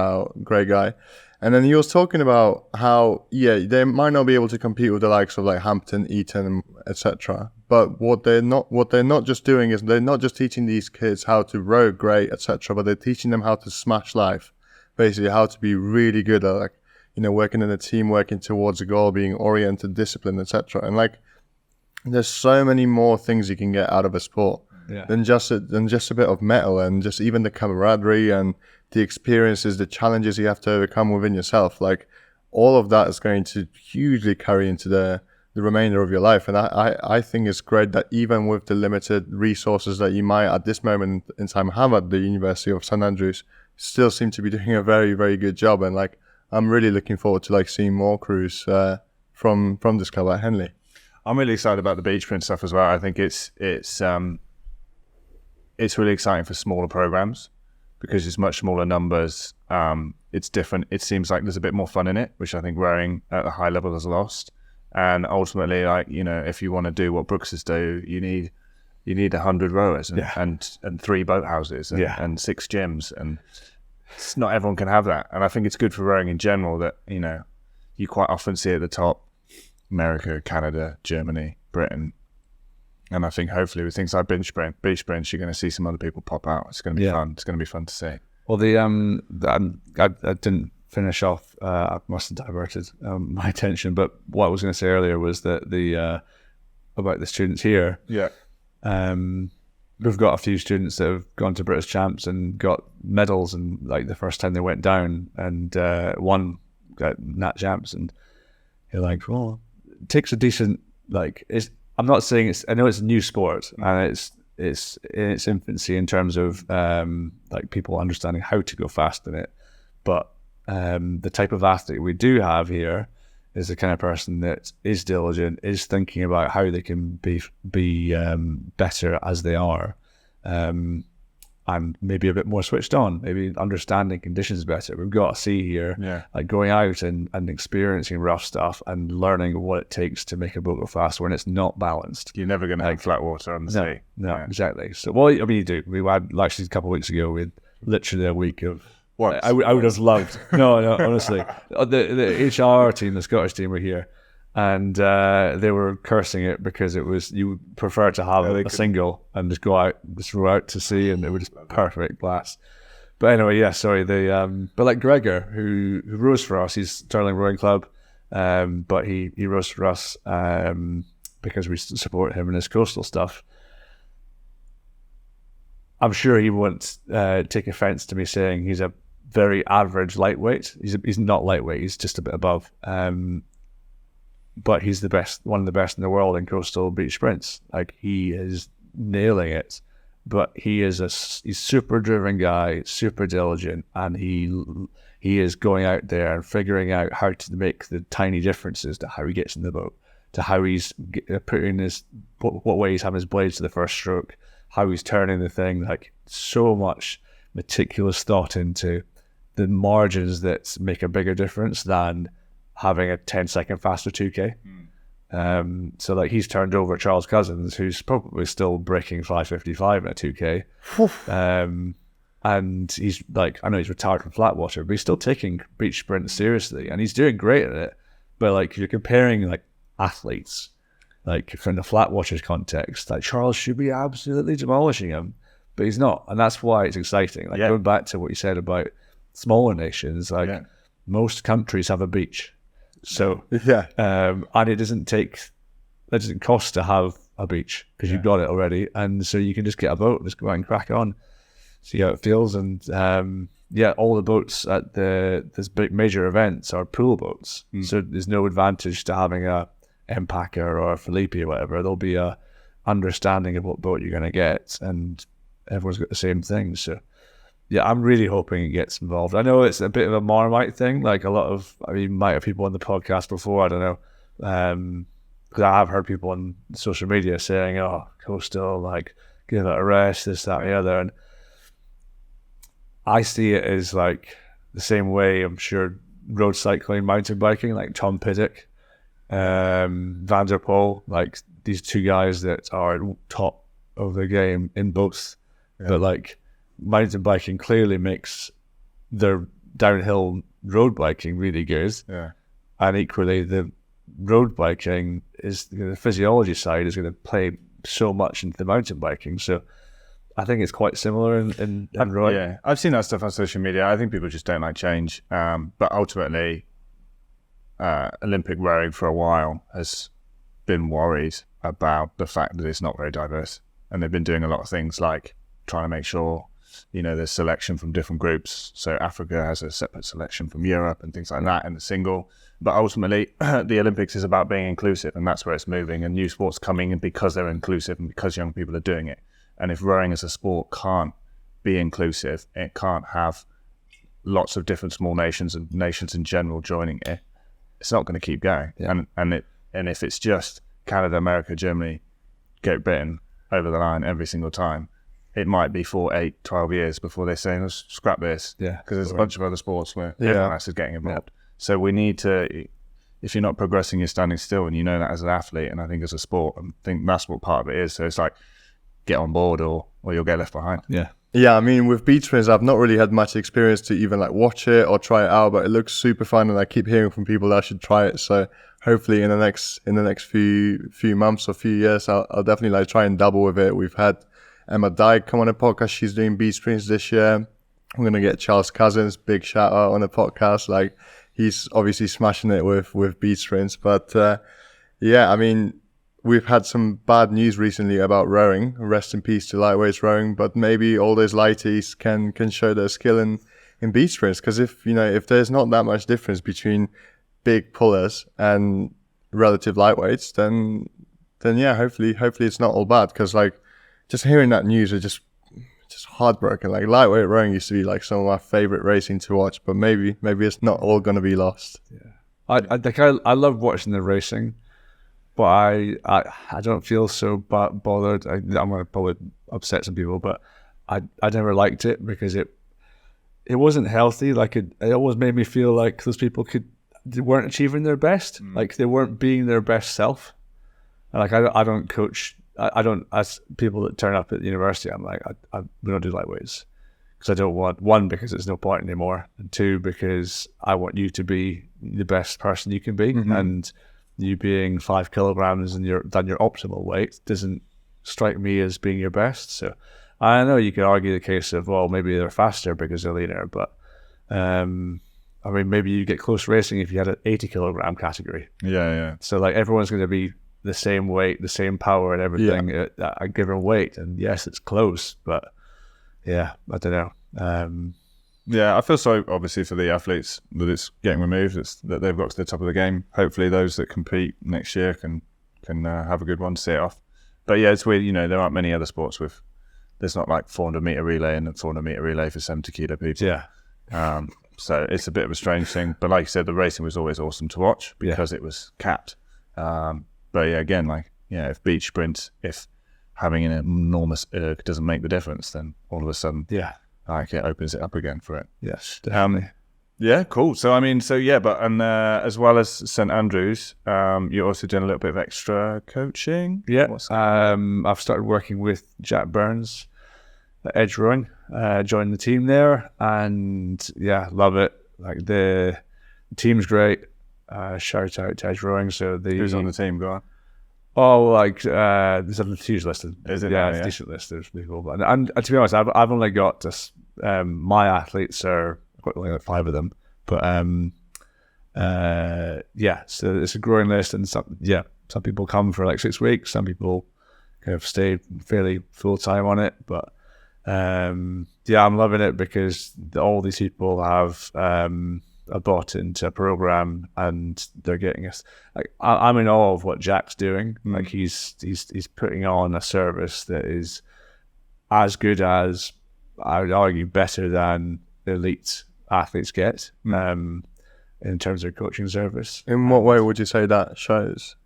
[SPEAKER 2] great guy, And then he was talking about how, they might not be able to compete with the likes of like Hampton, Eton, etc. But what they're not just doing is they're not just teaching these kids how to row great, etc. But they're teaching them how to smash life, basically how to be really good at, like, working in a team, working towards a goal, being oriented, disciplined, etc. And like, there's so many more things you can get out of a sport than just a bit of metal, and just even the camaraderie and the experiences, the challenges you have to overcome within yourself. Like, all of that is going to hugely carry into the remainder of your life. And I think it's great that even with the limited resources that you might at this moment in time have at the University of St Andrews, still seem to be doing a very, very good job. And like, I'm really looking forward to like seeing more crews from this club at Henley.
[SPEAKER 3] I'm really excited about the beach sprint stuff as well. I think it's really exciting for smaller programs, because it's much smaller numbers. It's different. It seems like there's a bit more fun in it, which I think rowing at a high level has lost. And ultimately, like, if you want to do what Brooks's do, you need 100 rowers and 3 boathouses and 6 gyms, and it's not everyone can have that. And I think it's good for rowing in general that you quite often see at the top America, Canada, Germany, Britain. And I think hopefully with things like beach sprints, you're going to see some other people pop out. It's going to be fun. It's going to be fun to see.
[SPEAKER 1] Well, I didn't finish off. I must have diverted my attention. But what I was going to say earlier was that about the students here.
[SPEAKER 3] Yeah.
[SPEAKER 1] We've got a few students that have gone to British Champs and got medals, and like the first time they went down, and one got Nat Champs, and you're like, well, it takes a decent I'm not saying I know it's a new sport, and it's in its infancy in terms of like people understanding how to go fast in it. But the type of athlete we do have here is the kind of person that is diligent, is thinking about how they can be better as they are, and maybe a bit more switched on, maybe understanding conditions better. We've got to see here, like going out and experiencing rough stuff and learning what it takes to make a boat go fast when it's not balanced.
[SPEAKER 3] You're never going to have flat water on the sea.
[SPEAKER 1] No, exactly. So, well, I mean, you do. We had, actually, a couple of weeks ago, we had literally a week of...
[SPEAKER 3] What?
[SPEAKER 1] I would have loved... No, honestly. The HR team, the Scottish team, were here, and they were cursing it because it was, you would prefer to have a single and just go out to sea, and it was just perfect blast. But anyway, but like Gregor, who rows for us, he's Stirling Rowing Club, but he rows for us because we support him in his coastal stuff. I'm sure he won't take offence to me saying he's a very average lightweight. He's not lightweight, he's just a bit above. But he's the best, one of the best in the world in coastal beach sprints. Like, he is nailing it. But he's super driven guy, super diligent, and he is going out there and figuring out how to make the tiny differences to how he gets in the boat, to how he's putting what way he's having his blades to the first stroke, how he's turning the thing. Like, so much meticulous thought into the margins that make a bigger difference than having a 10-second faster 2K. So like, he's turned over Charles Cousins, who's probably still breaking 5:55 in a 2K. And he's like, I know he's retired from flat water, but he's still taking beach sprint seriously, and he's doing great at it. But like, you're comparing like athletes, like from the flat waters context, like Charles should be absolutely demolishing him, but he's not, and that's why it's exciting. Like, going back to what you said about smaller nations, like most countries have a beach. So and it doesn't cost to have a beach, because you've got it already, and so you can just get a boat and just go out and crack on, see how it feels. And all the boats at this big major events are pool boats, so there's no advantage to having a Empacher or a Felipe or whatever. There'll be a understanding of what boat you're going to get, and everyone's got the same thing. So I'm really hoping it gets involved. I know it's a bit of a Marmite thing. Like, might have people on the podcast before, I don't know. Because I have heard people on social media saying, oh, coastal, like, give it a rest, this, that, and the other. And I see it as like the same way, I'm sure, road cycling, mountain biking, like Tom Piddock, Van der Poel, like these two guys that are top of the game in both. But like, mountain biking clearly makes their downhill road biking really good.
[SPEAKER 3] Yeah.
[SPEAKER 1] And equally, the road biking is the physiology side is going to play so much into the mountain biking. So I think it's quite similar in rowing.
[SPEAKER 3] Yeah, I've seen that stuff on social media. I think people just don't like change. But ultimately, Olympic rowing for a while has been worried about the fact that it's not very diverse. And they've been doing a lot of things like trying to make sure, there's selection from different groups. So Africa has a separate selection from Europe and things like that in the single. But ultimately, the Olympics is about being inclusive, and that's where it's moving. And new sports coming in because they're inclusive and because young people are doing it. And if rowing as a sport can't be inclusive, it can't have lots of different small nations and nations in general joining it, it's not going to keep going.
[SPEAKER 1] Yeah.
[SPEAKER 3] And if it's just Canada, America, Germany, Great Britain over the line every single time, it might be 4, 8, 12 years before they say, let's scrap this.
[SPEAKER 1] Yeah.
[SPEAKER 3] Because there's a bunch of other sports where everyone else is getting involved. So we need to, if you're not progressing, you're standing still, and you know that as an athlete, and I think as a sport, I think that's what part of it is. So it's like, get on board or you'll get left behind.
[SPEAKER 1] Yeah.
[SPEAKER 2] Yeah, I mean, with beach sprints, I've not really had much experience to even like watch it or try it out, but it looks super fun, and I keep hearing from people that I should try it. So hopefully in the next few months or few years, I'll definitely like try and double with it. We've had Emma Dyke come on the podcast. She's doing beach sprints this year. I'm going to get Charles Cousins, big shout out on the podcast. Like, he's obviously smashing it with beach sprints. But yeah, I mean, we've had some bad news recently about rowing. Rest in peace to lightweights rowing. But maybe all those lighties can show their skill in beach sprints. Because if there's not that much difference between big pullers and relative lightweights, then yeah, hopefully it's not all bad. Because like, just hearing that news is just heartbroken. Like, lightweight rowing used to be like some of my favorite racing to watch, but maybe it's not all going to be lost.
[SPEAKER 1] Yeah, I love watching the racing, but I don't feel so bothered. I'm going to probably upset some people, but I never liked it because it wasn't healthy. Like, it always made me feel like those people they weren't achieving their best. Like, they weren't being their best self. And like, I don't coach. I don't, as people that turn up at the university, I'm like, we don't do lightweights because I don't want, one, because it's no point anymore, and two, because I want you to be the best person you can be, and you being 5 kilograms than your optimal weight doesn't strike me as being your best. So I know you could argue the case of, well, maybe they're faster because they're leaner, but I mean, maybe you get close racing if you had an 80 kilogram category.
[SPEAKER 3] Yeah.
[SPEAKER 1] So like, everyone's going to be the same weight, the same power and everything at a given weight. And yes, it's close, but yeah, I don't know.
[SPEAKER 3] Yeah, I feel sorry, obviously, for the athletes that it's getting removed, that they've got to the top of the game. Hopefully those that compete next year can have a good one to see it off. But yeah, it's weird, there aren't many other sports there's not like 400 meter relay and a 400 meter relay for 70 kilo people.
[SPEAKER 1] Yeah.
[SPEAKER 3] So it's a bit of a strange thing. But like you said, the racing was always awesome to watch because it was capped. But yeah, again, if beach sprints, if having an enormous erg doesn't make the difference, then all of a sudden, it opens it up again for it.
[SPEAKER 1] Yes, definitely.
[SPEAKER 3] Yeah, cool. So as well as St Andrews, you're also doing a little bit of extra coaching.
[SPEAKER 1] Yeah, I've started working with Jack Burns at Edge Rowing, joined the team there, and yeah, love it. Like, the team's great. Shout out to Edge Rowing. So
[SPEAKER 3] who's on the team? Go on.
[SPEAKER 1] Oh, like there's a huge list.
[SPEAKER 3] Is it?
[SPEAKER 1] Yeah, it's a decent list. There's people, and to be honest, I've only got just my athletes are only like 5 of them, but yeah. So it's a growing list, and some people come for like 6 weeks. Some people kind of stay fairly full time on it, but yeah, I'm loving it because all these people have bought into a program, and they're getting us. Like, I'm in awe of what Jack's doing. Like, he's putting on a service that is as good as, I would argue, better than elite athletes get in terms of coaching service.
[SPEAKER 2] In what way would you say that shows?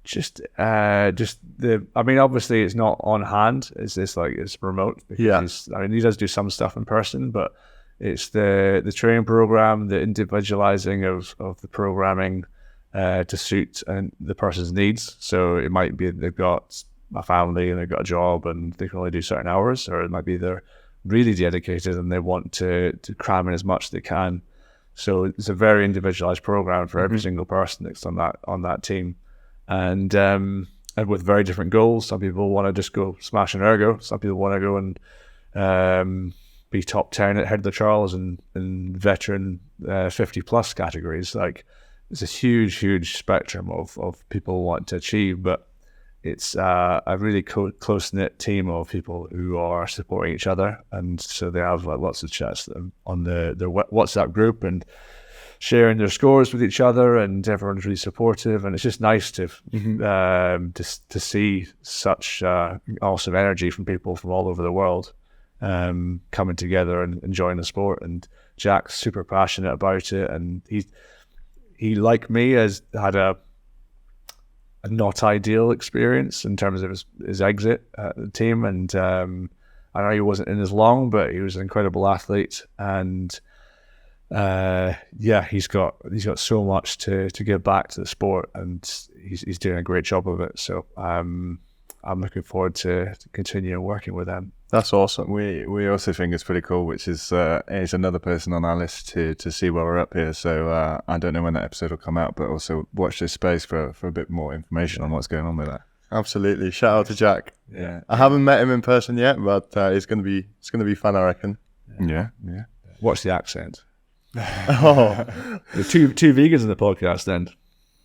[SPEAKER 1] Just the. I mean, obviously, it's not on hand. It's remote. Because he does do some stuff in person, but it's the training program, the individualizing of the programming to suit the person's needs. So it might be they've got a family and they've got a job and they can only do certain hours, or it might be they're really dedicated and they want to cram in as much as they can. So it's a very individualized program for every single person that's on that team, and with very different goals. Some people want to just go smash and ergo. Some people want to go and be top 10 at Head of the Charles and veteran 50 plus categories. Like, it's a huge spectrum of people want to achieve, but it's a really close-knit team of people who are supporting each other, and so they have lots of chats on their WhatsApp group and sharing their scores with each other, and everyone's really supportive, and it's just nice to see such awesome energy from people from all over the world coming together and enjoying the sport. And Jack's super passionate about it, and he like me has had a not ideal experience in terms of his exit at the team, and I know he wasn't in as long, but he was an incredible athlete, and he's got so much to give back to the sport, and he's doing a great job of it. So I'm looking forward to continuing working with him.
[SPEAKER 2] That's awesome.
[SPEAKER 3] We also think it's pretty cool, which is another person on our list to see where we're up here. So I don't know when that episode will come out, but also watch this space for a bit more information on what's going on with that.
[SPEAKER 2] Absolutely. Shout out to Jack.
[SPEAKER 3] Yeah.
[SPEAKER 2] I haven't met him in person yet, but it's gonna be fun, I reckon.
[SPEAKER 3] Yeah.
[SPEAKER 1] Watch the accent.
[SPEAKER 2] Oh,
[SPEAKER 1] There's two vegans in the podcast then.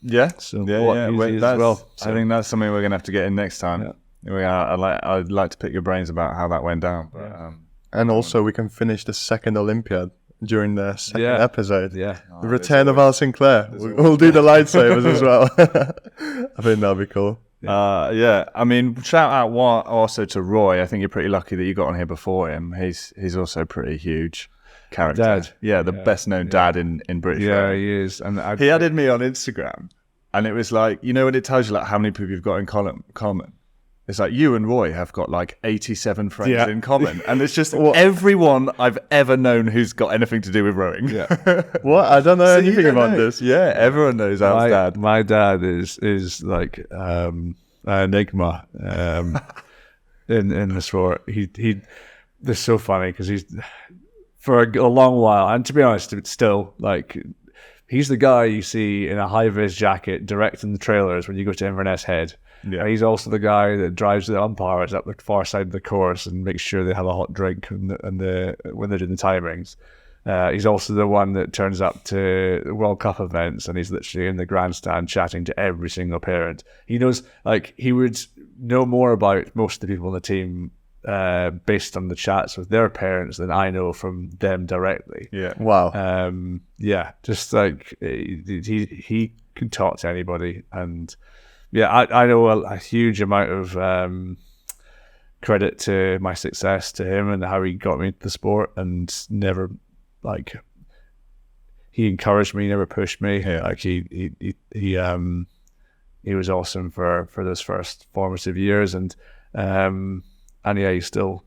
[SPEAKER 3] Yeah.
[SPEAKER 1] So
[SPEAKER 3] Wait,
[SPEAKER 1] as well.
[SPEAKER 3] I think that's something we're gonna have to get in next time.
[SPEAKER 1] Yeah.
[SPEAKER 3] I'd like to pick your brains about how that went down. But,
[SPEAKER 2] and also we can finish the second Olympiad during the second episode.
[SPEAKER 1] Yeah.
[SPEAKER 2] The return of Alan Sinclair. We'll do the lightsabers as well. I think that'll be cool.
[SPEAKER 3] I mean, shout out also to Roy. I think you're pretty lucky that you got on here before him. He's also pretty huge character.
[SPEAKER 1] Dad.
[SPEAKER 3] Yeah, the best known dad in British.
[SPEAKER 1] Yeah,
[SPEAKER 3] rugby.
[SPEAKER 1] he is. And
[SPEAKER 3] He added me on Instagram, and it was like, you know, when it tells you like how many people you've got in common. It's like you and Roy have got like 87 friends in common, and it's just everyone I've ever known who's got anything to do with rowing.
[SPEAKER 1] Yeah.
[SPEAKER 2] What? I don't know anything about this.
[SPEAKER 3] Yeah, everyone knows Al's dad.
[SPEAKER 1] My dad is like an enigma in the sport. He This is so funny because he's for a long while, and to be honest, it's still like he's the guy you see in a high-vis jacket directing the trailers when you go to Inverness Head. Yeah. And he's also the guy that drives the umpires up the far side of the course and makes sure they have a hot drink when they're doing the timings. He's also the one that turns up to World Cup events, and he's literally in the grandstand chatting to every single parent. He knows, like, he would know more about most of the people on the team based on the chats with their parents than I know from them directly.
[SPEAKER 3] Yeah.
[SPEAKER 2] Wow.
[SPEAKER 1] Just like he can talk to anybody, and I know a huge amount of credit to my success to him and how he got me into the sport, and never he encouraged me, never pushed me.
[SPEAKER 3] Yeah.
[SPEAKER 1] Like he was awesome for those first formative years, and he's still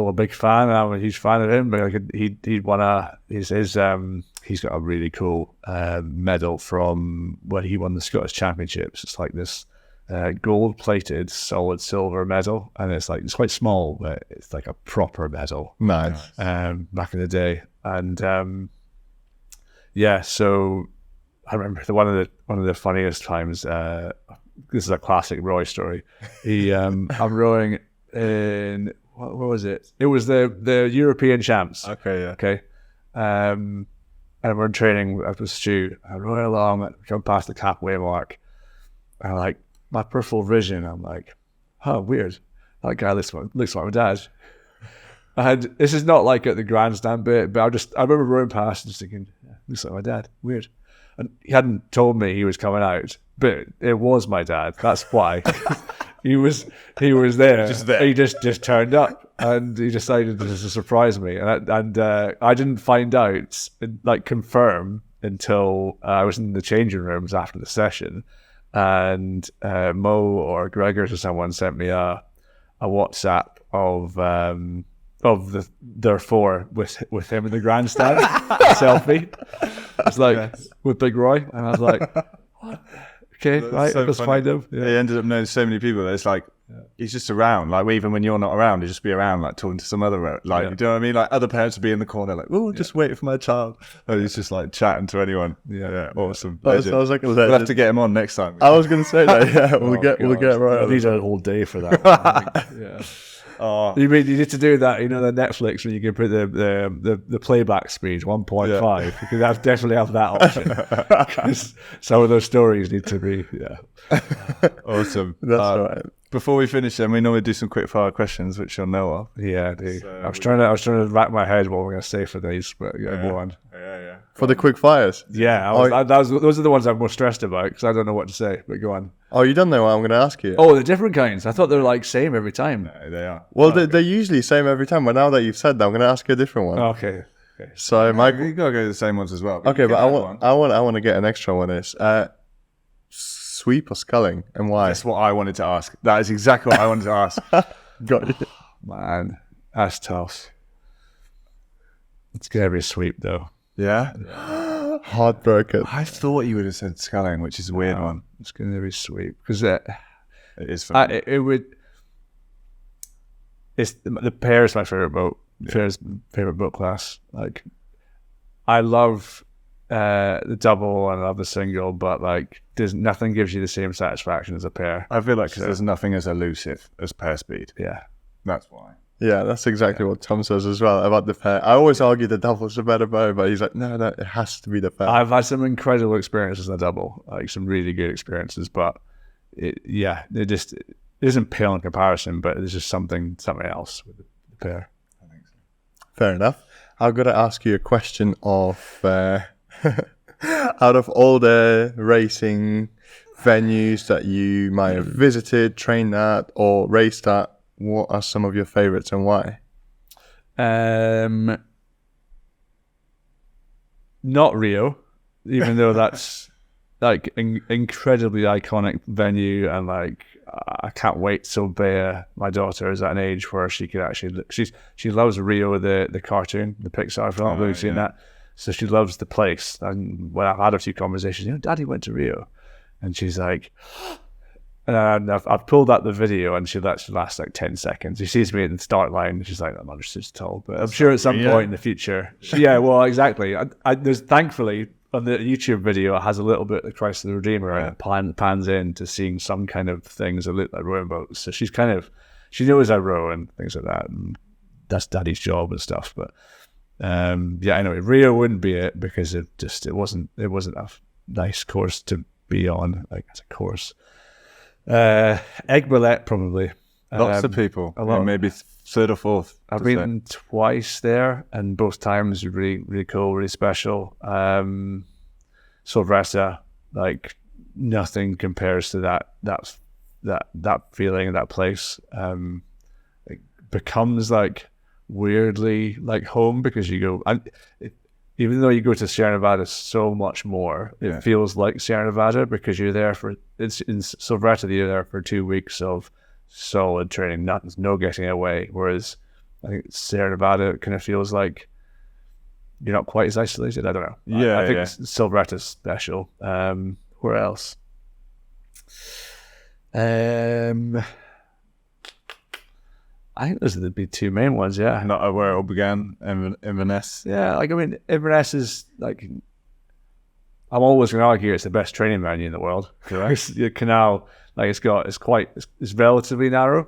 [SPEAKER 1] a big fan. I'm a huge fan of him, but he's got a really cool medal from when he won the Scottish Championships. It's like this gold-plated solid silver medal, and it's quite small, but it's like a proper medal.
[SPEAKER 2] Nice.
[SPEAKER 1] Back in the day, and so I remember one of the funniest times. This is a classic Roy story. I'm rowing in what was it? It was the European champs.
[SPEAKER 3] Okay, yeah.
[SPEAKER 1] Okay. And we're in training up with Stu. I row along, I come past the halfway mark, and like my peripheral vision, I'm like, oh, weird. That guy looks like my dad. And this is not like at the grandstand bit, but I remember rowing past and just thinking, yeah, looks like my dad. Weird. And he hadn't told me he was coming out, but it was my dad. That's why. He was there.
[SPEAKER 3] Just there.
[SPEAKER 1] He just turned up, and he decided to surprise me. And I didn't find out, confirm, until I was in the changing rooms after the session, and Mo or Gregor or someone sent me a WhatsApp of their four with him in the grandstand selfie. It's like with Big Roy, and I was like, what? Okay,
[SPEAKER 3] That's
[SPEAKER 1] right,
[SPEAKER 3] so
[SPEAKER 1] let's
[SPEAKER 3] funny.
[SPEAKER 1] find him.
[SPEAKER 3] He
[SPEAKER 1] Yeah.
[SPEAKER 3] ended up knowing so many people that it's like, he's just around. Like, even when you're not around, he'll just be around, like, talking to some other, like,
[SPEAKER 1] Yeah.
[SPEAKER 3] you know what I mean? Like, other parents would be in the corner, like, oh, just waiting for my child. And he's just, like, chatting to anyone. Yeah, awesome.
[SPEAKER 2] That
[SPEAKER 3] Legend.
[SPEAKER 2] sounds like a
[SPEAKER 3] We'll have
[SPEAKER 2] legend.
[SPEAKER 3] to get him on next time.
[SPEAKER 2] I was going to say that. Yeah, we'll
[SPEAKER 1] Oh,
[SPEAKER 2] get right
[SPEAKER 1] I
[SPEAKER 2] on
[SPEAKER 1] need
[SPEAKER 2] it.
[SPEAKER 1] a whole day for that. I think. Yeah.
[SPEAKER 3] Oh,
[SPEAKER 1] You need to do that, you know, the Netflix when you can put the playback speed 1.5. You could definitely have that option. 'Cause some of those stories need to be,
[SPEAKER 3] awesome.
[SPEAKER 2] That's right.
[SPEAKER 3] Before we finish, then we normally do some quick fire questions, which you'll know of.
[SPEAKER 1] yeah. Dude.
[SPEAKER 3] So
[SPEAKER 1] I was trying to wrap my head what we're going to say for these, but go on.
[SPEAKER 3] Yeah.
[SPEAKER 2] For the quick fires.
[SPEAKER 1] Yeah, those are the ones I'm most stressed about because I don't know what to say. But go on.
[SPEAKER 2] Oh, you don't know what I'm going to ask you?
[SPEAKER 1] Oh, the different kinds. I thought they were like same every time.
[SPEAKER 3] They are.
[SPEAKER 2] Well, they're usually same every time, but now that you've said that, I'm going to ask you a different one.
[SPEAKER 1] Okay.
[SPEAKER 2] So my
[SPEAKER 3] You gotta go to the same ones as well.
[SPEAKER 2] okay, but I want to get an extra one. Is sweep or sculling, and why?
[SPEAKER 3] That's what I wanted to ask. That is exactly what I wanted to ask.
[SPEAKER 2] Got it.
[SPEAKER 1] Man, that's tough. It's gonna be a sweep though.
[SPEAKER 3] Yeah.
[SPEAKER 2] Heartbroken.
[SPEAKER 3] I thought you would have said sculling, which is a weird one.
[SPEAKER 1] It's gonna be sweep because
[SPEAKER 3] It is for me.
[SPEAKER 1] it would. It's the pair is my favorite boat. Pair's favorite boat class. Like, I love the double and I love the single, but like, there's nothing gives you the same satisfaction as a pair.
[SPEAKER 3] I feel like 'cause there's nothing as elusive as pair speed.
[SPEAKER 1] Yeah.
[SPEAKER 3] That's why.
[SPEAKER 2] Yeah, that's exactly what Tom says as well about the pair. I always argue the double's a better boat, but he's like, no, it has to be the pair.
[SPEAKER 1] I've had some incredible experiences in the double, like some really good experiences, but it isn't pale in comparison, but there's just something else with the pair.
[SPEAKER 2] Fair enough. I've got to ask you a question of out of all the racing venues that you might have visited, trained at, or raced at, what are some of your favorites and why?
[SPEAKER 1] Not Rio, even though that's like incredibly iconic venue, and like I can't wait till Bea, my daughter, is at an age where she could actually she loves Rio, the cartoon, the Pixar film. Have you seen that? So she loves the place. And when I've had a few conversations, Daddy went to Rio, and she's like, and I've pulled out the video, and she lasts like 10 seconds. She sees me at the start line, and she's like, I'm understood at all, but I'm sure at some point in the future. Well, exactly. There's thankfully on the YouTube video, it has a little bit of Christ the Redeemer, and it pans in to seeing some kind of things that look like rowing boats. So she knows I row and things like that, and that's Daddy's job and stuff. But anyway, Rio wouldn't be it because it wasn't a nice course to be on, like as a course. Aiguillette probably.
[SPEAKER 3] Lots of people.
[SPEAKER 1] a lot.
[SPEAKER 3] Maybe third or fourth.
[SPEAKER 1] I've been twice there, and both times were really, really cool, really special. Silvretta, like nothing compares to that feeling, that place. It becomes like weirdly like home because you go, even though you go to Sierra Nevada so much more, it feels like Sierra Nevada because you're there it's in Silvretta, you're there for 2 weeks of solid training, no getting away. Whereas I think Sierra Nevada kind of feels like you're not quite as isolated. I don't know. I think Silvretta's special. Where else? I think those would be two main ones. Yeah,
[SPEAKER 3] Not where it all began. Inverness.
[SPEAKER 1] yeah. Like I mean, Inverness is like. I'm always going to argue it's the best training venue in the world. The canal, like it's relatively narrow,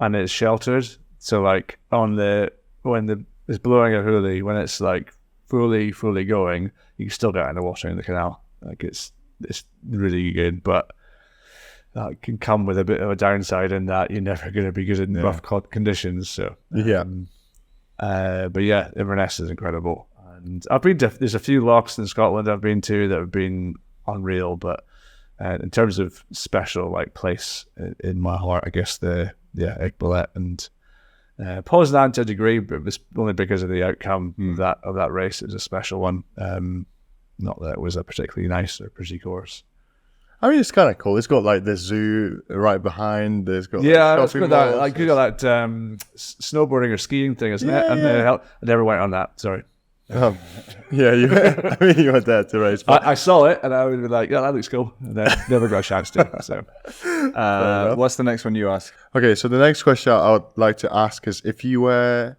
[SPEAKER 1] and it's sheltered. So like when it's blowing a hoolie, when it's like fully going, you can still get in the water in the canal. Like it's really good, but that can come with a bit of a downside in that you're never going to be good in rough conditions. So but yeah, Inverness is incredible. And I've been to, there's a few locks in Scotland I've been to that have been unreal, but in terms of special like place in my heart, I guess Aiguillette and Poznan to a degree, but it was only because of the outcome of that race. It was a special one. Not that it was a particularly nice or pretty course.
[SPEAKER 2] I mean, it's kind of cool. It's got like the zoo right behind. There's got
[SPEAKER 1] it's got that. Like you got that snowboarding or skiing thing, isn't it? And I never went on that. Sorry.
[SPEAKER 2] Yeah, I mean, you were there to race. But
[SPEAKER 1] I saw it and I would be like, yeah, that looks cool. And then never got a chance to. So,
[SPEAKER 3] What's the next one you ask?
[SPEAKER 2] okay, so the next question I would like to ask is, if you were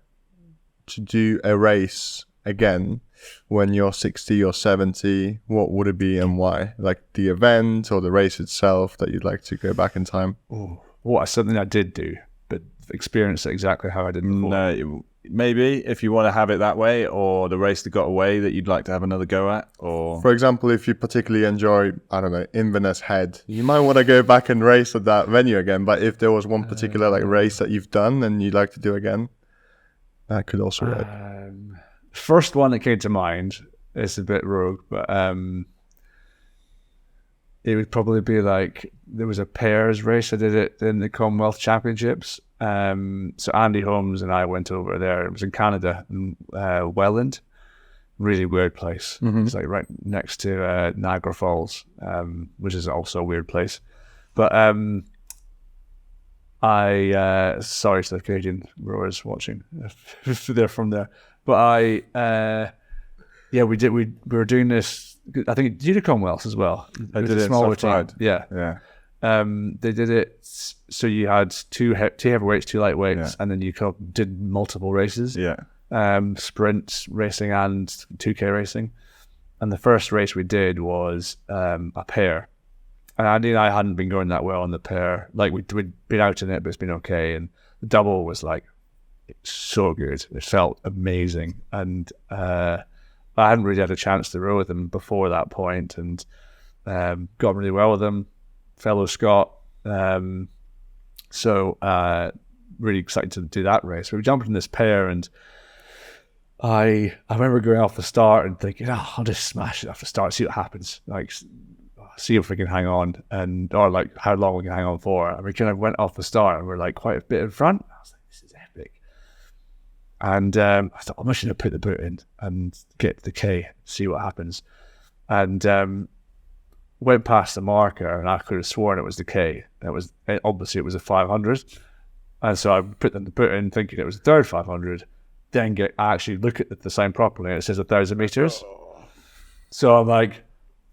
[SPEAKER 2] to do a race again when you're 60 or 70, what would it be and why? Like the event or the race itself that you'd like to go back in time?
[SPEAKER 1] what something I did do, but experience it exactly how I did before.
[SPEAKER 3] No, maybe if you want to have it that way, or the race that got away that you'd like to have another go at, or
[SPEAKER 2] For example, if you particularly enjoy, I don't know, Inverness Head, you might want to go back and race at that venue again. But if there was one particular like race that you've done and you'd like to do again, that could also work.
[SPEAKER 1] First one that came to mind is a bit rogue, but it would probably be like, there was a pairs race. I did it in the Commonwealth Championships. So Andy Holmes and I went over there. It was in Canada, in Welland. Really weird place. It's like right next to Niagara Falls, which is also a weird place. But I sorry to the Canadian rowers watching if they're from there. But we were doing this. I think did you do Commonwealth as well?
[SPEAKER 3] I did it in
[SPEAKER 1] smaller
[SPEAKER 3] Southside.
[SPEAKER 1] team. Yeah. They did it so you had two heavyweights, two lightweights, and then you did multiple races. Sprint racing and 2K racing. And the first race we did was a pair. And Andy and I hadn't been going that well on the pair. Like we'd been out in it, but it's been okay. And the double was like so good. It felt amazing. And I hadn't really had a chance to row with them before that point, and got really well with them. Fellow Scot. So really excited to do that race. We jumped in this pair, and I remember going off the start and thinking, I'll just smash it off the start, see what happens. Like, see if we can hang on, or like how long we can hang on for. And we kind of went off the start and we're like quite a bit in front. I was like, this is epic. And I thought, I'm just going to put the boot in and get the K, see what happens. And went past the marker, and I could have sworn it was the K. Obviously it was a 500. And so I put the boot in thinking it was the third 500. Then I actually look at the sign properly, and it says 1,000 meters. So I'm like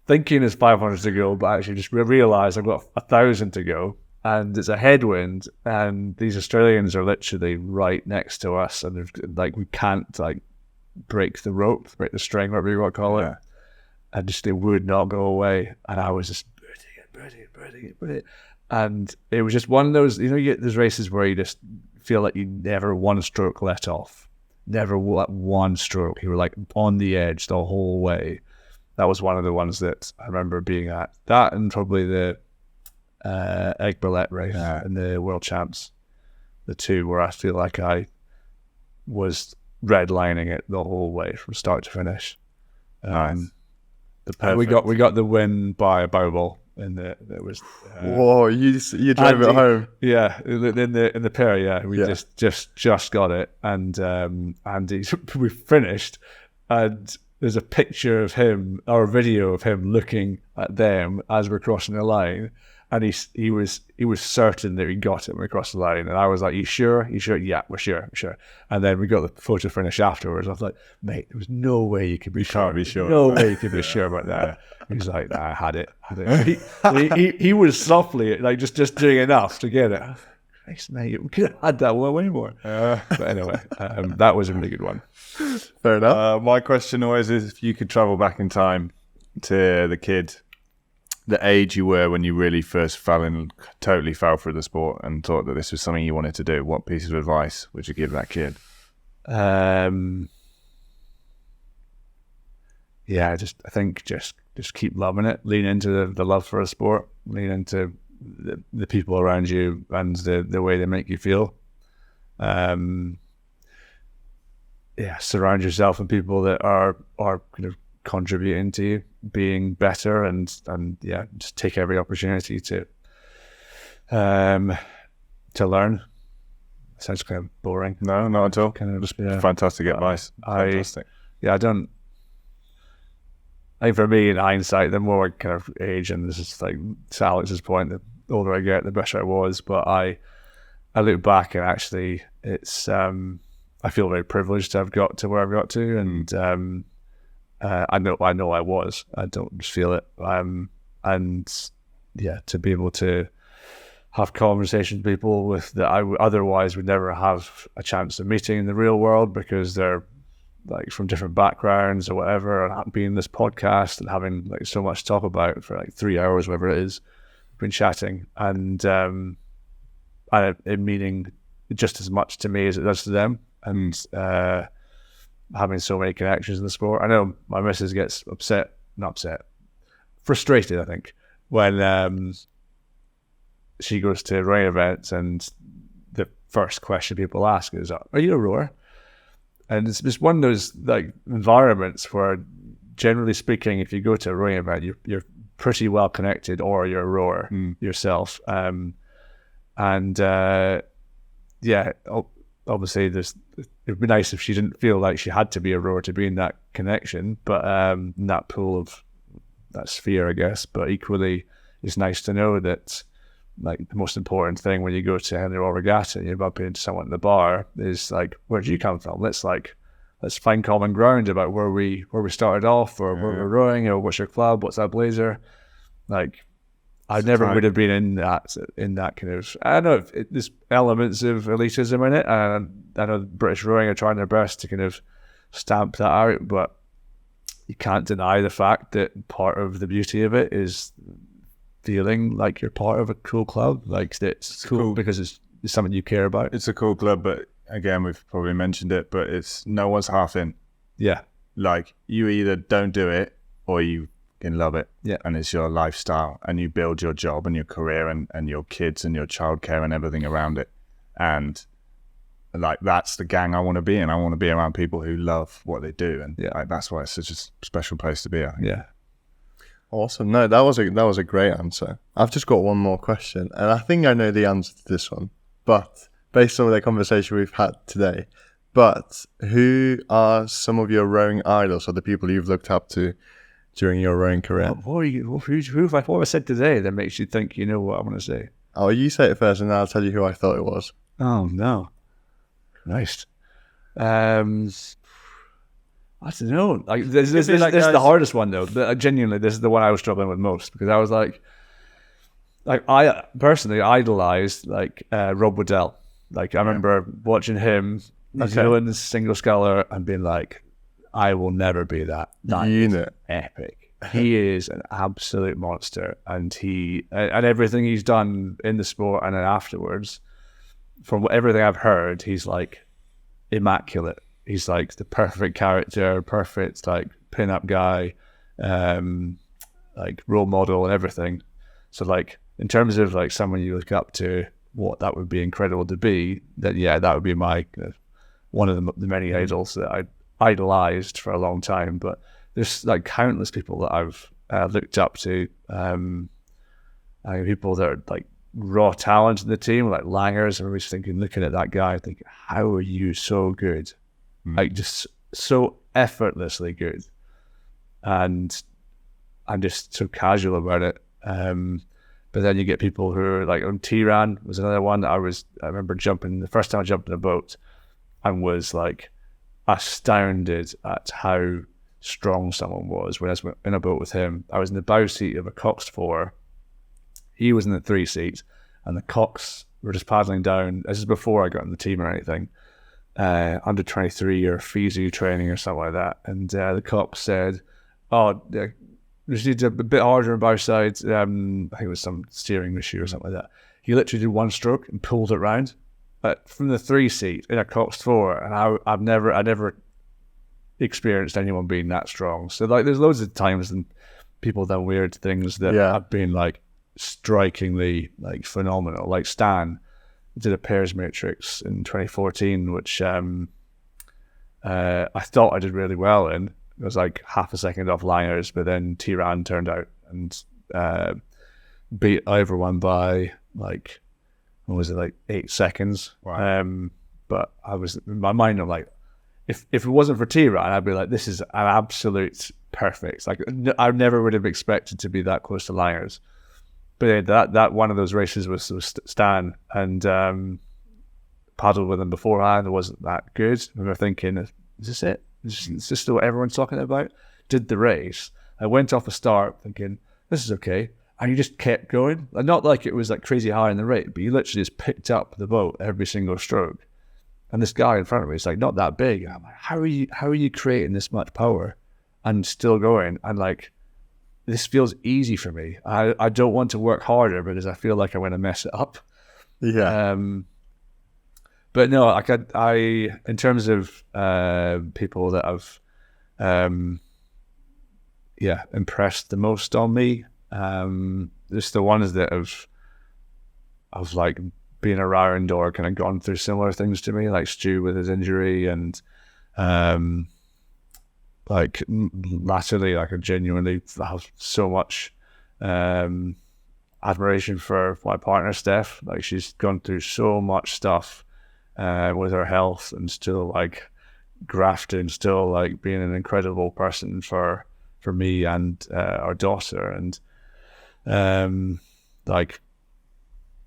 [SPEAKER 1] thinking it's 500 to go, but actually just realize I've got 1,000 to go, and it's a headwind, and these Australians are literally right next to us, and like we can't like break the rope, break the string, whatever you want to call it. And just they would not go away, and I was just burning it. And it was just one of those, you get those races where you just feel like you never one stroke let off. Never one stroke. You were like on the edge the whole way. That was one of the ones that I remember being at. That and probably the Egg-Berlet race and the World Champs. The two where I feel like I was redlining it the whole way from start to finish.
[SPEAKER 3] Nice.
[SPEAKER 1] We got the win by a bow ball. And there was
[SPEAKER 2] whoa! You drove it home.
[SPEAKER 1] Yeah, in the pair. Yeah, we just got it, and Andy, we finished, and there's a picture of him or a video of him looking at them as we're crossing the line, and he was certain that he got it when we crossed the line, and I was like, "You sure? You sure? Yeah, we're sure. And then we got the photo finish afterwards. I was like, "Mate, there was no way you could be sure.
[SPEAKER 3] Can't be sure.
[SPEAKER 1] No way you could be sure about that." He's like, nah, I had it. He was softly like just doing enough to get it. Thanks, mate. We could have had that way more. But anyway, that was a really good one.
[SPEAKER 2] Fair enough.
[SPEAKER 3] My question always is, if you could travel back in time to the age you were when you really first totally fell for the sport and thought that this was something you wanted to do, what piece of advice would you give that kid?
[SPEAKER 1] I think just keep loving it. Lean into the love for a sport. Lean into the people around you and the way they make you feel. Surround yourself with people that are kind of contributing to you being better, and just take every opportunity to learn. Sounds kind of boring.
[SPEAKER 3] No, not at all.
[SPEAKER 1] Kind of just
[SPEAKER 3] fantastic advice. Fantastic.
[SPEAKER 1] I think for me, in hindsight, the more I kind of age, and this is like to Alex's point, the older I get, the better I was. But I look back, and actually, it's I feel very privileged to have got to where I've got to, and I know I was. I don't just feel it. And yeah, to be able to have conversations with people that I otherwise would never have a chance of meeting in the real world, because they're like from different backgrounds or whatever, and being in this podcast and having like so much to talk about for like 3 hours, whatever it is, been chatting, and it meaning just as much to me as it does to them, and having so many connections in the sport. I know my missus gets frustrated, I think, when she goes to rowing events and the first question people ask is, "Are you a rower?" And it's just one of those like environments where, generally speaking, if you go to a rowing event, you're pretty well connected, or you're a rower yourself. Obviously, it'd be nice if she didn't feel like she had to be a rower to be in that connection, but in that pool of that sphere, I guess. But equally, it's nice to know that, like, the most important thing when you go to Henley Royal Regatta and you bump into someone at the bar is like, where do you come from? Let's find common ground about where we started off, or where we're rowing, or what's your club, what's that blazer. Like, I never would have been in that kind of, I don't know, there's elements of elitism in it, and I know British rowing are trying their best to kind of stamp that out, but you can't deny the fact that part of the beauty of it is feeling like you're part of a cool club. Like, it's cool because it's something you care about.
[SPEAKER 3] It's a cool club, but again, we've probably mentioned it, but it's no one's half in.
[SPEAKER 1] Yeah.
[SPEAKER 3] Like, you either don't do it or you can love it.
[SPEAKER 1] Yeah.
[SPEAKER 3] And it's your lifestyle, and you build your job and your career and your kids and your childcare and everything around it. And like, that's the gang I want to be in. I want to be around people who love what they do. And like, that's why it's such a special place to be, I think.
[SPEAKER 1] Yeah.
[SPEAKER 2] Awesome. No, that was a great answer. I've just got one more question, and I think I know the answer to this one, but based on the conversation we've had today. But who are some of your rowing idols, or the people you've looked up to during your rowing career?
[SPEAKER 1] Who have I said today that makes you think you know what I want to say?
[SPEAKER 2] Oh, you say it first, and then I'll tell you who I thought it was.
[SPEAKER 1] Oh, no. Christ. I don't know. Like, this is the hardest one, though. Genuinely, this is the one I was struggling with most, because I was like I personally idolized Rob Waddell. Like, I remember watching him, New Zealand's single sculler, and being like, I will never be that. That is epic. He is an absolute monster, and and everything he's done in the sport and then afterwards, from everything I've heard, he's like immaculate. He's like the perfect character, perfect like pin-up guy, like role model and everything. So like, in terms of like someone you look up to, what that would be incredible to be, that would be my one of the many idols that I idolized for a long time. But there's like countless people that I've looked up to, people that are like raw talent in the team, like Langers. I'm always thinking, looking at that guy, I think, how are you so good? Like, just so effortlessly good, and I'm just so casual about it. But then you get people who are like, T-Ran was another one that I remember jumping, the first time I jumped in a boat, and was like astounded at how strong someone was. When I was in a boat with him, I was in the bow seat of a Cox 4, he was in the 3 seat, and the Cox were just paddling down. This is before I got in the team or anything. Under 23 or physio training or something like that, and the Cox said, just need a bit harder on both sides. I think it was some steering issue or something like that. He literally did one stroke and pulled it round, from the 3 seat in a Cox 4, and I never experienced anyone being that strong. So like, there's loads of times and people done weird things that have been like strikingly like phenomenal. Like Stan did a pairs matrix in 2014, which I thought I did really well in. It was like half a second off Langers, but then T-Ran turned out and beat everyone by like, what was it, like 8 seconds.
[SPEAKER 3] Wow.
[SPEAKER 1] But I was, in my mind, I'm like, if it wasn't for T-Ran, I'd be like, this is an absolute perfect. Like, I never would have expected to be that close to Langers. But that one of those races was Stan, and paddled with him beforehand. It wasn't that good. I remember thinking, is this it? Is this what everyone's talking about? Did the race. I went off the start thinking, this is okay. And you just kept going. And not like it was like crazy high in the rate, but you literally just picked up the boat every single stroke. And this guy in front of me is like not that big. And I'm like, how are you creating this much power and still going? And like, this feels easy for me. I don't want to work harder because I feel like I'm going to mess it up.
[SPEAKER 2] Yeah.
[SPEAKER 1] But no, like I in terms of people that I've impressed the most on me, just the ones that have like been around or kind of gone through similar things to me, like Stu with his injury, and like latterly, like I genuinely have so much admiration for my partner Steph. Like she's gone through so much stuff with her health and still like grafting, still like being an incredible person for me and our daughter. And like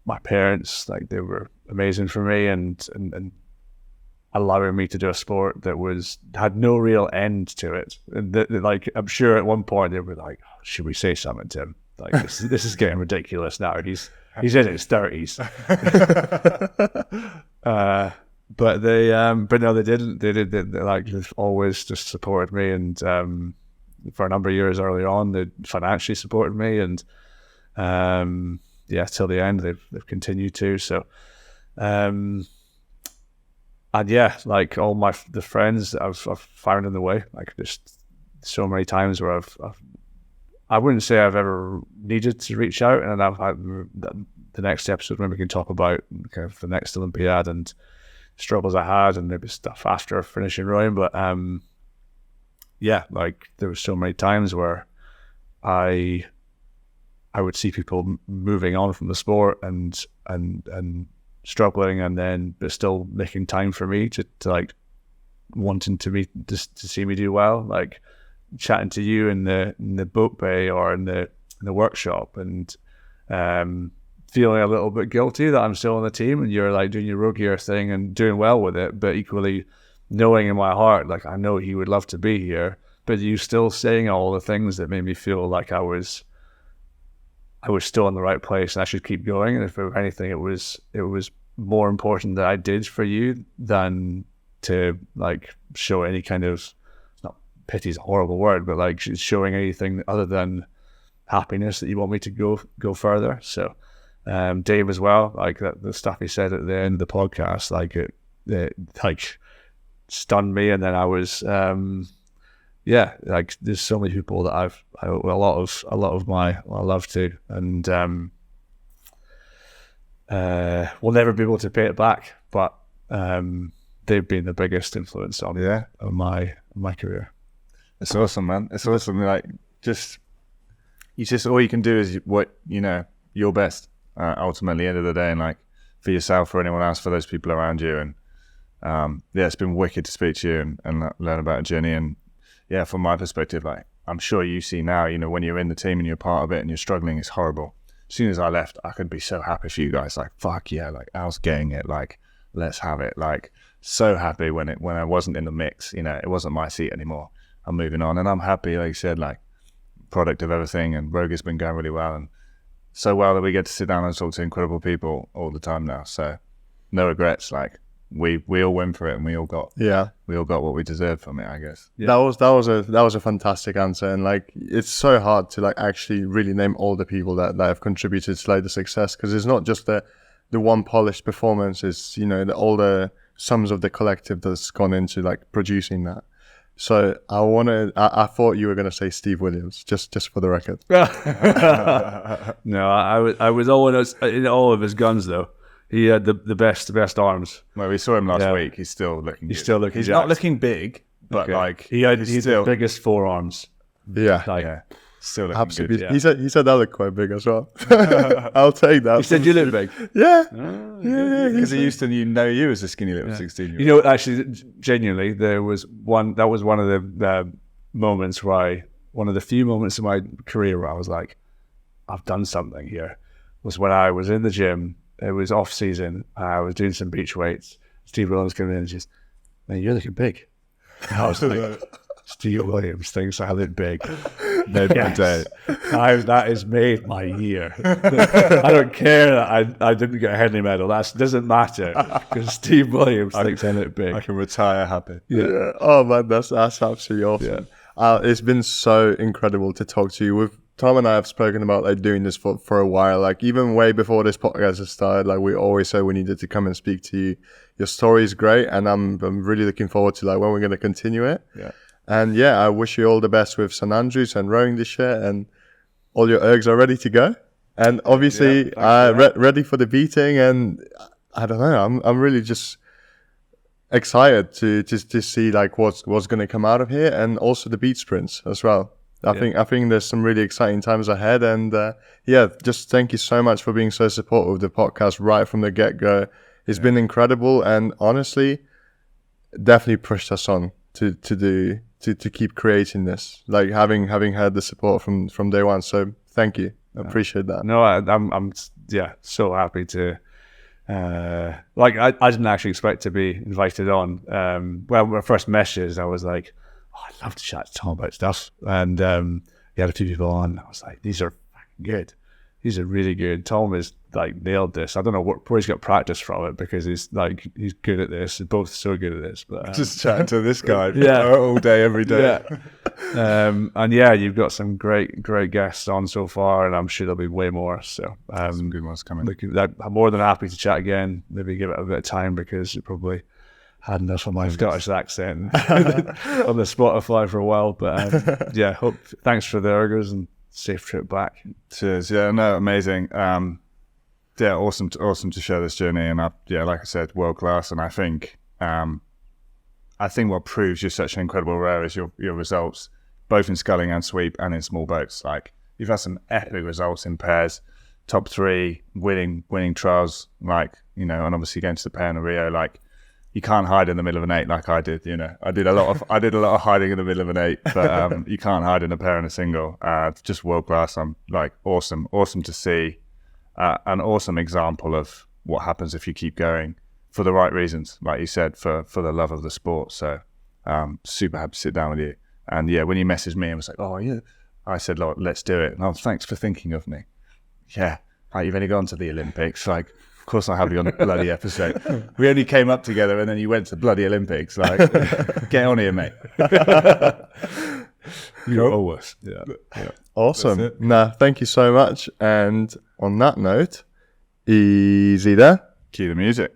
[SPEAKER 1] my parents, like they were amazing for me and allowing me to do a sport that had no real end to it. And like I'm sure at one point they were like, oh, should we say something to him? Like this is getting ridiculous now. He's in his 30s. But no, they didn't. They like they've always just supported me, and for a number of years early on, they financially supported me, and till the end, they've continued to. So, and yeah, like all the friends that I've found in the way, like just so many times where I wouldn't say I've ever needed to reach out, and I've had the next episode when we can talk about kind of the next Olympiad and struggles I had and maybe stuff after finishing rowing. But like there were so many times where I would see people moving on from the sport and struggling, and then but still making time for me to like wanting to see me do well, like chatting to you in the boat bay or in the workshop, and feeling a little bit guilty that I'm still on the team and you're like doing your row gear thing and doing well with it, but equally knowing in my heart, like I know he would love to be here, but you still saying all the things that made me feel like I was still in the right place and I should keep going. And if anything, it was more important that I did for you than to like show any kind of, not pity is a horrible word, but like showing anything other than happiness that you want me to go further. So Dave as well, like the stuff he said at the end of the podcast, like it like stunned me. And then I was like there's so many people that I owe a lot of my love to, and we'll never be able to pay it back, but they've been the biggest influence on my career.
[SPEAKER 3] It's awesome, man. It's awesome. Like you just all you can do is what your best. Ultimately, end of the day, and like for yourself, for anyone else, for those people around you, and it's been wicked to speak to you and learn about a journey. And yeah, from my perspective, like I'm sure you see now, when you're in the team and you're part of it and you're struggling, it's horrible. As soon as I left, I could be so happy for you guys. Like fuck yeah, like Al's getting it. Like let's have it. Like so happy when I wasn't in the mix. It wasn't my seat anymore. I'm moving on, and I'm happy. Like you said, like product of everything, and Roga's been going really well, and so well that we get to sit down and talk to incredible people all the time now. So no regrets. Like we all went for it, and we all got what we deserved from it, I guess.
[SPEAKER 2] Yeah. That was a fantastic answer, and like it's so hard to like actually really name all the people that have contributed to like the success, because it's not just the one polished performance. It's all the sums of the collective that's gone into like producing that. So I thought you were going to say Steve Williams, just for the record.
[SPEAKER 1] No, I was always in all of his guns though. He had the best arms.
[SPEAKER 3] Well, we saw him last week. He's still looking.
[SPEAKER 1] He's still looking.
[SPEAKER 3] He's not looking big, but like
[SPEAKER 1] he had the biggest forearms.
[SPEAKER 2] Yeah.
[SPEAKER 3] Still looking
[SPEAKER 2] absolutely
[SPEAKER 3] good.
[SPEAKER 2] He said I look quite big as well. I'll take that.
[SPEAKER 1] He said you look big.
[SPEAKER 2] Yeah.
[SPEAKER 3] Because he used to know you as a skinny little 16-year-old.
[SPEAKER 1] Actually, genuinely, that was one of the moments one of the few moments in my career where I was like, I've done something here. Was when I was in the gym. It was off season. I was doing some beach weights, Steve Williams came in and just, man, you're looking big. And I was like, Steve Williams thinks I look big. Yes. That has made my year. I don't care that I didn't get a Henley medal. That doesn't matter because Steve Williams thinks I look big.
[SPEAKER 3] I can retire happy.
[SPEAKER 2] Yeah. Oh man, that's absolutely awesome. It's been so incredible to talk to you. Tom and I have spoken about like doing this for a while. Like even way before this podcast has started, like we always said we needed to come and speak to you. Your story is great, and I'm really looking forward to like when we're going to continue it.
[SPEAKER 3] Yeah.
[SPEAKER 2] And yeah, I wish you all the best with St Andrews and rowing this year, and all your ergs are ready to go. And obviously, ready for the beating. And I don't know, I'm really just excited to see like what's going to come out of here, and also the beat sprints as well. I think there's some really exciting times ahead. And just thank you so much for being so supportive of the podcast right from the get go. It's been incredible, and honestly, definitely pushed us on to keep creating this, like having had the support from day one. So thank you. I appreciate that.
[SPEAKER 1] No, I'm so happy to I didn't actually expect to be invited on. When I first messaged, I was like, I'd love to chat to Tom about stuff, and he had a few people on. I was like, these are fucking good. These are really good. Tom has like nailed this. I don't know where he's got practice from it, because he's good at this. They're both so good at this. But
[SPEAKER 3] just chatting to this guy all day, every day.
[SPEAKER 1] And you've got some great guests on so far, and I'm sure there'll be way more. So
[SPEAKER 3] some good ones coming.
[SPEAKER 1] I'm more than happy to chat again. Maybe give it a bit of time, because you probably had enough of my Scottish accent on the Spotify for a while. But thanks for the ergers, and safe trip back.
[SPEAKER 3] Cheers. Yeah, no, amazing. Awesome to share this journey, and like I said, world class. And I think what proves you're such an incredible rower is your results, both in sculling and sweep, and in small boats. Like you've had some epic results in pairs, top 3, winning trials, and obviously against the pair in Rio. Like you can't hide in the middle of an 8 like I did. I did a lot of hiding in the middle of an 8, but you can't hide in a pair and a single. Just world class. I'm like awesome to see. An awesome example of what happens if you keep going for the right reasons, like you said, for the love of the sport. So super happy to sit down with you. And when you messaged me and was like, oh yeah, I said, Lord, let's do it. And thanks for thinking of me. Yeah, like you've only gone to the Olympics. Like, of course I'll have you on the bloody episode. We only came up together and then you went to bloody Olympics. Like, get on here, mate.
[SPEAKER 1] You're always. Yeah.
[SPEAKER 2] Awesome. Nah, thank you so much. And on that note, easy there.
[SPEAKER 3] Cue the music.